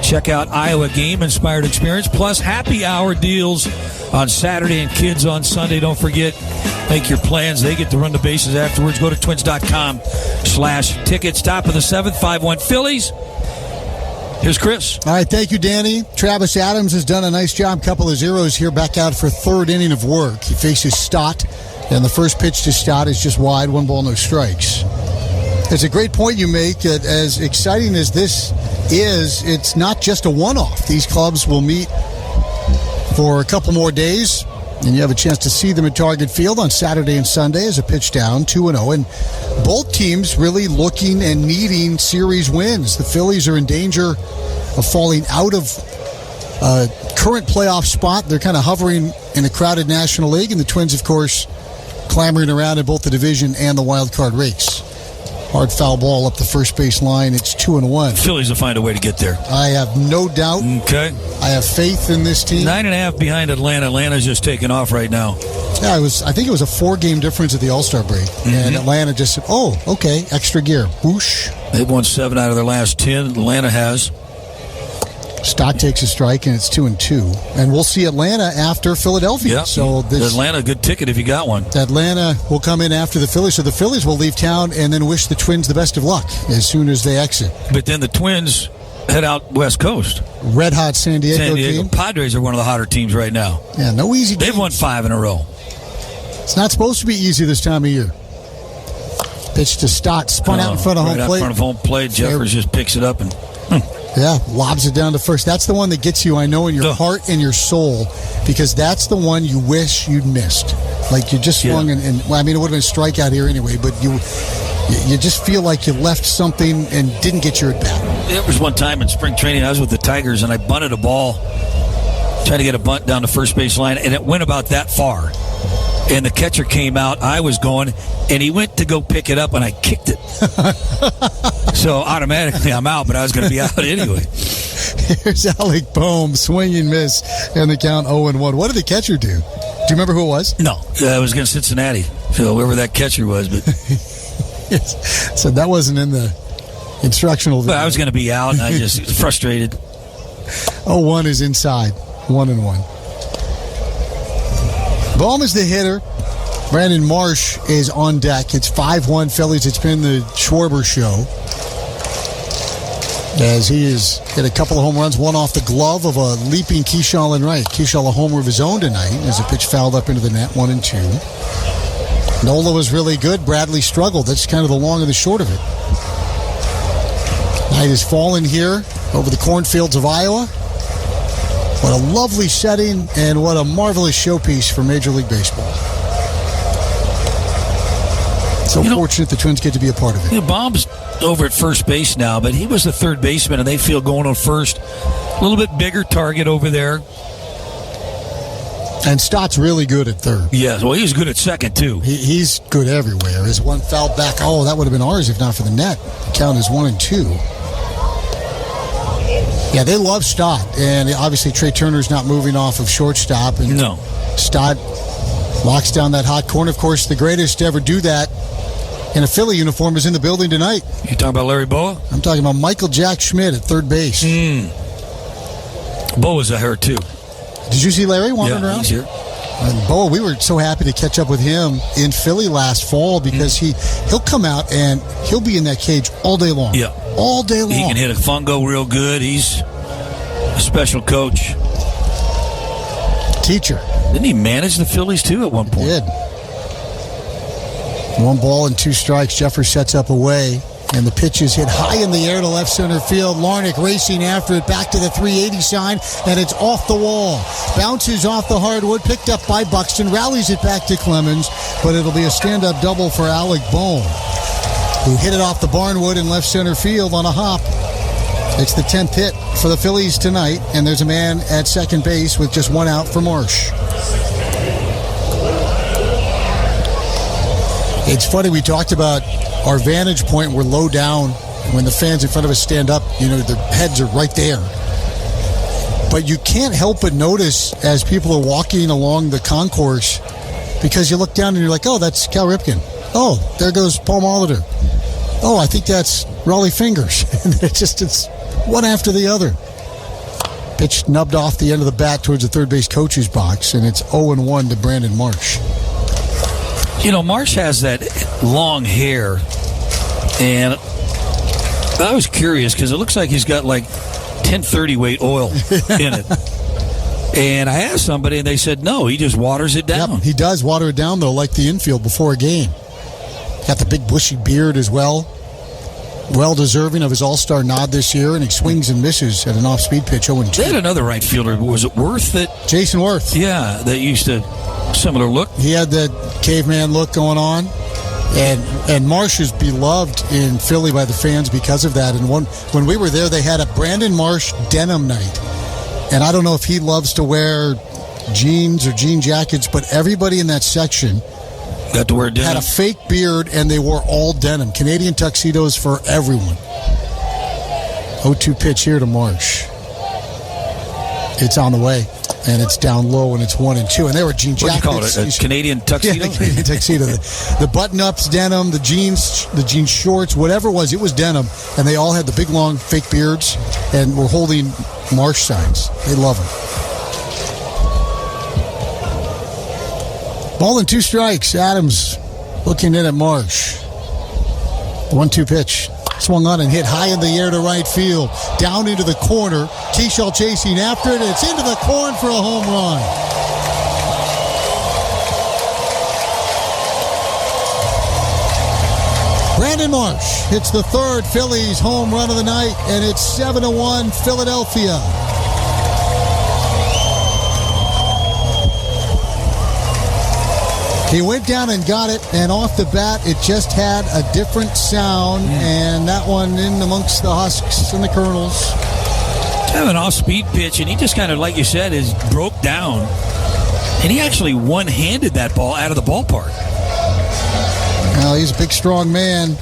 Check out Iowa game-inspired experience, plus happy hour deals on Saturday and kids on Sunday. Don't forget, make your plans. They get to run the bases afterwards. Go to twins.com/tickets. Top of the 7th, 5-1 Phillies. Here's Chris. All right, thank you, Danny. Travis Adams has done a nice job. Couple of zeros here, back out for 3rd inning of work. He faces Stott, and the first pitch to Stott is just wide, 1 ball, no strikes. It's a great point you make. That as exciting as this is, it's not just a one-off. These clubs will meet for a couple more days, and you have a chance to see them at Target Field on Saturday and Sunday as a pitch down, 2-0. And both teams really looking and needing series wins. The Phillies are in danger of falling out of a current playoff spot. They're kind of hovering in a crowded National League, and the Twins, of course, clamoring around in both the division and the wild card race. Hard foul ball up the first base line. It's 2-1. Phillies will find a way to get there. I have no doubt. Okay. I have faith in this team. 9.5 behind Atlanta. Atlanta's just taking off right now. Yeah, I think it was a 4-game difference at the All-Star break. And Atlanta just said, oh, okay, extra gear. Whoosh. They've won 7 out of their last 10. Atlanta has. Stott takes a strike, and it's 2-2. And we'll see Atlanta after Philadelphia. Yep. So Atlanta, good ticket if you got one. Atlanta will come in after the Phillies. So the Phillies will leave town and then wish the Twins the best of luck as soon as they exit. But then the Twins head out West Coast. Red hot San Diego team. Padres are one of the hotter teams right now. Yeah, no easy games. They've won 5 in a row. It's not supposed to be easy this time of year. Pitch to Stott, spun out in front of home plate. Right out in front of home plate. Jeffers just picks it up and... Yeah, lobs it down to first. That's the one that gets you, I know, in your heart and your soul, because that's the one you wish you'd missed. Like you just swung, and well, I mean, it would have been a strikeout here anyway, but you just feel like you left something and didn't get your at-bat. There was one time in spring training, I was with the Tigers, and I bunted a ball, tried to get a bunt down the first base line, and it went about that far. And the catcher came out, I was going, and he went to go pick it up, and I kicked it. So automatically I'm out, but I was going to be out anyway. Here's Alec Boehm, swing and miss, and the count 0-1. What did the catcher do? Do you remember who it was? No, it was against Cincinnati. So whoever that catcher was. But yes. So that wasn't in the instructional video. But I was going to be out, and I just frustrated. 0-1 is inside, 1-1. Boehm is the hitter. Brandon Marsh is on deck. It's 5-1 Phillies. It's been the Schwarber show, as he has hit a couple of home runs, one off the glove of a leaping Keyshawn Wright. Keyshawn a homer of his own tonight as a pitch fouled up into the net, 1-2. Nola was really good. Bradley struggled. That's kind of the long and the short of it. Night has fallen here over the cornfields of Iowa. What a lovely setting, and what a marvelous showpiece for Major League Baseball. So fortunate the Twins get to be a part of it. Bob's over at first base now, but he was the third baseman, and they feel going on first. A little bit bigger target over there. And Stott's really good at third. Yeah, well, he's good at second, too. He's good everywhere. His one fouled back. Oh, that would have been ours if not for the net. The count is 1-2. Yeah, they love Stott, and obviously Trey Turner's not moving off of shortstop. And no. Stott locks down that hot corner. Of course, the greatest to ever do that in a Philly uniform is in the building tonight. You talking about Larry Boa? I'm talking about Michael Jack Schmidt at third base. Boa's a hurt, too. Did you see Larry wandering around? He's here. And Bo, we were so happy to catch up with him in Philly last fall because he'll come out and he'll be in that cage all day long. Yeah. All day long. He can hit a fungo real good. He's a special coach. Teacher. Didn't he manage the Phillies, too, at one point? He did. 1 ball and 2 strikes. Jeffers sets up away. And the pitch is hit high in the air to left center field. Larnach racing after it, back to the 380 sign, and it's off the wall. Bounces off the hardwood, picked up by Buxton, rallies it back to Clemens, but it'll be a stand-up double for Alec Bohm, who hit it off the barnwood in left center field on a hop. It's the 10th hit for the Phillies tonight, and there's a man at second base with just 1 out for Marsh. It's funny, we talked about our vantage point. We're low down. When the fans in front of us stand up, their heads are right there. But you can't help but notice as people are walking along the concourse, because you look down and you're like, oh, that's Cal Ripken. Oh, there goes Paul Molitor. Oh, I think that's Raleigh Fingers. And it's one after the other. Pitch nubbed off the end of the bat towards the third base coach's box, and it's 0-1 to Brandon Marsh. Marsh has that long hair, and I was curious because it looks like he's got like 1030 weight oil in it. And I asked somebody, and they said, no, he just waters it down. Yep, he does water it down, though, like the infield before a game. Got the big bushy beard as well. Well deserving of his all-star nod this year, and he swings and misses at an off-speed pitch 0-2. They had another right fielder. Was it Worth that? Jason Worth. Yeah, that used to similar look. He had that caveman look going on. And Marsh is beloved in Philly by the fans because of that. And when we were there, they had a Brandon Marsh denim night. And I don't know if he loves to wear jeans or jean jackets, but everybody in that section got to wear denim. Had a fake beard, and they wore all denim. Canadian tuxedos for everyone. 0-2 pitch here to Marsh. It's on the way, and it's down low, and it's 1-2. And they were jean jackets. What do you call it? A Canadian tuxedo? Yeah, the Canadian tuxedo. The button-ups, denim, the jean shorts, whatever it was denim. And they all had the big, long, fake beards, and were holding Marsh signs. They love them. Ball and 2 strikes. Adams looking in at Marsh. 1-2 pitch. Swung on and hit high in the air to right field. Down into the corner. Keyshaw chasing after it. It's into the corn for a home run. Brandon Marsh hits the third Phillies home run of the night, and it's 7-1 Philadelphia. He went down and got it, and off the bat, it just had a different sound, and that one in amongst the husks and the kernels. Kind of an off-speed pitch, and he just kind of, like you said, is broke down. And he actually one-handed that ball out of the ballpark. Well, he's a big, strong man.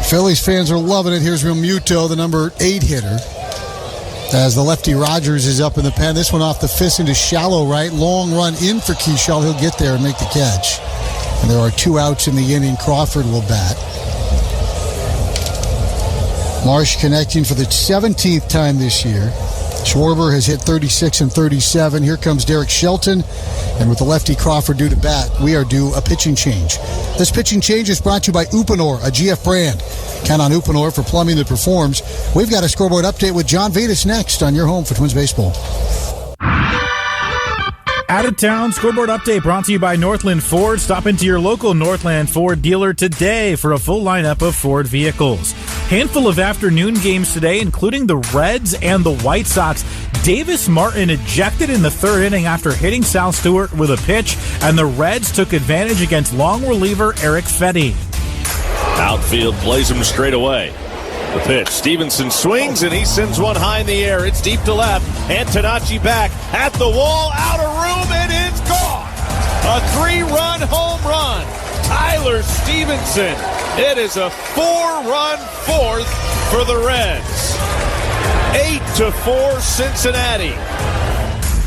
Phillies fans are loving it. Here's Realmuto, the number 8 hitter. As the lefty Rogers is up in the pen. This one off the fist into shallow right. Long run in for Keyshaw. He'll get there and make the catch. And there are 2 outs in the inning. Crawford will bat. Marsh connecting for the 17th time this year. Schwarber has hit 36 and 37. Here comes Derek Shelton. And with the lefty Crawford due to bat, we are due a pitching change. This pitching change is brought to you by Uponor, a GF brand. Count on Uponor for plumbing that performs. We've got a scoreboard update with John Vedas next on your home for Twins Baseball. Out of town scoreboard update brought to you by Northland Ford. Stop into your local Northland Ford dealer today for a full lineup of Ford vehicles. Handful of afternoon games today, including the Reds and the White Sox. Davis Martin ejected in the 3rd inning after hitting Sal Stewart with a pitch, and the Reds took advantage against long reliever Eric Fetty. Outfield plays him straight away. The pitch. Stevenson swings, and he sends one high in the air. It's deep to left. Antonacci back at the wall, out of room, and it's gone. A 3-run home run. Tyler Stevenson. It is a 4-run 4th for the Reds. 8-4 Cincinnati.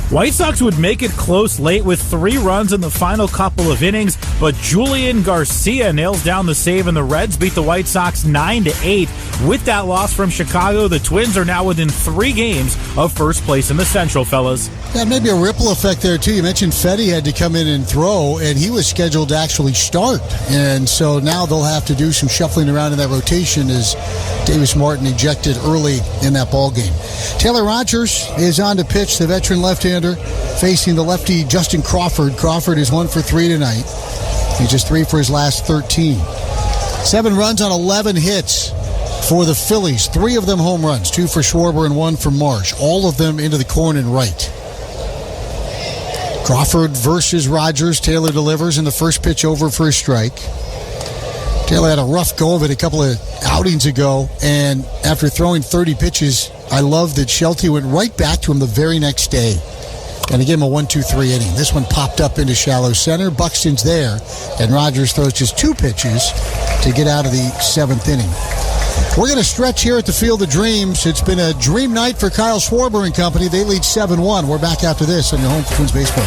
White Sox would make it close late with 3 runs in the final couple of innings, but Julian Garcia nails down the save, and the Reds beat the White Sox 9-8. With that loss from Chicago, the Twins are now within 3 games of first place in the Central, fellas. Yeah, maybe a ripple effect there, too. You mentioned Fetty had to come in and throw, and he was scheduled to actually start. And so now they'll have to do some shuffling around in that rotation as Davis Martin ejected early in that ball game. Taylor Rogers is on to pitch, the veteran left-hander, facing the lefty Justin Crawford. Crawford is 1 for 3 tonight. He's just 3 for his last 13. 7 runs on 11 hits for the Phillies. 3 of them home runs, 2 for Schwarber and 1 for Marsh. All of them into the corn and right. Crawford versus Rogers. Taylor delivers, and the first pitch over for a strike. Taylor had a rough go of it a couple of outings ago, and after throwing 30 pitches, I love that Shelty went right back to him the very next day. And he gave him a 1-2-3 inning. This one popped up into shallow center. Buxton's there, and Rogers throws just 2 pitches to get out of the 7th inning. We're going to stretch here at the Field of Dreams. It's been a dream night for Kyle Schwarber and company. They lead 7-1. We're back after this on your home for Twins baseball.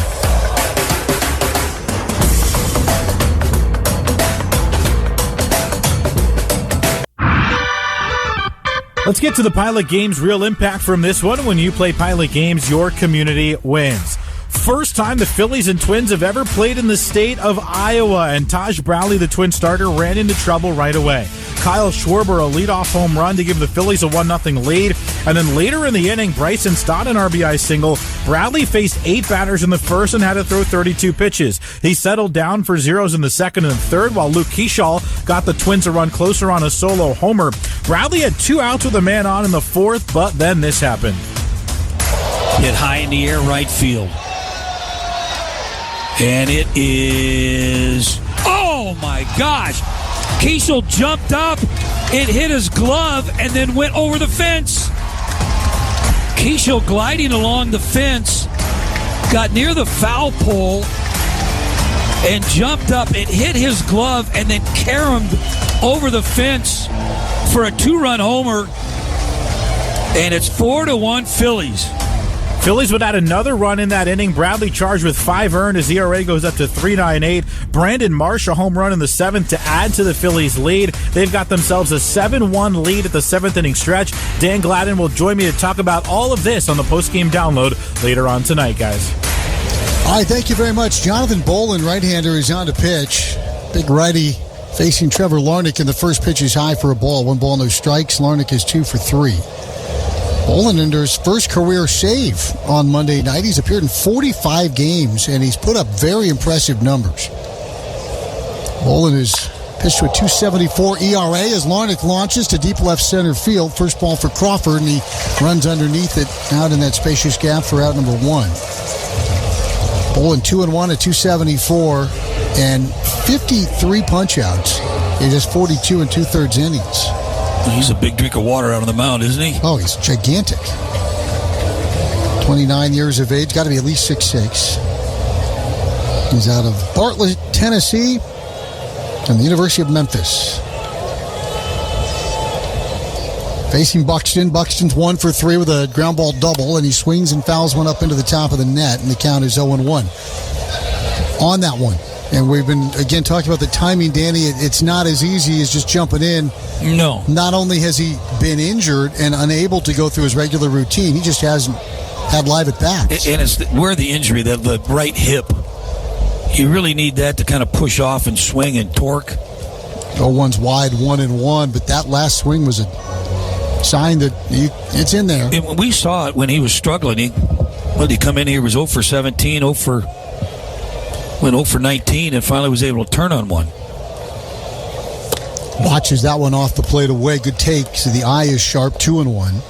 Let's get to the Pilot Games real impact from this one. When you play Pilot Games, your community wins. First time the Phillies and Twins have ever played in the state of Iowa, and Taj Bradley, the Twin starter, ran into trouble right away. Kyle Schwarber, a leadoff home run to give the Phillies a 1-0 lead. And then later in the inning, Bryson Stott an RBI single. Bradley faced 8 batters in the first and had to throw 32 pitches. He settled down for zeros in the second and third, while Luke Keeschall got the Twins a run closer on a solo homer. Bradley had 2 outs with a man on in the fourth, but then this happened. Hit high in the air right field. And it is... Oh, my gosh. Keeschall jumped up. It hit his glove and then went over the fence. Keeschall gliding along the fence, got near the foul pole and jumped up. It hit his glove and then caromed over the fence for a 2-run homer. And it's 4-1 Phillies. Phillies would add another run in that inning. Bradley charged with 5 earned. His ERA goes up to 3.98. Brandon Marsh, a home run in the 7th to add to the Phillies' lead. They've got themselves a 7-1 lead at the 7th inning stretch. Dan Gladden will join me to talk about all of this on the postgame download later on tonight, guys. All right, thank you very much. Jonathan Bolin, right-hander, is on to pitch. Big righty facing Trevor Larnach, and the first pitch is high for a ball. 1 ball, no strikes. Larnach is 2 for 3. Bolin under his first career save on Monday night. He's appeared in 45 games, and he's put up very impressive numbers. Bolin is pitched with 2.74 ERA as Larnach launches to deep left center field. First ball for Crawford, and he runs underneath it out in that spacious gap for out number 1. Bolin 2-1 at 2.74 and 53 punch-outs in just 42 2/3 innings. He's a big drink of water out on the mound, isn't he? Oh, he's gigantic. 29 years of age, got to be at least 6'6". He's out of Bartlett, Tennessee, and the University of Memphis. Facing Buxton. Buxton's 1 for 3 with a ground ball double, and he swings and fouls one up into the top of the net, and the count is 0-1 on that one. And we've been, again, talking about the timing, Danny. It's not as easy as just jumping in. No. Not only has he been injured and unable to go through his regular routine, he just hasn't had live at-bats. And it's where the injury, the right hip. You really need that to kind of push off and swing and torque. 0-1's wide, 1-1, but that last swing was a sign that it's in there. And we saw it when he was struggling. He come in here, was 0 for 17, went 0 for 19, and finally was able to turn on one. Watches that one off the plate away. Good take. So the eye is sharp, 2-1.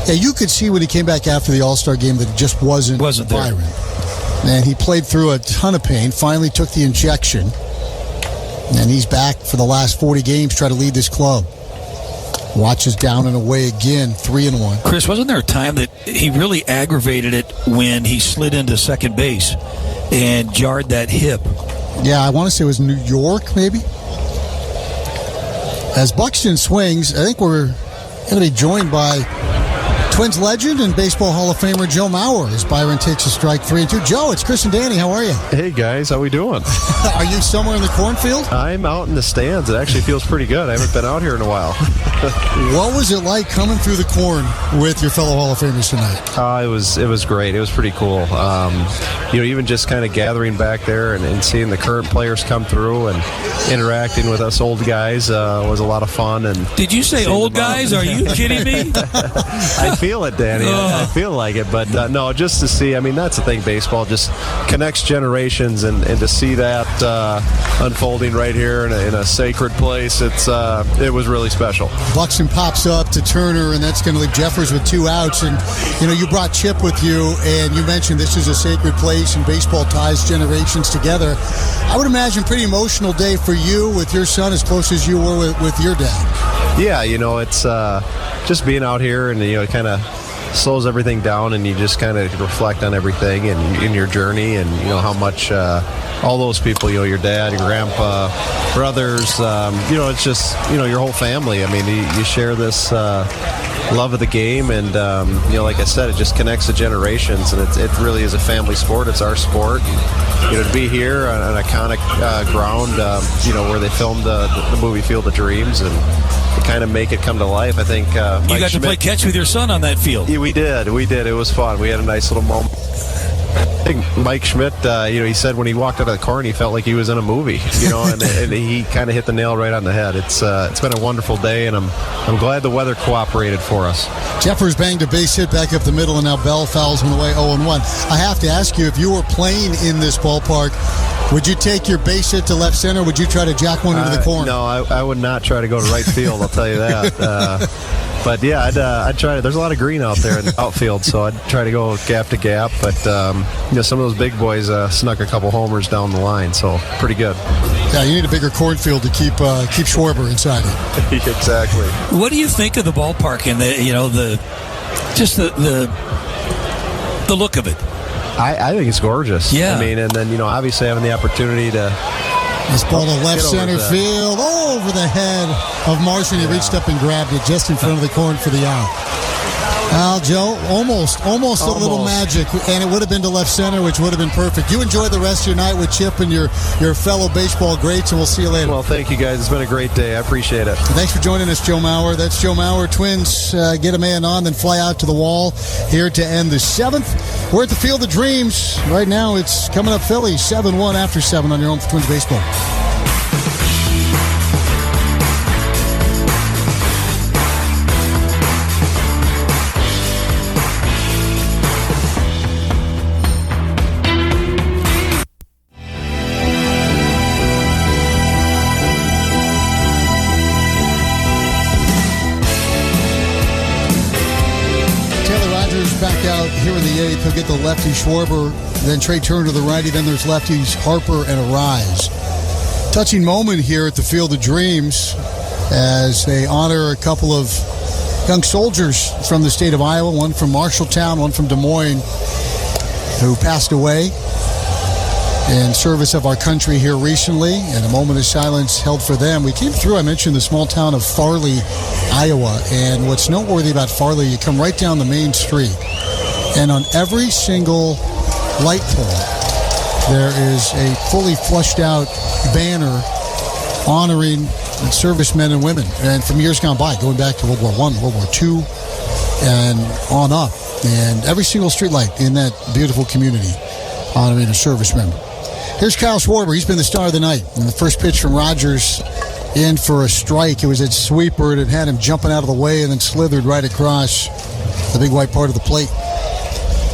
Yeah, you could see when he came back after the All-Star game that it just wasn't Byron. There. And he played through a ton of pain, finally took the injection, and he's back for the last 40 games, try to lead this club. Watches down and away again, 3-1. Chris, wasn't there a time that he really aggravated it when he slid into second base and jarred that hip? Yeah, I want to say it was New York, maybe. As Buxton swings, I think we're going to be joined by Twins legend and Baseball Hall of Famer Joe Mauer as Byron takes a strike 3-2. Joe, it's Chris and Danny. How are you? Hey, guys. How we doing? Are you somewhere in the cornfield? I'm out in the stands. It actually feels pretty good. I haven't been out here in a while. What was it like coming through the corn with your fellow Hall of Famers tonight? It was great. It was pretty cool. Even just kind of gathering back there and seeing the current players come through and interacting with us old guys was a lot of fun. And did you say old guys? Are you kidding me? I feel it, Danny. I feel like it. But no, just to see, that's the thing, baseball just connects generations, and to see that unfolding right here in a sacred place, it was really special. Buxton pops up to Turner, and that's going to leave Jeffers with 2 outs. And, you brought Chip with you, and you mentioned this is a sacred place, and baseball ties generations together. I would imagine pretty emotional day for you with your son as close as you were with your dad. Yeah, it's just being out here, and it kind of slows everything down, and you just kind of reflect on everything and in your journey, and how much all those people, your dad, your grandpa, brothers, it's just your whole family. You share this love of the game, and like I said, it just connects the generations, and it really is a family sport. It's our sport. To be here on an iconic ground, where they filmed the movie Field of Dreams, and kind of make it come to life. I think you got to play catch with your son on that field. Yeah, we did. It was fun. We had a nice little moment. I think Mike Schmidt, he said when he walked out of the corn, he felt like he was in a movie, and he kind of hit the nail right on the head. It's been a wonderful day, and I'm glad the weather cooperated for us. Jeffers banged a base hit back up the middle, and now Bell fouls him away 0-1. I have to ask you, if you were playing in this ballpark, would you take your base hit to left center? Would you try to jack one into the corner? No, I would not try to go to right field, I'll tell you that. But yeah, I'd try to. There's a lot of green out there in the outfield, so I'd try to go gap to gap. But some of those big boys snuck a couple homers down the line, so pretty good. Yeah, you need a bigger cornfield to keep Schwarber inside it. Exactly. What do you think of the ballpark and the look of it? I think it's gorgeous. Yeah. And then obviously having the opportunity to. This ball to left center field, over the head of Martian. He reached up and grabbed it just in front of the corn for the out. Well, Joe, almost a little magic, and it would have been to left center, which would have been perfect. You enjoy the rest of your night with Chip and your fellow baseball greats, and we'll see you later. Well, thank you, guys. It's been a great day. I appreciate it. Thanks for joining us, Joe Mauer. That's Joe Mauer. Twins get a man on, then fly out to the wall here to end the 7th. We're at the Field of Dreams. Right now, it's coming up Phillies, 7-1 after 7 on your home for Twins baseball. Back out here in the 8th. He'll get the lefty Schwarber, then Trey Turner to the righty. Then there's lefties Harper and Arise. Touching moment here at the Field of Dreams as they honor a couple of young soldiers from the state of Iowa, one from Marshalltown, one from Des Moines, who passed away in service of our country here recently, and a moment of silence held for them. We came through, I mentioned the small town of Farley, Iowa, and what's noteworthy about Farley, you come right down the main street, and on every single light pole, there is a fully flushed out banner honoring servicemen and women, and from years gone by, going back to World War I, World War II, and on up, and every single street light in that beautiful community honoring a serviceman. Here's Kyle Schwarber. He's been the star of the night. And the first pitch from Rogers in for a strike. It was a sweeper. It had him jumping out of the way and then slithered right across the big white part of the plate.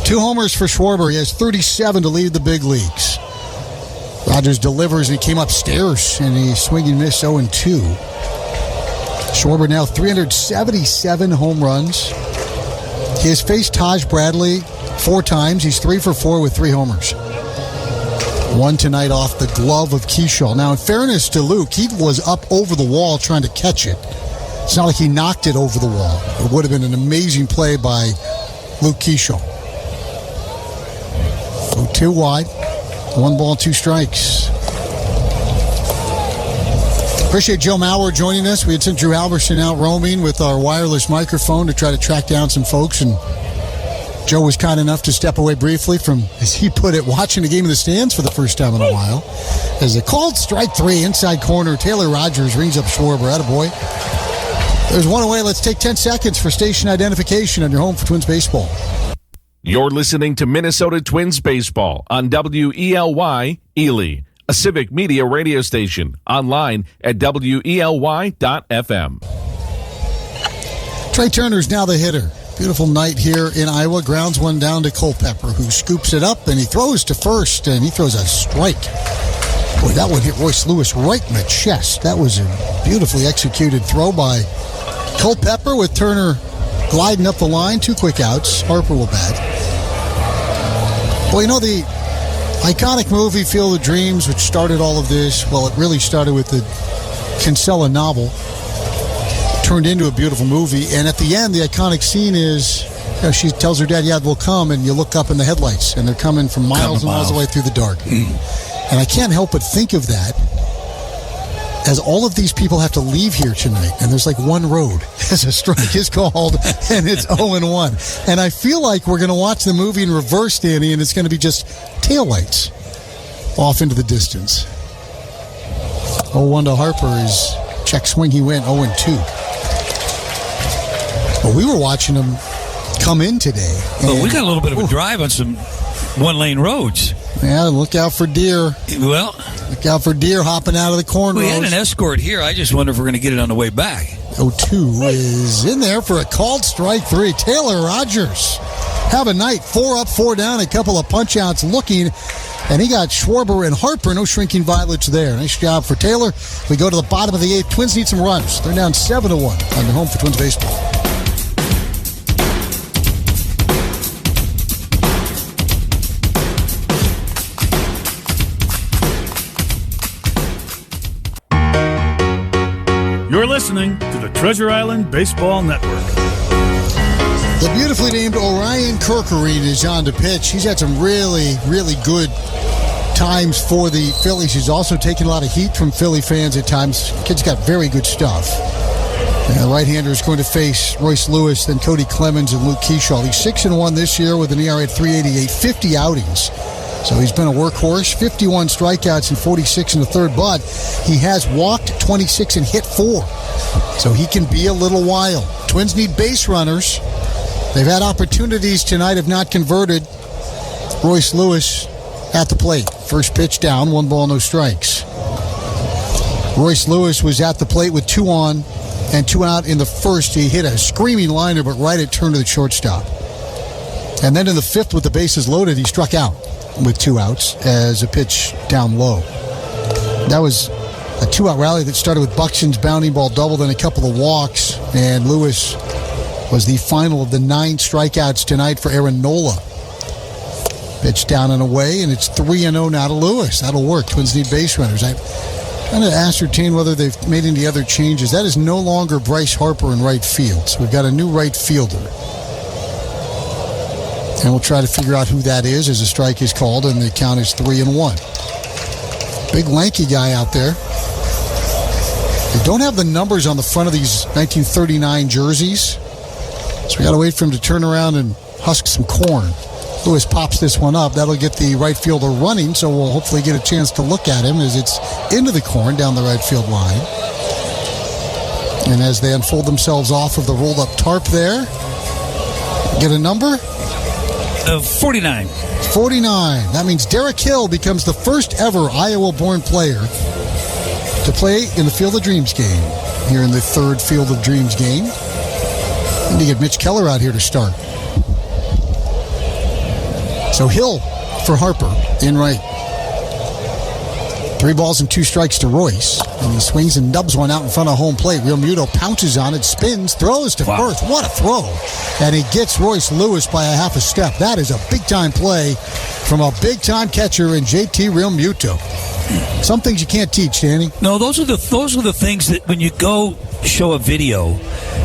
2 homers for Schwarber. He has 37 to lead the big leagues. Rogers delivers, and he came upstairs, and he swinging miss 0-2. Schwarber now 377 home runs. He has faced Taj Bradley 4 times. He's 3 for 4 with 3 homers. One tonight off the glove of Keyshaw. Now, in fairness to Luke, he was up over the wall trying to catch it. It's not like he knocked it over the wall. It would have been an amazing play by Luke Keyshaw. So 2 wide, 1 ball, 2 strikes. Appreciate Joe Mauer joining us. We had sent Drew Alberson out roaming with our wireless microphone to try to track down some folks, and Joe was kind enough to step away briefly from, as he put it, watching the game in the stands for the first time in a while. As a called strike 3, inside corner, Taylor Rogers rings up Schwarber. Attaboy. There's one away. Let's take 10 seconds for station identification on your home for Twins baseball. You're listening to Minnesota Twins baseball on WELY Ely, a Civic Media radio station. Online at WELY.FM. Trey Turner's now the hitter. Beautiful night here in Iowa. Grounds one down to Culpepper, who scoops it up, and he throws to first, and he throws a strike. Boy, that one hit Royce Lewis right in the chest. That was a beautifully executed throw by Culpepper, with Turner gliding up the line. 2 quick outs. Harper will bat. Well, you know, the iconic movie Field of Dreams, which started all of this, well, it really started with the Kinsella novel. Turned into a beautiful movie, and at the end, the iconic scene is, you know, she tells her dad, "Yeah, we'll come," and you look up in the headlights, and they're coming from miles and miles away through the dark. And I can't help but think of that as all of these people have to leave here tonight, and there's like one road as a strike is called, and it's 0-1. And I feel like we're going to watch the movie in reverse, Danny, and it's going to be just taillights off into the distance. 0-1 to Harper is check swing. He went 0-2. But we were watching him come in today. Well, we got a little bit of a drive on some one-lane roads. Yeah, look out for deer. Well, look out for deer hopping out of the corn rows. We had an escort here. I just wonder if we're going to get it on the way back. 0-2 is in there for a called strike 3. Taylor Rogers have a night. 4 up, 4 down, a couple of punch-outs looking. And he got Schwarber and Harper. No shrinking violets there. Nice job for Taylor. We go to the bottom of the 8th. Twins need some runs. They're down 7-1 on their home for Twins baseball. You're listening to the Treasure Island Baseball Network. The beautifully named Orion Kerkering is on to pitch. He's had some really, really good times for the Phillies. He's also taken a lot of heat from Philly fans at times. Kid's got very good stuff. And the right-hander is going to face Royce Lewis, then Cody Clemens and Luke Keyshaw. He's 6-1 this year with an ERA at 3.88, 50 outings. So he's been a workhorse, 51 strikeouts and 46 in the third, but he has walked 26 and hit 4. So he can be a little wild. Twins need base runners. They've had opportunities tonight, have not converted. Royce Lewis at the plate. First pitch down, 1 ball, no strikes. Royce Lewis was at the plate with 2 on and 2 out in the first. He hit a screaming liner, but right at turn to the shortstop. And then in the 5th, with the bases loaded, he struck out with 2 outs as a pitch down low. That was a 2-out rally that started with Buxton's bounding ball double, then a couple of walks, and Lewis was the final of the 9 strikeouts tonight for Aaron Nola. Pitch down and away, and it's 3-0 now to Lewis. That'll work. Twins need base runners. I'm trying to ascertain whether they've made any other changes. That is no longer Bryce Harper in right field, so we've got a new right fielder. And we'll try to figure out who that is as a strike is called, and the count is 3-1. Big lanky guy out there. They don't have the numbers on the front of these 1939 jerseys, so we got to wait for him to turn around and husk some corn. Lewis pops this one up. That'll get the right fielder running, so we'll hopefully get a chance to look at him as it's into the corn down the right field line. And as they unfold themselves off of the rolled-up tarp there, get a number? 49. 49. That means Derek Hill becomes the first ever Iowa-born player to play in the Field of Dreams game here in the 3rd Field of Dreams game. And to get Mitch Keller out here to start. So Hill for Harper in right. 3 balls and 2 strikes to Royce. And he swings and dubs one out in front of home plate. Real Muto pounces on it, spins, throws to first. What a throw. And he gets Royce Lewis by a half a step. That is a big-time play from a big-time catcher in JT Real Muto. Some things you can't teach, Danny. No, those are the things that when you go show a video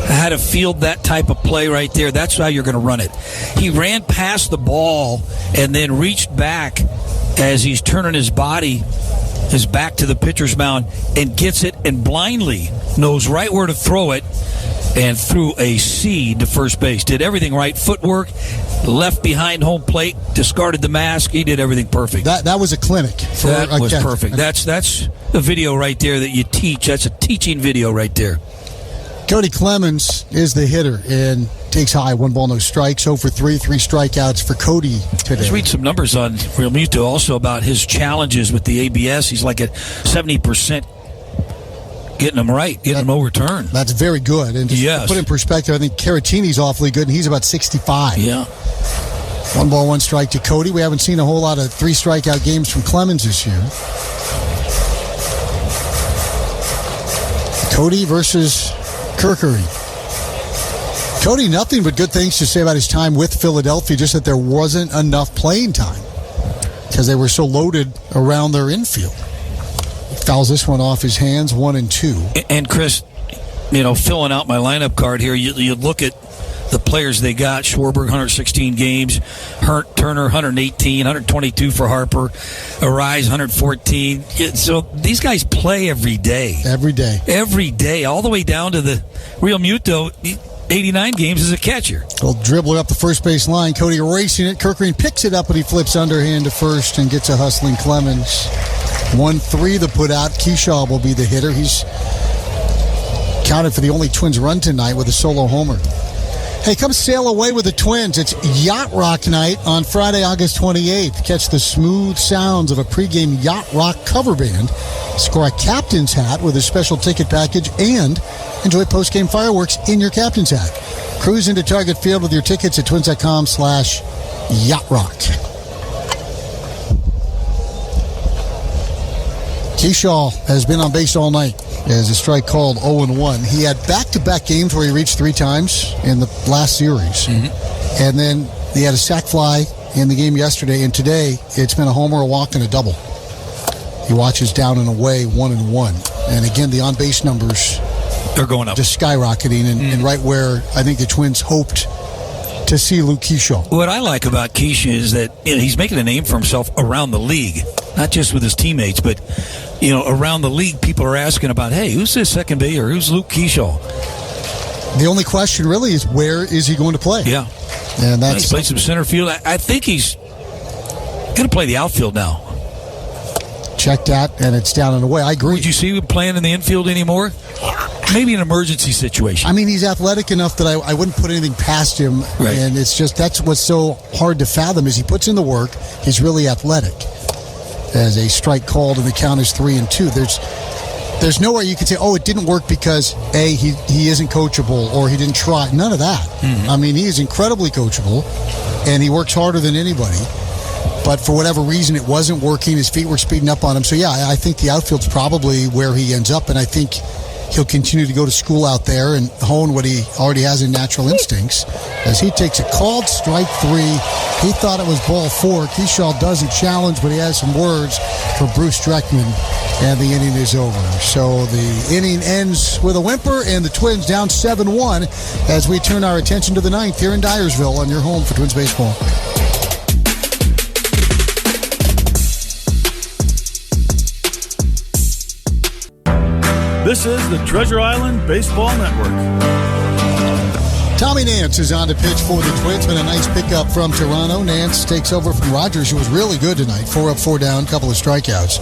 how to field that type of play right there, that's how you're going to run it. He ran past the ball and then reached back as he's turning his body his back to the pitcher's mound and gets it and blindly knows right where to throw it and threw a seed to first base. Did everything right. Footwork, left behind home plate, discarded the mask. He did everything perfect. That was a clinic. That was perfect. That's a video right there that you teach. That's a teaching video right there. Cody Clemens is the hitter and takes high. 1 ball, no strikes. 0 for 3, 3 strikeouts for Cody today. Let's read some numbers on Real Muto also about his challenges with the ABS. He's like at 70% getting them right, getting them overturned. That's very good. And just to put in perspective, I think Caratini's awfully good, and he's about 65. Yeah. 1 ball, 1 strike to Cody. We haven't seen a whole lot of 3 strikeout games from Clemens this year. Cody versus Kirkery. Cody, nothing but good things to say about his time with Philadelphia, just that there wasn't enough playing time because they were so loaded around their infield. Fouls this one off his hands, 1 and 2. And Chris, filling out my lineup card here, you look at the players they got. Schwarber, 116 games. Turner, 118, 122 for Harper. Arise, 114. So these guys play every day. Every day. Every day, all the way down to the Real Muto, 89 games as a catcher. Well, dribbler up the first base line. Cody erasing it. Kirkering picks it up, and he flips underhand to first and gets a hustling Clemens. 1-3 the put out. Keyshaw will be the hitter. He's counted for the only Twins run tonight with a solo homer. Hey, come sail away with the Twins. It's Yacht Rock night on Friday, August 28th. Catch the smooth sounds of a pregame Yacht Rock cover band. Score a captain's hat with a special ticket package and enjoy postgame fireworks in your captain's hat. Cruise into Target Field with your tickets at twins.com/yachtrock. Keyshaw has been on base all night as a strike called 0-1. He had back-to-back games where he reached 3 times in the last series. Mm-hmm. And then he had a sac fly in the game yesterday, and today it's been a homer, a walk, and a double. He watches down and away 1-1. And again, the on-base numbers are going up. Just skyrocketing and right where I think the Twins hoped to see Luke Keyshaw. What I like about Keyshaw is that he's making a name for himself around the league, not just with his teammates, but around the league, people are asking about, hey, who's this second base or who's Luke Keyshaw? The only question really is where is he going to play? Yeah. And that's he's played some center field. I think he's going to play the outfield now. Check that, and it's down and away. I agree. Would you see him playing in the infield anymore? Maybe an emergency situation. I mean, he's athletic enough that I wouldn't put anything past him. Right. And it's just that's what's so hard to fathom is he puts in the work. He's really athletic. As a strike called and the count is 3-2. There's nowhere you could say, oh, it didn't work because A, he isn't coachable or he didn't try. None of that. Mm-hmm. I mean, he is incredibly coachable and he works harder than anybody. But for whatever reason, it wasn't working. His feet were speeding up on him. So, yeah, I think the outfield's probably where he ends up. And I think he'll continue to go to school out there and hone what he already has in natural instincts. As he takes a called strike 3. He thought it was ball 4. Keyshaw doesn't challenge, but he has some words for Bruce Dreckman. And the inning is over. So the inning ends with a whimper, and the Twins down 7-1 as we turn our attention to the 9th here in Dyersville on your home for Twins baseball. This is the Treasure Island Baseball Network. Tommy Nance is on to pitch for the Twins. Been a nice pickup from Toronto. Nance takes over from Rogers, who was really good tonight. 4 up, 4 down, couple of strikeouts.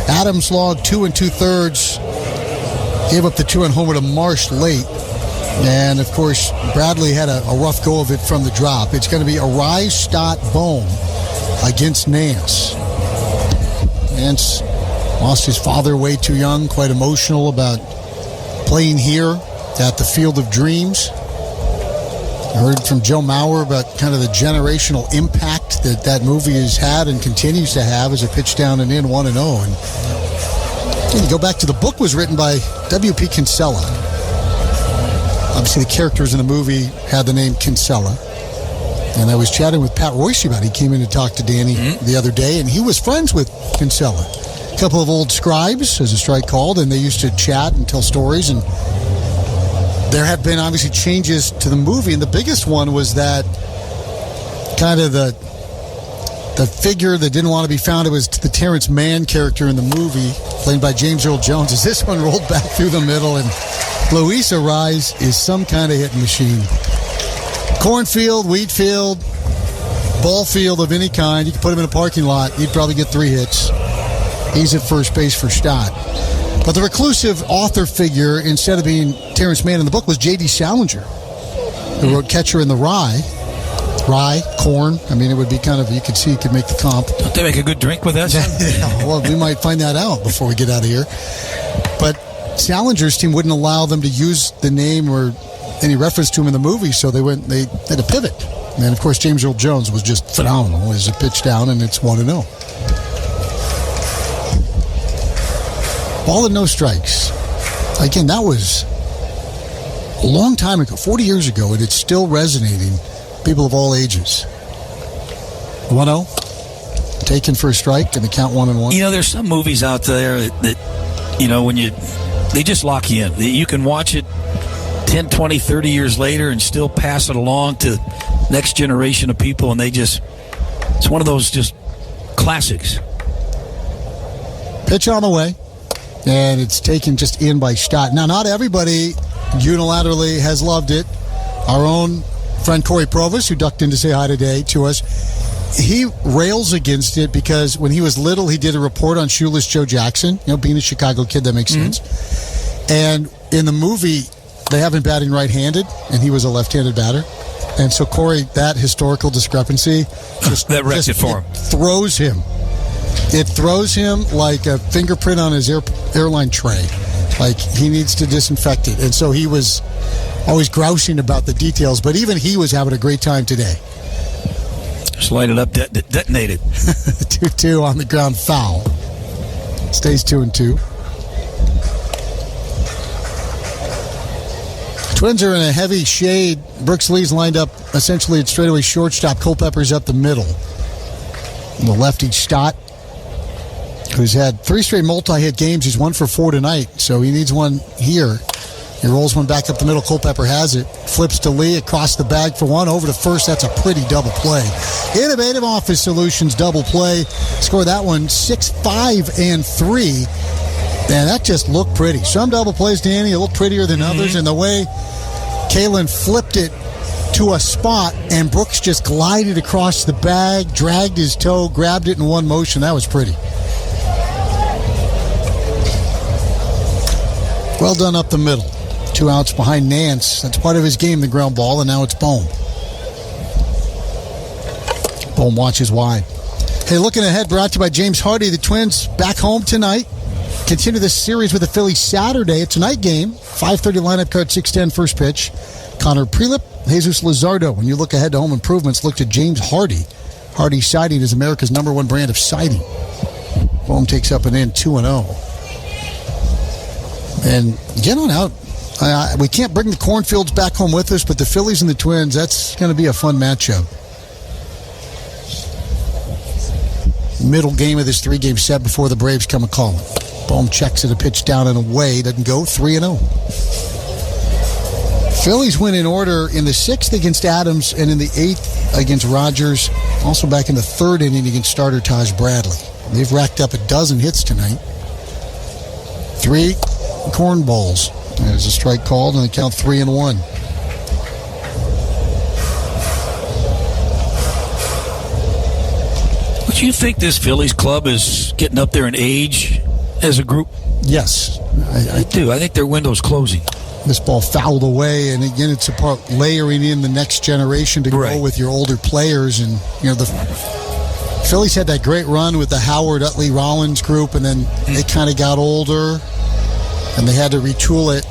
Adams logged 2 2/3. Gave up the 2-run homer to Marsh late. And, of course, Bradley had a rough go of it from the drop. It's going to be Arise, Stott, Bohm against Nance. Nance lost his father way too young, quite emotional about playing here at the Field of Dreams. I heard from Joe Mauer about kind of the generational impact that movie has had and continues to have as a pitch down and in 1-0. And you go back to the book was written by W.P. Kinsella. Obviously, the characters in the movie had the name Kinsella. And I was chatting with Pat Royce about it. He came in to talk to Danny the other day, and he was friends with Kinsella. A couple of old scribes, as a strike called, and they used to chat and tell stories. And there have been, obviously, changes to the movie, and the biggest one was that kind of the the figure that didn't want to be found. It was the Terrence Mann character in the movie, played by James Earl Jones. As this one rolled back through the middle, and Luis Ariz is some kind of hitting machine. Cornfield, wheat field, ball field of any kind. You could put him in a parking lot. He'd probably get 3 hits. He's at first base for Stott. But the reclusive author figure, instead of being Terrence Mann in the book, was J.D. Salinger, who wrote Catcher in the Rye. Rye, corn. I mean, it would be kind of, you could see, you could make the comp. Don't they make a good drink with that? Yeah, well, we might find that out before we get out of here. But Salinger's team wouldn't allow them to use the name or any reference to him in the movie, so they had a pivot. And, of course, James Earl Jones was just phenomenal as a pitch down, and it's 1-0. Ball and no strikes. Again, that was a long time ago, 40 years ago, and it's still resonating. People of all ages. 1-0. Taken for a strike, and the count 1-1. You know, there's some movies out there that you know, when they just lock you in. You can watch it 10, 20, 30 years later and still pass it along to next generation of people, and it's one of those just classics. Pitch on the way, and it's taken just in by Stott. Now, not everybody unilaterally has loved it. Our own friend Corey Provis, who ducked in to say hi today to us, he rails against it because when he was little, he did a report on Shoeless Joe Jackson. You know, being a Chicago kid, that makes sense. And in the movie, they have him batting right-handed, and he was a left-handed batter. And so, Corey, that historical discrepancy that wrecked it for him. Throws him. It throws him like a fingerprint on his airline tray. Like, he needs to disinfect it. And so he was always grousing about the details, but even he was having a great time today. Just light it up, detonated. 2-2 on the ground, foul. Stays 2-2. Twins are in a heavy shade. Brooks Lee's lined up essentially at straightaway shortstop. Culpepper's up the middle. The lefty Stott, who's had 3 straight multi-hit games. He's 1 for 4 tonight, so he needs one here. He rolls one back up the middle. Culpepper has it. Flips to Lee across the bag for 1. Over to first. That's a pretty double play. Innovative Office Solutions double play. Score that one 6, 5, and 3. And that just looked pretty. Some double plays, Danny, a little prettier than others. And the way Kalen flipped it to a spot and Brooks just glided across the bag, dragged his toe, grabbed it in one motion. That was pretty. Well done up the middle. 2 outs behind Nance. That's part of his game, the ground ball, and now it's Bohm. Bohm watches wide. Hey, looking ahead, brought to you by James Hardy. The Twins back home tonight. Continue this series with the Phillies Saturday. It's a night game. 5:30 lineup card, 6:10 first pitch. Connor Prelip, Jesus Luzardo. When you look ahead to home improvements, look to James Hardy. Hardy Siding is America's #1 brand of siding. Bohm takes up and in 2-0. And get on out. We can't bring the Cornfields back home with us, but the Phillies and the Twins, that's going to be a fun matchup. Middle game of this 3-game set before the Braves come a-calling. Bohm checks it, a pitch down and away. Doesn't go. 3-0. Phillies win in order in the 6th against Adams and in the 8th against Rogers. Also back in the 3rd inning against starter Taj Bradley. They've racked up a dozen hits tonight. 3 cornballs. There's a strike called, and they count 3-1. Do you think this Phillies club is getting up there in age as a group? Yes. I do. I think their window's closing. This ball fouled away, and again, it's about layering in the next generation to go with your older players. And, you know, the Phillies had that great run with the Howard, Utley, Rollins group, and then they kind of got older, and they had to retool it.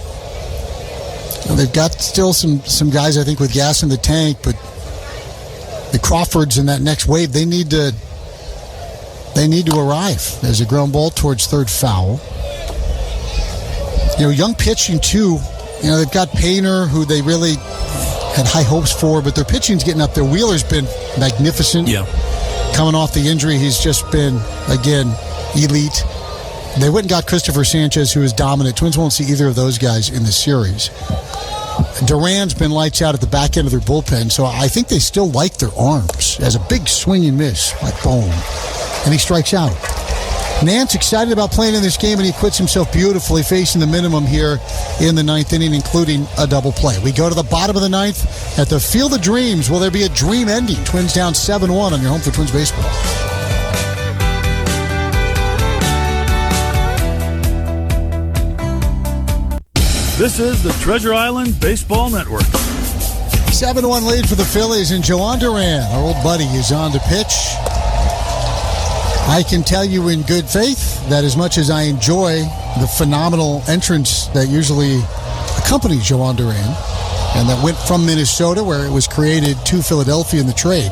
And they've got still some guys, I think, with gas in the tank, but the Crawfords in that next wave, they need to arrive. There's a ground ball towards third, foul. You know, young pitching too. You know, they've got Painter, who they really had high hopes for, but their pitching's getting up there. Wheeler's been magnificent. Yeah. Coming off the injury, he's just been, again, elite. They went and got Christopher Sanchez, who is dominant. Twins won't see either of those guys in the series. Duran's been lights out at the back end of their bullpen, so I think they still like their arms. As a big swing and miss, like boom, and he strikes out. Nance excited about playing in this game, and he quits himself beautifully, facing the minimum here in the ninth inning, including a double play. We go to the bottom of the ninth at the Field of Dreams. Will there be a dream ending? Twins down 7-1 on your home for Twins baseball. This is the Treasure Island Baseball Network. 7-1 lead for the Phillies, and Joan Duran, our old buddy, is on to pitch. I can tell you in good faith that as much as I enjoy the phenomenal entrance that usually accompanies Joan Duran, and that went from Minnesota, where it was created, to Philadelphia in the trade,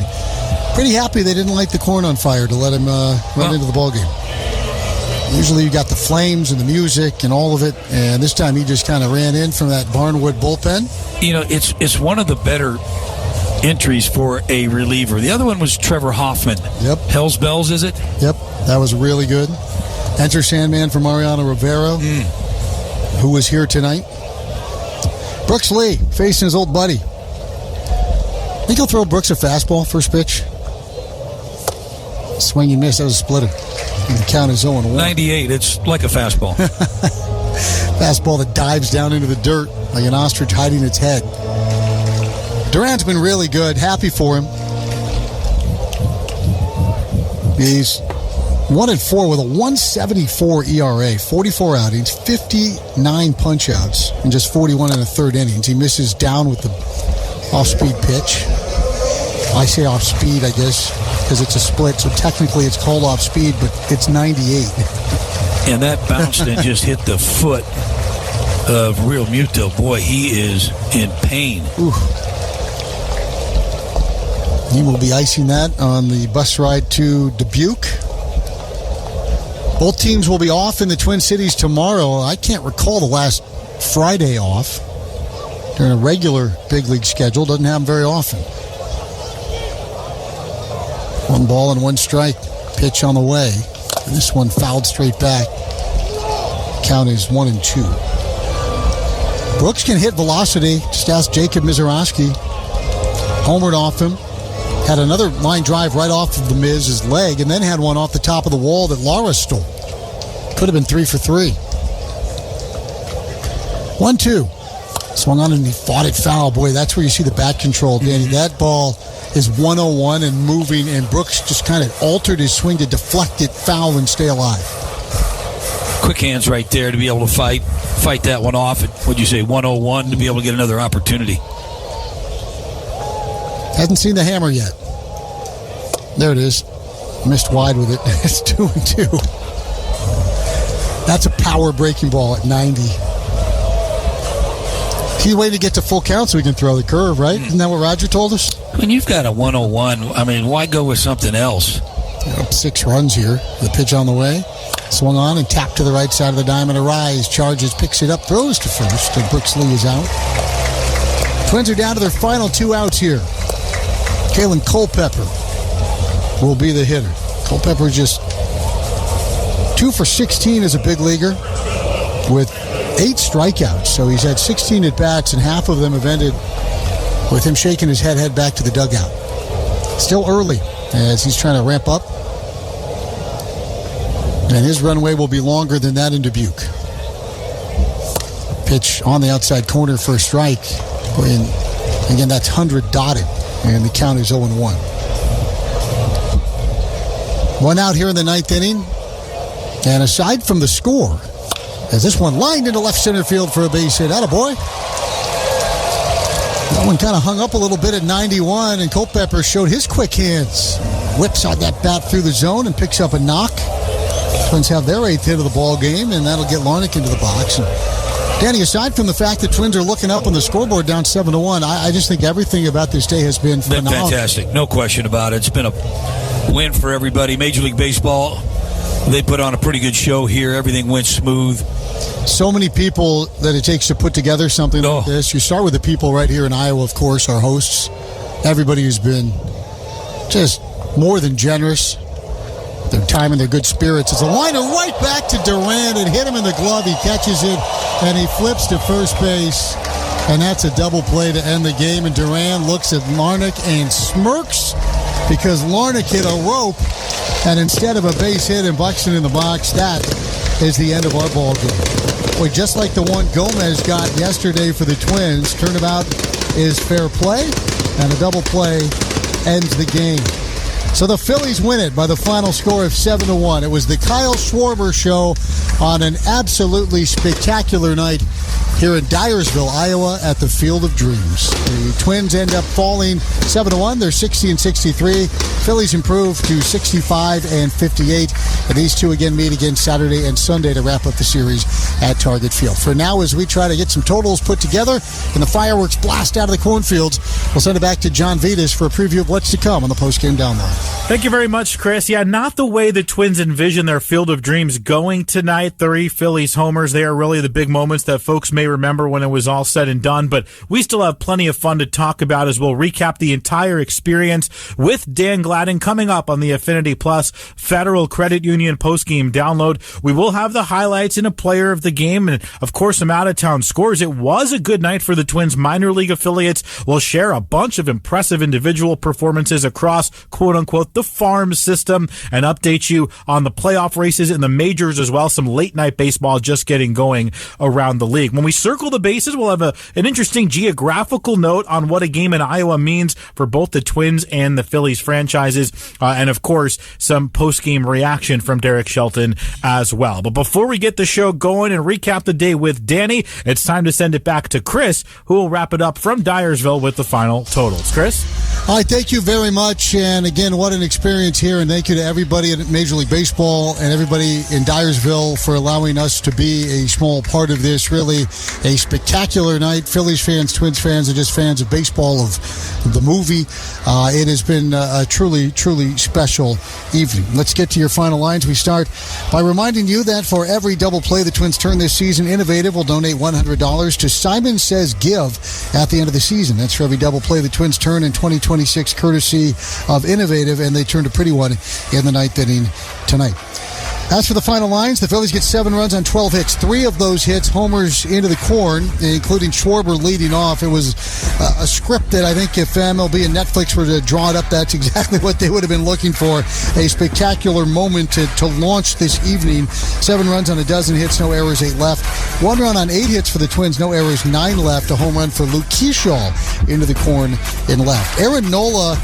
pretty happy they didn't light the corn on fire to let him run into the ballgame. Usually you got the flames and the music and all of it, and this time he just kind of ran in from that Barnwood bullpen. You know, it's one of the better entries for a reliever. The other one was Trevor Hoffman. Yep. Hell's Bells, is it? Yep, that was really good. Enter Sandman for Mariano Rivera, who was here tonight. Brooks Lee facing his old buddy. Think he'll throw Brooks a fastball first pitch? Swing and miss. That was a splitter. And the count is 0-1. 98. It's like a fastball. Fastball that dives down into the dirt like an ostrich hiding its head. Duran's been really good. Happy for him. He's 1-4 with a 1.74 ERA, 44 outings, 59 punch-outs, and just 41 in the third innings. He misses down with the off-speed pitch. I say off-speed, I guess, because it's a split, so technically it's called off-speed, but it's 98. And that bounced and just hit the foot of Real Muto. Boy, he is in pain. Ooh. He will be icing that on the bus ride to Dubuque. Both teams will be off in the Twin Cities tomorrow. I can't recall the last Friday off during a regular big league schedule. Doesn't happen very often. 1 ball and 1 strike. Pitch on the way. And this one fouled straight back. Count is 1-2. Brooks can hit velocity. Just ask Jacob Mizorowski. Homered off him. Had another line drive right off of the Miz's leg, and then had one off the top of the wall that Lara stole. Could have been 3 for 3. 1-2. Swung on and he fought it foul. Boy, that's where you see the bat control, Danny. That ball is 101 and moving, and Brooks just kind of altered his swing to deflect it foul and stay alive. Quick hands right there to be able to fight that one off at, what'd you say, 101 to be able to get another opportunity. Hasn't seen the hammer yet. There it is. Missed wide with it. It's 2-2. That's a power breaking ball at 90. He waited to get to full count so he can throw the curve, right? Isn't that what Roger told us? When you've got a 101, I mean, why go with something else? Up 6 runs here. The pitch on the way. Swung on and tapped to the right side of the diamond. Arise, charges, picks it up, throws to first. And Brooks Lee is out. Twins are down to their final 2 outs here. Kalen Culpepper will be the hitter. Culpepper just 2 for 16 as a big leaguer with 8 strikeouts. So he's had 16 at-bats, and half of them have ended with him shaking his head back to the dugout. Still early as he's trying to ramp up. And his runway will be longer than that in Dubuque. Pitch on the outside corner for a strike. And again, that's 100 dotted. And the count is 0-1. 1 out here in the 9th inning. And aside from the score, as this one lined into left center field for a base hit. Attaboy. That one kind of hung up a little bit at 91, and Culpepper showed his quick hands. Whips out that bat through the zone and picks up a knock. Twins have their 8th hit of the ball game, and that'll get Larnick into the box. And Danny, aside from the fact that Twins are looking up on the scoreboard down 7-1, I just think everything about this day has been phenomenal. Fantastic. No question about it. It's been a win for everybody. Major League Baseball, they put on a pretty good show here. Everything went smooth. So many people that it takes to put together something like this. You start with the people right here in Iowa, of course, our hosts. Everybody who's been just more than generous. Their time and their good spirits. It's a liner right back to Duran and hit him in the glove. He catches it and he flips to first base. And that's a double play to end the game. And Duran looks at Larnach and smirks because Larnach hit a rope. And instead of a base hit and Buxton in the box, that is the end of our ball game. Boy, just like the one Gomez got yesterday for the Twins, turnabout is fair play, and a double play ends the game. So the Phillies win it by the final score of 7-1. It was the Kyle Schwarber show on an absolutely spectacular night here in Dyersville, Iowa at the Field of Dreams. The Twins end up falling 7-1. They're 60-63. Phillies improve to 65-58. And these two again meet again Saturday and Sunday to wrap up the series at Target Field. For now, as we try to get some totals put together and the fireworks blast out of the cornfields, we'll send it back to John Vitas for a preview of what's to come on the postgame download. Thank you very much, Chris. Yeah, not the way the Twins envision their Field of Dreams going tonight. 3 Phillies homers. They are really the big moments that folks may remember when it was all said and done, but we still have plenty of fun to talk about as we'll recap the entire experience with Dan Gladden coming up on the Affinity Plus Federal Credit Union postgame download. We will have the highlights and a player of the game and, of course, some out-of-town scores. It was a good night for the Twins minor league affiliates. We'll share a bunch of impressive individual performances across, quote-unquote, the farm system and update you on the playoff races in the majors as well. Some late-night baseball just getting going around the league. When we circle the bases, we'll have an interesting geographical note on what a game in Iowa means for both the Twins and the Phillies franchises. And, of course, some post-game reaction from Derek Shelton as well. But before we get the show going and recap the day with Danny, it's time to send it back to Chris, who will wrap it up from Dyersville with the final totals. Chris? All right, thank you very much. And again, what an experience here. And thank you to everybody at Major League Baseball and everybody in Dyersville for allowing us to be a small part of this. Really a spectacular night. Phillies fans, Twins fans, and just fans of baseball, of the movie. It has been a truly, truly special evening. Let's get to your final lines. We start by reminding you that for every double play the Twins turn this season, Innovative will donate $100 to Simon Says Give at the end of the season. That's for every double play the Twins turn in 2026, courtesy of Innovative, and they turned a pretty one in the ninth inning tonight. As for the final lines, the Phillies get 7 runs on 12 hits. 3 of those hits, homers into the corn, including Schwarber leading off. It was a script that I think if MLB and Netflix were to draw it up, that's exactly what they would have been looking for. A spectacular moment to launch this evening. 7 runs on a dozen hits, no errors, 8 left. 1 run on 8 hits for the Twins, no errors, 9 left. A home run for Luke Keyshaw into the corn in left. Aaron Nola,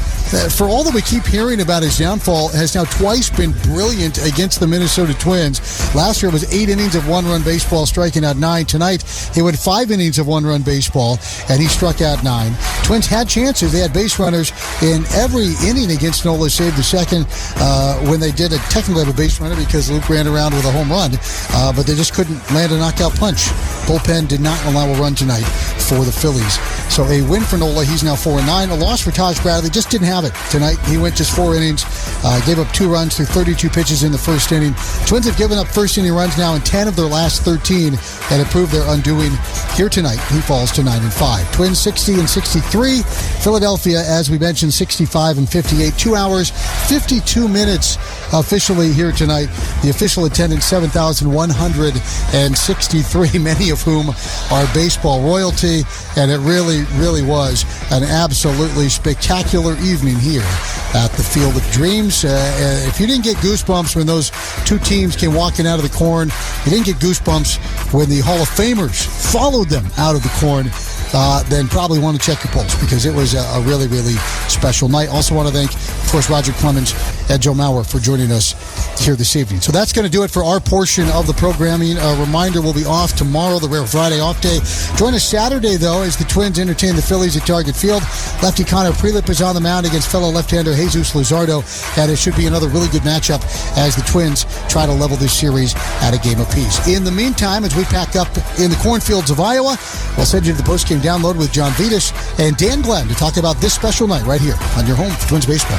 for all that we keep hearing about his downfall, has now twice been brilliant against the Minnesota Twins. Last year it was 8 innings of 1-run baseball, striking out 9. Tonight he went 5 innings of 1-run baseball, and he struck out 9. Twins had chances. They had base runners in every inning against Nola, save the second when they did technically have a base runner because Luke ran around with a home run, but they just couldn't land a knockout punch. Bullpen did not allow a run tonight for the Phillies. So a win for Nola. He's now 4-9. A loss for Taj Bradley. Just didn't have it tonight. He went just 4 innings, gave up 2 runs through 32 pitches in the first inning. Twins have given up first inning runs now in 10 of their last 13 and have proved their undoing here tonight. He falls to 9-5. Twins 60-63. Philadelphia, as we mentioned, 65-58. 2 hours, 52 minutes officially here tonight. The official attendance 7,163, many of whom are baseball royalty, and it really, really was an absolutely spectacular evening here at the Field of Dreams. If you didn't get goosebumps when those two teams came walking out of the corn, you didn't get goosebumps when the Hall of Famers followed them out of the corn, then probably want to check your pulse, because it was a really, really special night. Also want to thank, of course, Roger Clemens and Joe Mauer for joining us here this evening. So that's going to do it for our portion of the programming. A reminder, we'll be off tomorrow, the rare Friday off day. Join us Saturday, though, as the Twins entertain the Phillies at Target Field. Lefty Connor Prelip is on the mound against fellow left-hander Jesus Luzardo, and it should be another really good matchup as the Twins try to level this series at a game apiece. In the meantime, as we pack up in the cornfields of Iowa, we'll send you to the postgame download with John Vitas and Dan Glenn to talk about this special night right here on your home for Twins baseball.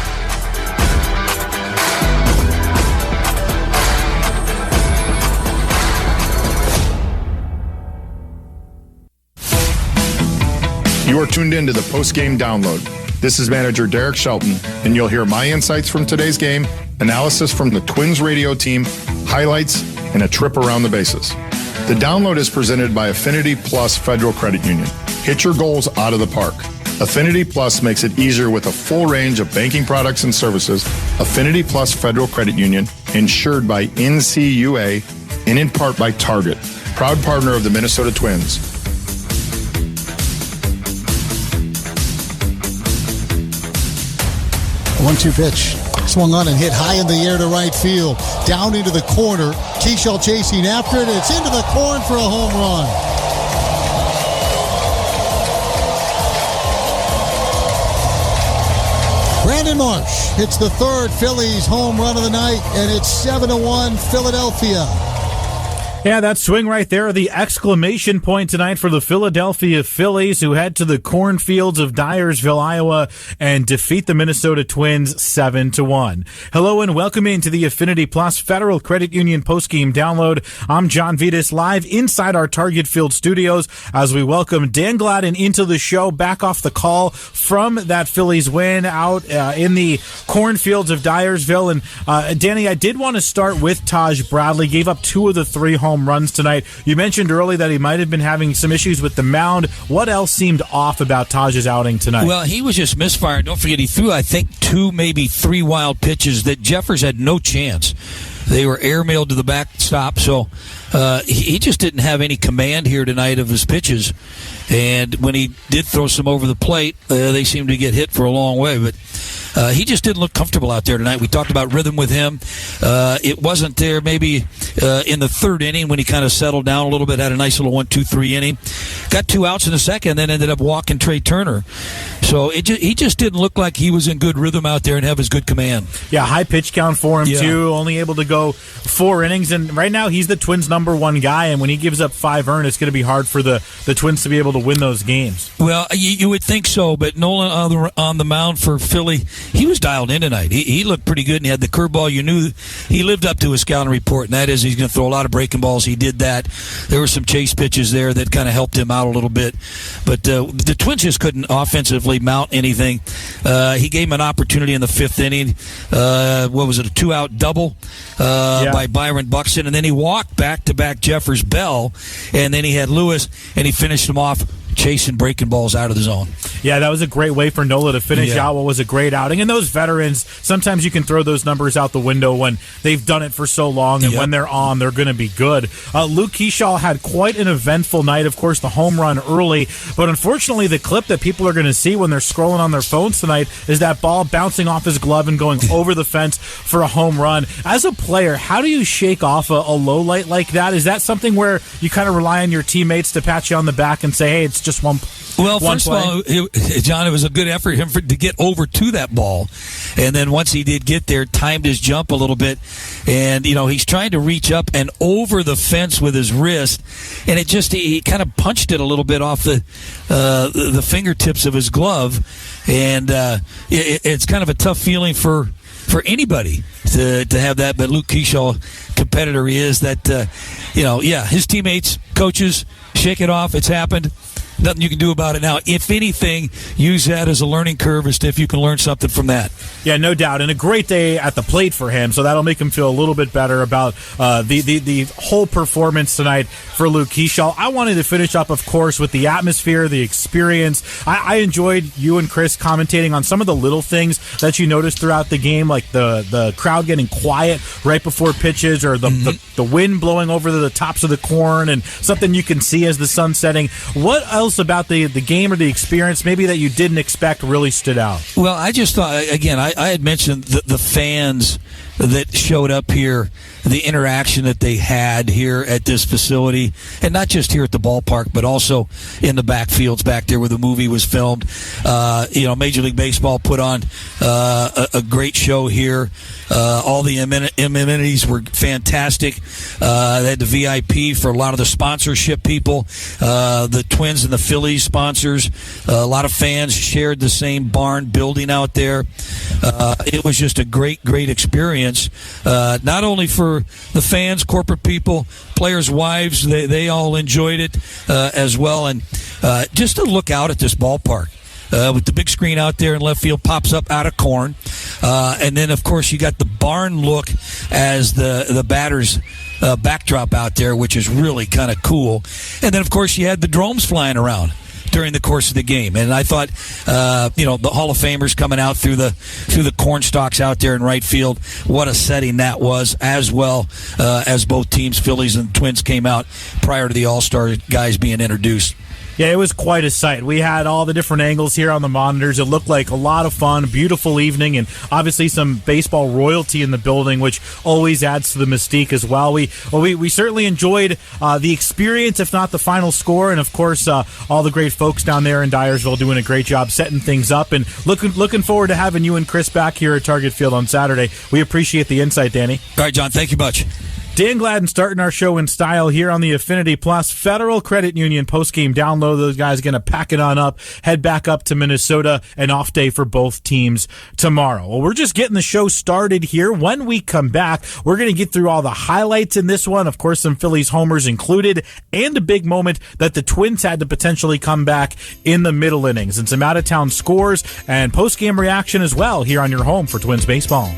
You are tuned in to the post-game download. This is manager Derek Shelton, and you'll hear my insights from today's game, analysis from the Twins radio team, highlights, and a trip around the bases. The download is presented by Affinity Plus Federal Credit Union. Hit your goals out of the park. Affinity Plus makes it easier with a full range of banking products and services. Affinity Plus Federal Credit Union, insured by NCUA and in part by Target, proud partner of the Minnesota Twins. 1-2 pitch. Swung on and hit high in the air to right field. Down into the corner. Keyshaw chasing after it. It's into the corn for a home run. Brandon Marsh hits the third Phillies home run of the night, and it's 7-1 Philadelphia. Yeah, that swing right there, the exclamation point tonight for the Philadelphia Phillies, who head to the cornfields of Dyersville, Iowa, and defeat the Minnesota Twins 7-1. Hello and welcome into the Affinity Plus Federal Credit Union postgame download. I'm John Vitas, live inside our Target Field studios as we welcome Dan Gladden into the show, back off the call from that Phillies win out in the cornfields of Dyersville. And Danny, I did want to start with Taj Bradley. Gave up 2 of the 3 home runs tonight. You mentioned early that he might have been having some issues with the mound. What else seemed off about Taj's outing tonight? Well, he was just misfiring. Don't forget, he threw, I think, 2, maybe 3 wild pitches that Jeffers had no chance. They were airmailed to the backstop, so he just didn't have any command here tonight of his pitches. And when he did throw some over the plate, they seemed to get hit for a long way. But he just didn't look comfortable out there tonight. We talked about rhythm with him. It wasn't there maybe in the 3rd inning when he kind of settled down a little bit, had a nice little 1-2-3 inning. Got 2 outs in the second, then ended up walking Trey Turner. So he just didn't look like he was in good rhythm out there and have his good command. Yeah, high pitch count for him, too. Only able to go 4 innings. And right now, he's the Twins' #1 guy. And when he gives up 5 earned, it's going to be hard for the Twins to be able to win those games. Well, you would think so. But Nolan on the mound for Philly, he was dialed in tonight. He looked pretty good, and he had the curveball. You knew he lived up to his scouting report, and that is he's going to throw a lot of breaking balls. He did that. There were some chase pitches there that kind of helped him out a little bit. But the Twins just couldn't offensively mount anything. He gave him an opportunity in the 5th inning. What was it, a 2-out double by Byron Buxton, and then he walked back-to-back Jeffers Bell, and then he had Lewis, and he finished him off chasing breaking balls out of the zone. Yeah, that was a great way for Nola to finish out what was a great outing. And those veterans, sometimes you can throw those numbers out the window when they've done it for so long, and when they're on, they're going to be good. Luke Keyshaw had quite an eventful night. Of course, the home run early, but unfortunately, the clip that people are going to see when they're scrolling on their phones tonight is that ball bouncing off his glove and going over the fence for a home run. As a player, how do you shake off a low light like that? Is that something where you kind of rely on your teammates to pat you on the back and say, hey, it's just one first of all, John, it was a good effort for him to get over to that ball. And then once he did get there, timed his jump a little bit. And, he's trying to reach up and over the fence with his wrist. And he kind of punched it a little bit off the fingertips of his glove. And it's kind of a tough feeling for anybody to have that. But Luke Keyshaw, competitor he is, that, his teammates, coaches, shake it off. It's happened. Nothing you can do about it now. If anything, use that as a learning curve as to if you can learn something from that. Yeah, no doubt. And a great day at the plate for him, so that'll make him feel a little bit better about the whole performance tonight for Luke Keyshaw. I wanted to finish up, of course, with the atmosphere, the experience. I enjoyed you and Chris commentating on some of the little things that you noticed throughout the game, like the crowd getting quiet right before pitches, or the wind blowing over the tops of the corn, and something you can see as the sun's setting. What else about the game or the experience maybe that you didn't expect really stood out? Well, I just thought, again, I had mentioned the fans that showed up here, the interaction that they had here at this facility, and not just here at the ballpark, but also in the backfields back there where the movie was filmed. Major League Baseball put on a great show here. All the amenities were fantastic. They had the VIP for a lot of the sponsorship people, the Twins and the Phillies sponsors. A lot of fans shared the same barn building out there. It was just a great experience. Not only for the fans, corporate people, players' wives, they all enjoyed it as well. And just to look out at this ballpark, with the big screen out there in left field, pops up out of corn. And then, of course, you got the barn look as the batter's backdrop out there, which is really kind of cool. And then, of course, you had the drones flying around. during the course of the game. And I thought, the Hall of Famers coming out through the corn stalks out there in right field, what a setting that was, as well as both teams, Phillies and Twins, came out prior to the All-Star guys being introduced. Yeah, it was quite a sight. We had all the different angles here on the monitors. It looked like a lot of fun, beautiful evening, and obviously some baseball royalty in the building, which always adds to the mystique as well. We certainly enjoyed the experience, if not the final score, and of course all the great folks down there in Dyersville doing a great job setting things up, and looking forward to having you and Chris back here at Target Field on Saturday. We appreciate the insight, Danny. All right, John, thank you much. Dan Gladden starting our show in style here on the Affinity Plus Federal Credit Union postgame download. Those guys going to pack it on up, head back up to Minnesota, an off day for both teams tomorrow. Well, we're just getting the show started here. When we come back, we're going to get through all the highlights in this one. Of course, some Phillies homers included, and a big moment that the Twins had to potentially come back in the middle innings, and some out-of-town scores and postgame reaction as well here on your home for Twins baseball.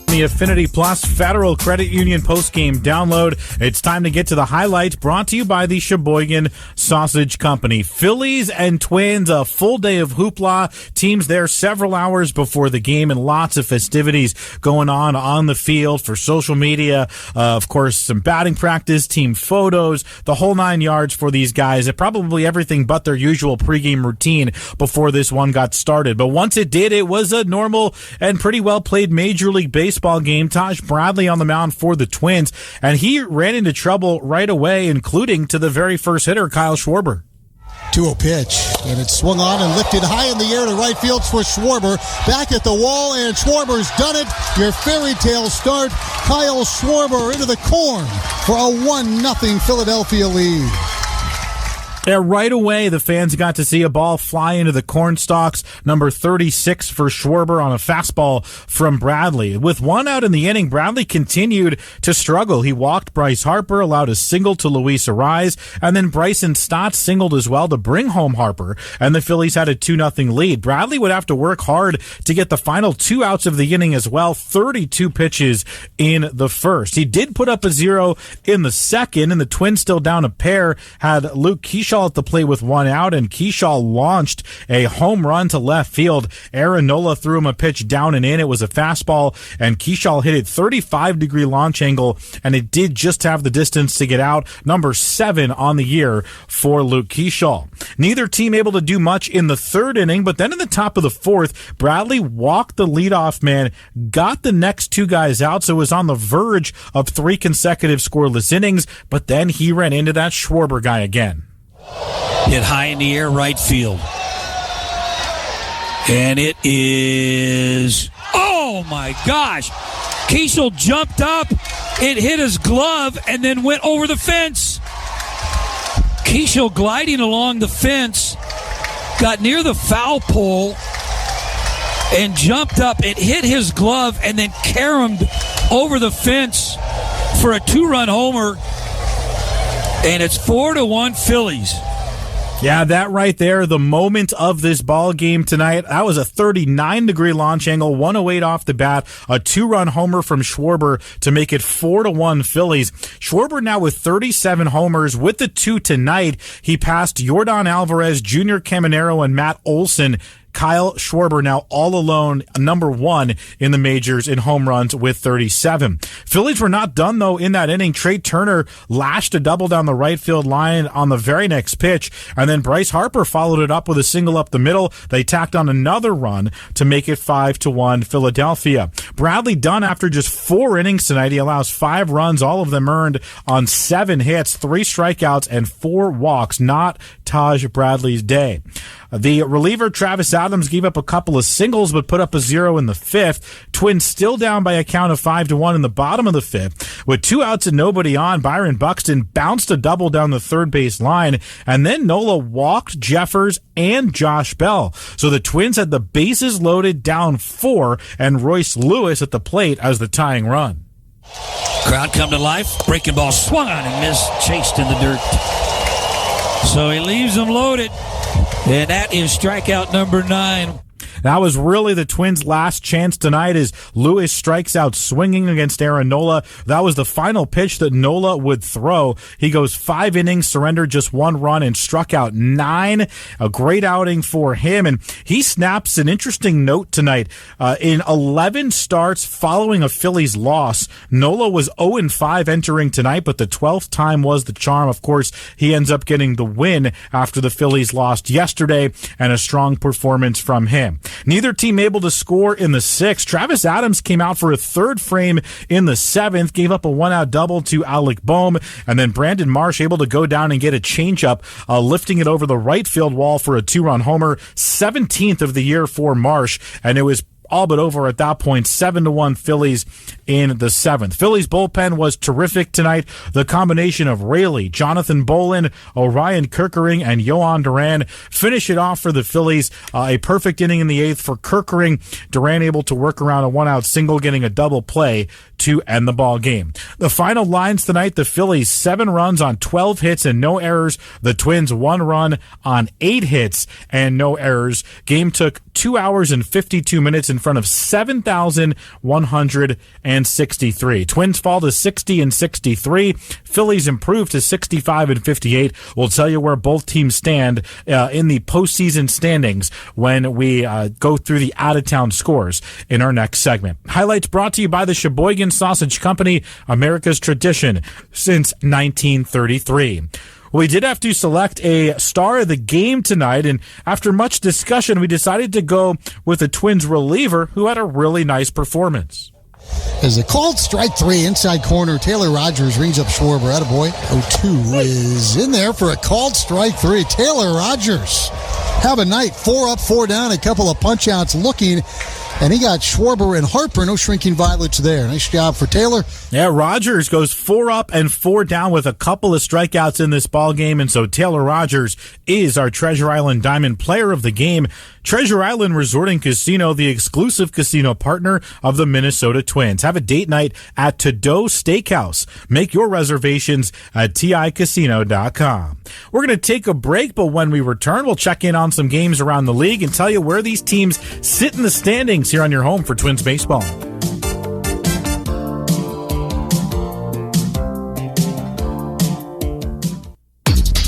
The Affinity Plus Federal Credit Union postgame download. It's time to get to the highlights, brought to you by the Sheboygan Sausage Company. Phillies and Twins, a full day of hoopla. Teams there several hours before the game, and lots of festivities going on the field for social media. Of course, some batting practice, team photos, the whole 9 yards for these guys. Probably everything but their usual pregame routine before this one got started. But once it did, it was a normal and pretty well played Major League Baseball game. Taj Bradley on the mound for the Twins, and he ran into trouble right away, including to the very first hitter, Kyle Schwarber. 2-0 pitch, and it's swung on and lifted high in the air to right field for Schwarber. Back at the wall, and Schwarber's done it. Your fairy tale start. Kyle Schwarber into the corn for a 1-0 Philadelphia lead. Yeah, right away, the fans got to see a ball fly into the corn stalks, number 36 for Schwarber on a fastball from Bradley. With one out in the inning, Bradley continued to struggle. He walked Bryce Harper, allowed a single to Luis Ariz, and then Bryson Stott singled as well to bring home Harper, and the Phillies had a 2-0 lead. Bradley would have to work hard to get the final 2 outs of the inning as well, 32 pitches in the first. He did put up a 0 in the second, and the Twins still down a pair, had Luke Kershaw at the plate with 1 out, and Kershaw launched a home run to left field. Aaron Nola threw him a pitch down and in. It was a fastball, and Kershaw hit it 35-degree launch angle, and it did just have the distance to get out. Number 7 on the year for Luke Kershaw. Neither team able to do much in the third inning, but then in the top of the fourth, Bradley walked the leadoff man, got the next 2 guys out, so was on the verge of 3 consecutive scoreless innings, but then he ran into that Schwarber guy again. Hit high in the air, right field. And it is... Oh, my gosh. Kiesel jumped up. It hit his glove and then went over the fence. Kiesel gliding along the fence, got near the foul pole and jumped up. It hit his glove and then caromed over the fence for a 2-run homer. And it's 4-1 Phillies. Yeah, that right there, the moment of this ball game tonight. That was a 39-degree launch angle, 108 off the bat, a 2-run homer from Schwarber to make it 4-1 Phillies. Schwarber now with 37 homers. With the 2 tonight, he passed Yordan Alvarez, Junior Caminero, and Matt Olson. Kyle Schwarber now all alone, number 1 in the majors in home runs with 37. Phillies were not done, though, in that inning. Trey Turner lashed a double down the right field line on the very next pitch, and then Bryce Harper followed it up with a single up the middle. They tacked on another run to make it 5-1 Philadelphia. Bradley done after just 4 innings tonight. He allows 5 runs, all of them earned on 7 hits, 3 strikeouts, and 4 walks. Not Taj Bradley's day. The reliever Travis Adams gave up a couple of singles but put up a 0 in the 5th. Twins still down by a count of 5-1 in the bottom of the 5th. With 2 outs and nobody on, Byron Buxton bounced a double down the third base line, and then Nola walked Jeffers and Josh Bell. So the Twins had the bases loaded, down 4, and Royce Lewis at the plate as the tying run. Crowd come to life. Breaking ball swung on and missed, chased in the dirt. So he leaves them loaded. And that is strikeout number 9. That was really the Twins' last chance tonight as Lewis strikes out swinging against Aaron Nola. That was the final pitch that Nola would throw. He goes 5 innings, surrendered just 1 run, and struck out 9. A great outing for him, and he snaps an interesting note tonight. In 11 starts following a Phillies loss, Nola was 0-5 entering tonight, but the 12th time was the charm. Of course, he ends up getting the win after the Phillies lost yesterday, and a strong performance from him. Neither team able to score in the 6th. Travis Adams came out for a 3rd frame in the 7th, gave up a 1-out double to Alec Boehm, and then Brandon Marsh able to go down and get a changeup, lifting it over the right field wall for a 2-run homer, 17th of the year for Marsh, and it was all but over at that point. 7-1 Phillies in the 7th. Phillies bullpen was terrific tonight. The combination of Raley, Jonathan Bolin, Orion Kerkering, and Yohan Duran finish it off for the Phillies. A perfect inning in the 8th for Kerkering. Duran able to work around a 1-out single, getting a double play to end the ball game. The final lines tonight, the Phillies 7 runs on 12 hits and no errors. The Twins 1 run on 8 hits and no errors. Game took 2 hours and 52 minutes in front of 7,163. Twins fall to 60-63. Phillies improve to 65-58. We'll tell you where both teams stand in the postseason standings when we go through the out-of-town scores in our next segment. Highlights brought to you by the Sheboygan Sausage Company, America's tradition since 1933. We did have to select a star of the game tonight, and after much discussion, we decided to go with a Twins reliever who had a really nice performance. As a called strike 3 inside corner, Taylor Rogers rings up Schwarber. Attaboy. 0-2 is in there for a called strike 3. Taylor Rogers have a night. 4 up, 4 down, a couple of punch outs looking. And he got Schwarber and Harper. No shrinking violets there. Nice job for Taylor. Yeah, Rogers goes 4 up and 4 down with a couple of strikeouts in this ball game, and so Taylor Rogers is our Treasure Island Diamond Player of the Game. Treasure Island Resort and Casino, the exclusive casino partner of the Minnesota Twins. Have a date night at To-Do Steakhouse. Make your reservations at TICasino.com. We're going to take a break, but when we return, we'll check in on some games around the league and tell you where these teams sit in the standings here on your home for Twins baseball.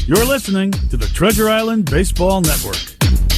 You're listening to the Treasure Island Baseball Network.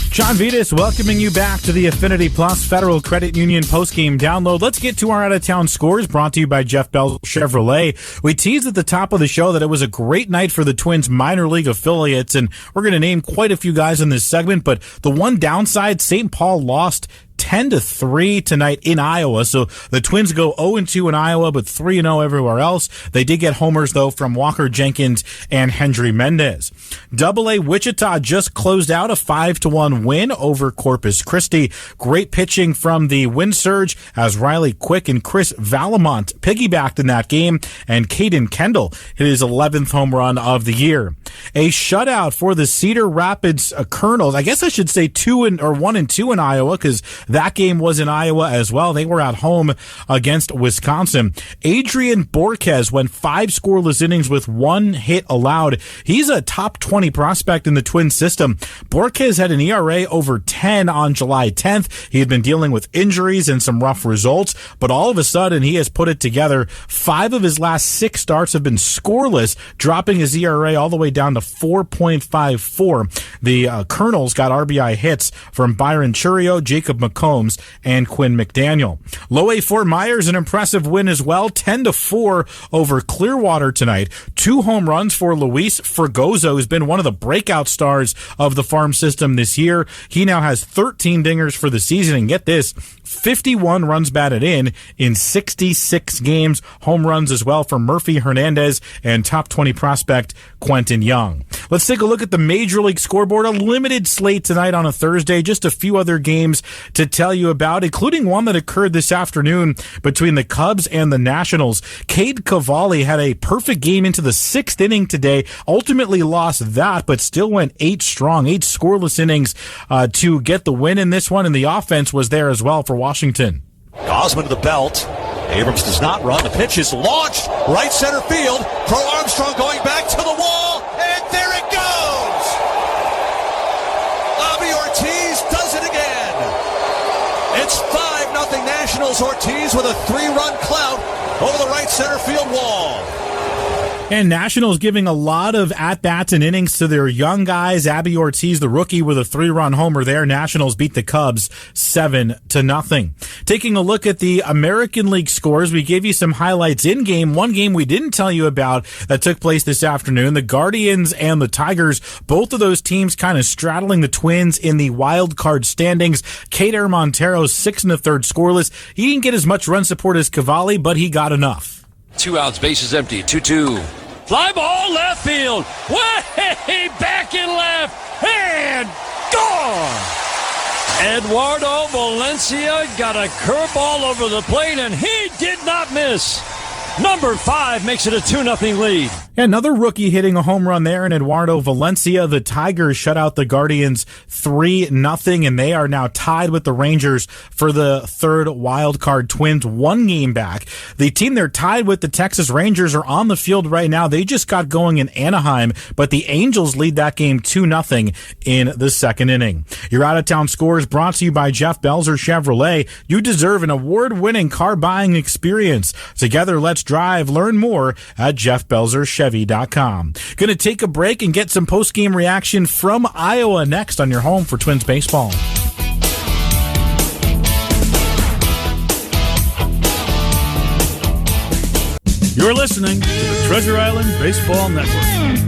John Vitas welcoming you back to the Affinity Plus Federal Credit Union postgame download. Let's get to our out-of-town scores brought to you by Jeff Bell Chevrolet. We teased at the top of the show that it was a great night for the Twins minor league affiliates, and we're going to name quite a few guys in this segment, but the one downside, St. Paul lost 10-3 tonight in Iowa. So the Twins go 0-2 in Iowa, but 3-0 everywhere else. They did get homers, though, from Walker Jenkins and Hendry Mendez. AA Wichita just closed out a 5-1 win over Corpus Christi. Great pitching from the Wind Surge as Riley Quick and Chris Valamont piggybacked in that game, and Caden Kendall hit his 11th home run of the year. A shutout for the Cedar Rapids Colonels. I guess I should say 1-2 in Iowa, because that game was in Iowa as well. They were at home against Wisconsin. Adrian Borquez went 5 scoreless innings with 1 hit allowed. He's a top 20 prospect in the Twins system. Borquez had an ERA over 10 on July 10th. He had been dealing with injuries and some rough results, but all of a sudden he has put it together. 5 of his last 6 starts have been scoreless, dropping his ERA all the way down to 4.54. The Colonels got RBI hits from Byron Churio, Jacob McCombs, and Quinn McDaniel. Low A Fort Myers, an impressive win as well, 10-4 over Clearwater tonight. 2 home runs for Luis Fregoso, who's been one of the breakout stars of the farm system this year. He now has 13 dingers for the season, and get this, 51 runs batted in 66 games. Home runs as well for Murphy Hernandez and top 20 prospect Quentin Young. Let's take a look at the Major League scoreboard. A limited slate tonight on a Thursday. Just a few other games to tell you about, including one that occurred this afternoon between the Cubs and the Nationals. Cade Cavalli had a perfect game into the 6th inning today. Ultimately lost that, but still went 8 strong, 8 scoreless innings to get the win in this one, and the offense was there as well for Washington. Osmond to the belt. Abrams does not run. The pitch is launched. Right center field. Crow Armstrong going back to the wall. And there it goes. Bobby Ortiz does it again. 2-0 Nationals. Ortiz with a 3-run clout over the right center field wall. And Nationals giving a lot of at-bats and innings to their young guys. Abby Ortiz, the rookie, with a 3-run homer there. Nationals beat the Cubs 7-0. Taking a look at the American League scores, we gave you some highlights in game. One game we didn't tell you about that took place this afternoon. The Guardians and the Tigers, both of those teams kind of straddling the Twins in the wild card standings. Kader Montero's 6 1/3 scoreless. He didn't get as much run support as Cavalli, but he got enough. 2 outs, bases empty, 2-2. Fly ball, left field. Way back in left. And gone. Eduardo Valencia got a curveball over the plate, and he did not miss. Number 5 makes it a 2-0 lead. Another rookie hitting a home run there in Eduardo Valencia. The Tigers shut out the Guardians 3-0, and they are now tied with the Rangers for the third wild card. Twins 1 game back. The team they're tied with, the Texas Rangers, are on the field right now. They just got going in Anaheim, but the Angels lead that game 2-0 in the second inning. Your out-of-town scores brought to you by Jeff Belzer Chevrolet. You deserve an award-winning car buying experience. Together, let's drive. Learn more at JeffBelzerChevy.com. Going to take a break and get some post-game reaction from Iowa next on your home for Twins baseball. You're listening to the Treasure Island Baseball Network.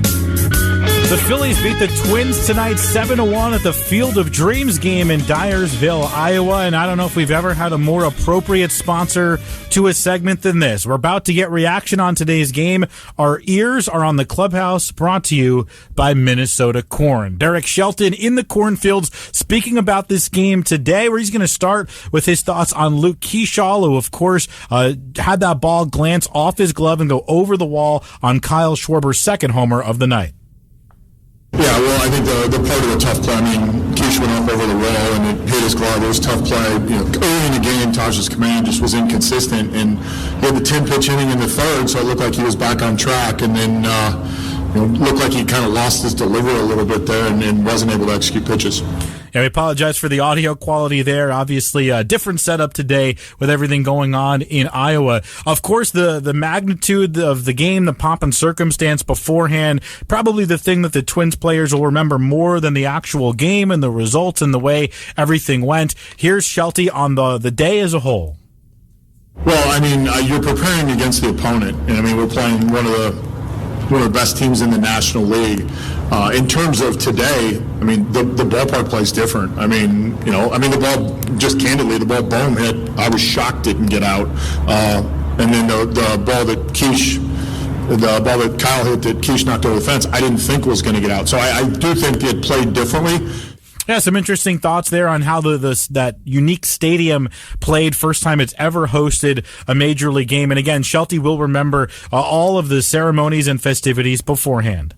The Phillies beat the Twins tonight 7-1 at the Field of Dreams game in Dyersville, Iowa. And I don't know if we've ever had a more appropriate sponsor to a segment than this. We're about to get reaction on today's game. Our ears are on the clubhouse, brought to you by Minnesota Corn. Derek Shelton in the cornfields speaking about this game today, where he's going to start with his thoughts on Luke Keyshaw, who, of course, had that ball glance off his glove and go over the wall on Kyle Schwarber's second homer of the night. Yeah, well, I think the part of the tough play, I mean, Keish went up over the wall and it hit his glove. It was tough play. You know, early in the game, Taj's command just was inconsistent, and he had the 10-pitch inning in the third, so it looked like he was back on track, and then looked like he kind of lost his delivery a little bit there and wasn't able to execute pitches. Yeah, we apologize for the audio quality there. Obviously, a different setup today with everything going on in Iowa. Of course, the magnitude of the game, the pomp and circumstance beforehand, probably the thing that the Twins players will remember more than the actual game and the results and the way everything went. Here's Shelty on the day as a whole. Well, I mean, you're preparing against the opponent, and I mean, we're playing one of the best teams in the National League. In terms of today, I mean, the ballpark plays different. I mean, the ball, just candidly, the ball Bohm hit, I was shocked didn't get out. And then the ball that Kyle hit that Keish knocked over the fence, I didn't think was going to get out. So I do think it played differently. Yeah, some interesting thoughts there on how that unique stadium played. First time it's ever hosted a major league game. And again, Shelty will remember all of the ceremonies and festivities beforehand.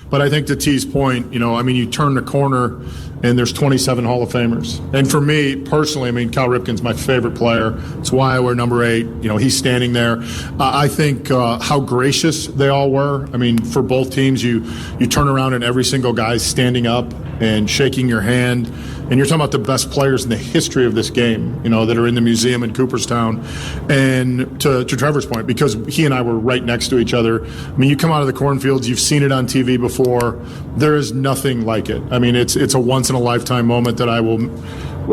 But I think to T's point, you turn the corner and there's 27 Hall of Famers. And for me, personally, I mean, Cal Ripken's my favorite player. It's why I wear number 8. He's standing there. I think how gracious they all were. I mean, for both teams, you turn around and every single guy's standing up and shaking your hand. And you're talking about the best players in the history of this game, that are in the museum in Cooperstown. And to Trevor's point, because he and I were right next to each other, I mean, you come out of the cornfields, you've seen it on TV before. There is nothing like it. I mean, it's a once-in-a-lifetime moment that I will.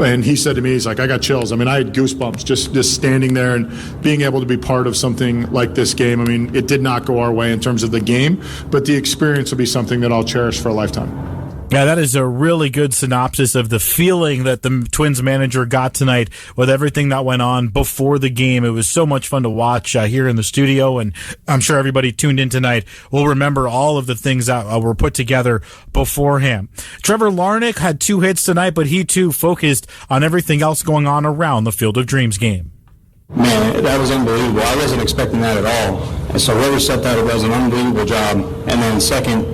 And he said to me, he's like, I got chills. I mean, I had goosebumps just standing there and being able to be part of something like this game. I mean, it did not go our way in terms of the game, but the experience will be something that I'll cherish for a lifetime. Yeah, that is a really good synopsis of the feeling that the Twins manager got tonight with everything that went on before the game. It was so much fun to watch here in the studio, and I'm sure everybody tuned in tonight will remember all of the things that were put together beforehand. Trevor Larnach had 2 hits tonight, but he too focused on everything else going on around the Field of Dreams game. Man, that was unbelievable. I wasn't expecting that at all. And so whoever set that up does an unbelievable job. And then second,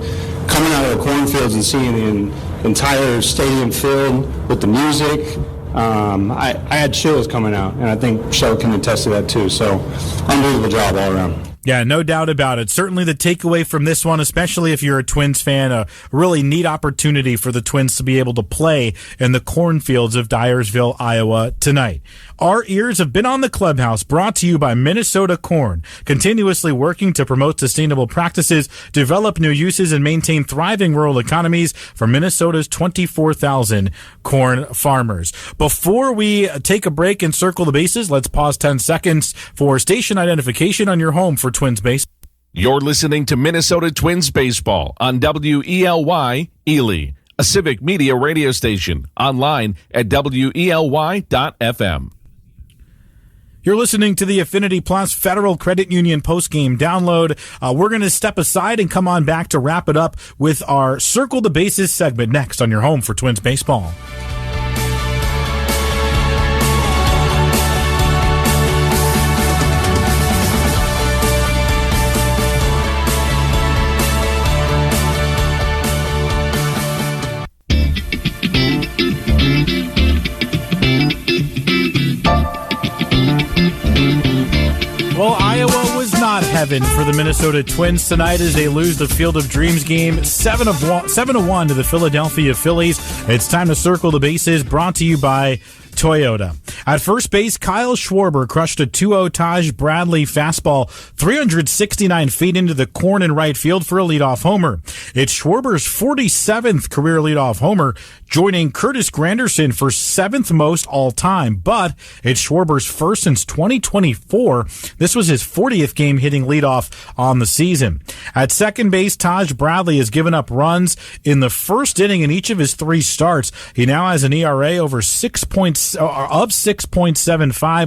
coming out of the cornfields and seeing the entire stadium filled with the music, I had chills coming out, and I think Shell can attest to that too. So, unbelievable job all around. Yeah, no doubt about it. Certainly the takeaway from this one, especially if you're a Twins fan, a really neat opportunity for the Twins to be able to play in the cornfields of Dyersville, Iowa tonight. Our ears have been on the clubhouse, brought to you by Minnesota Corn, continuously working to promote sustainable practices, develop new uses, and maintain thriving rural economies for Minnesota's 24,000 corn farmers. Before we take a break and circle the bases, let's pause 10 seconds for station identification on your home for Twins Baseball. You're listening to Minnesota Twins Baseball on WELY Ely, a Civic Media radio station, online at WELY.FM. You're listening to the Affinity Plus Federal Credit Union postgame download. We're going to step aside and come on back to wrap it up with our Circle the Bases segment next on your home for Twins Baseball. Well, Iowa was not heaven for the Minnesota Twins tonight as they lose the Field of Dreams game 7-1 to the Philadelphia Phillies. It's time to circle the bases, brought to you by Toyota. At first base, Kyle Schwarber crushed a 2-0 Taj Bradley fastball 369 feet into the corn in right field for a leadoff homer. It's Schwarber's 47th career leadoff homer, joining Curtis Granderson for 7th most all-time, but it's Schwarber's first since 2024. This was his 40th game hitting leadoff on the season. At second base, Taj Bradley has given up runs in the first inning in each of his 3 starts. He now has an ERA over 6.75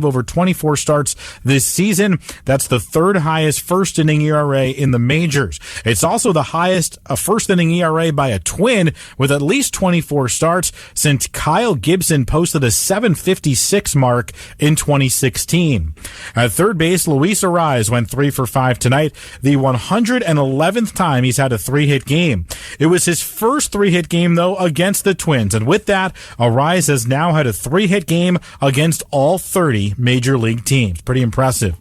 over 24 starts this season. That's the 3rd highest first inning ERA in the majors. It's also the highest first inning ERA by a Twin with at least 24 starts since Kyle Gibson posted a 7.56 mark in 2016. At third base, Luis Arraez went 3 for 5 tonight, the 111th time he's had a 3-hit game. It was his first 3-hit game, though, against the Twins, and with that, Arraez has now had a 3-hit game against all 30 major league teams. Pretty impressive.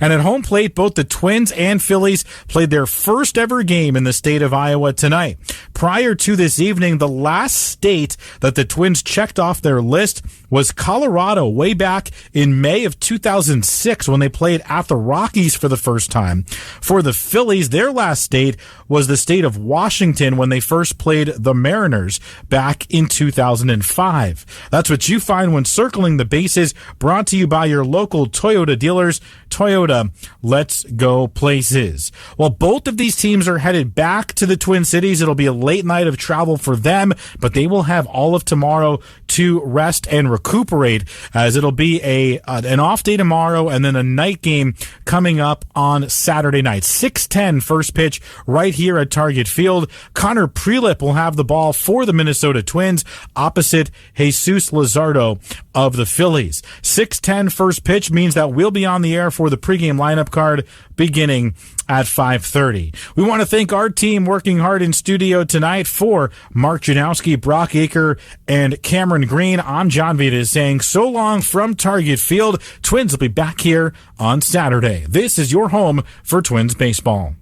And at home plate, both the Twins and Phillies played their first ever game in the state of Iowa tonight. Prior to this evening, the last state that the Twins checked off their list was Colorado way back in May of 2006 when they played at the Rockies for the first time. For the Phillies, their last state was the state of Washington when they first played the Mariners back in 2005. That's what you find when circling the bases, brought to you by your local Toyota dealers. Toyota, let's go places. Well, both of these teams are headed back to the Twin Cities. It'll be a late night of travel for them, but they will have all of tomorrow to rest and recuperate, as it'll be an off day tomorrow and then a night game coming up on Saturday night. 6:10 first pitch right here at Target Field. Connor Prelip will have the ball for the Minnesota Twins opposite Jesus Luzardo of the Phillies. 6:10 first pitch means that we'll be on the air for the pregame lineup card beginning at 5:30. We want to thank our team working hard in studio tonight. For Mark Janowski, Brock Aker, and Cameron Green, I'm John Vita saying so long from Target Field. Twins will be back here on Saturday. This is your home for Twins baseball.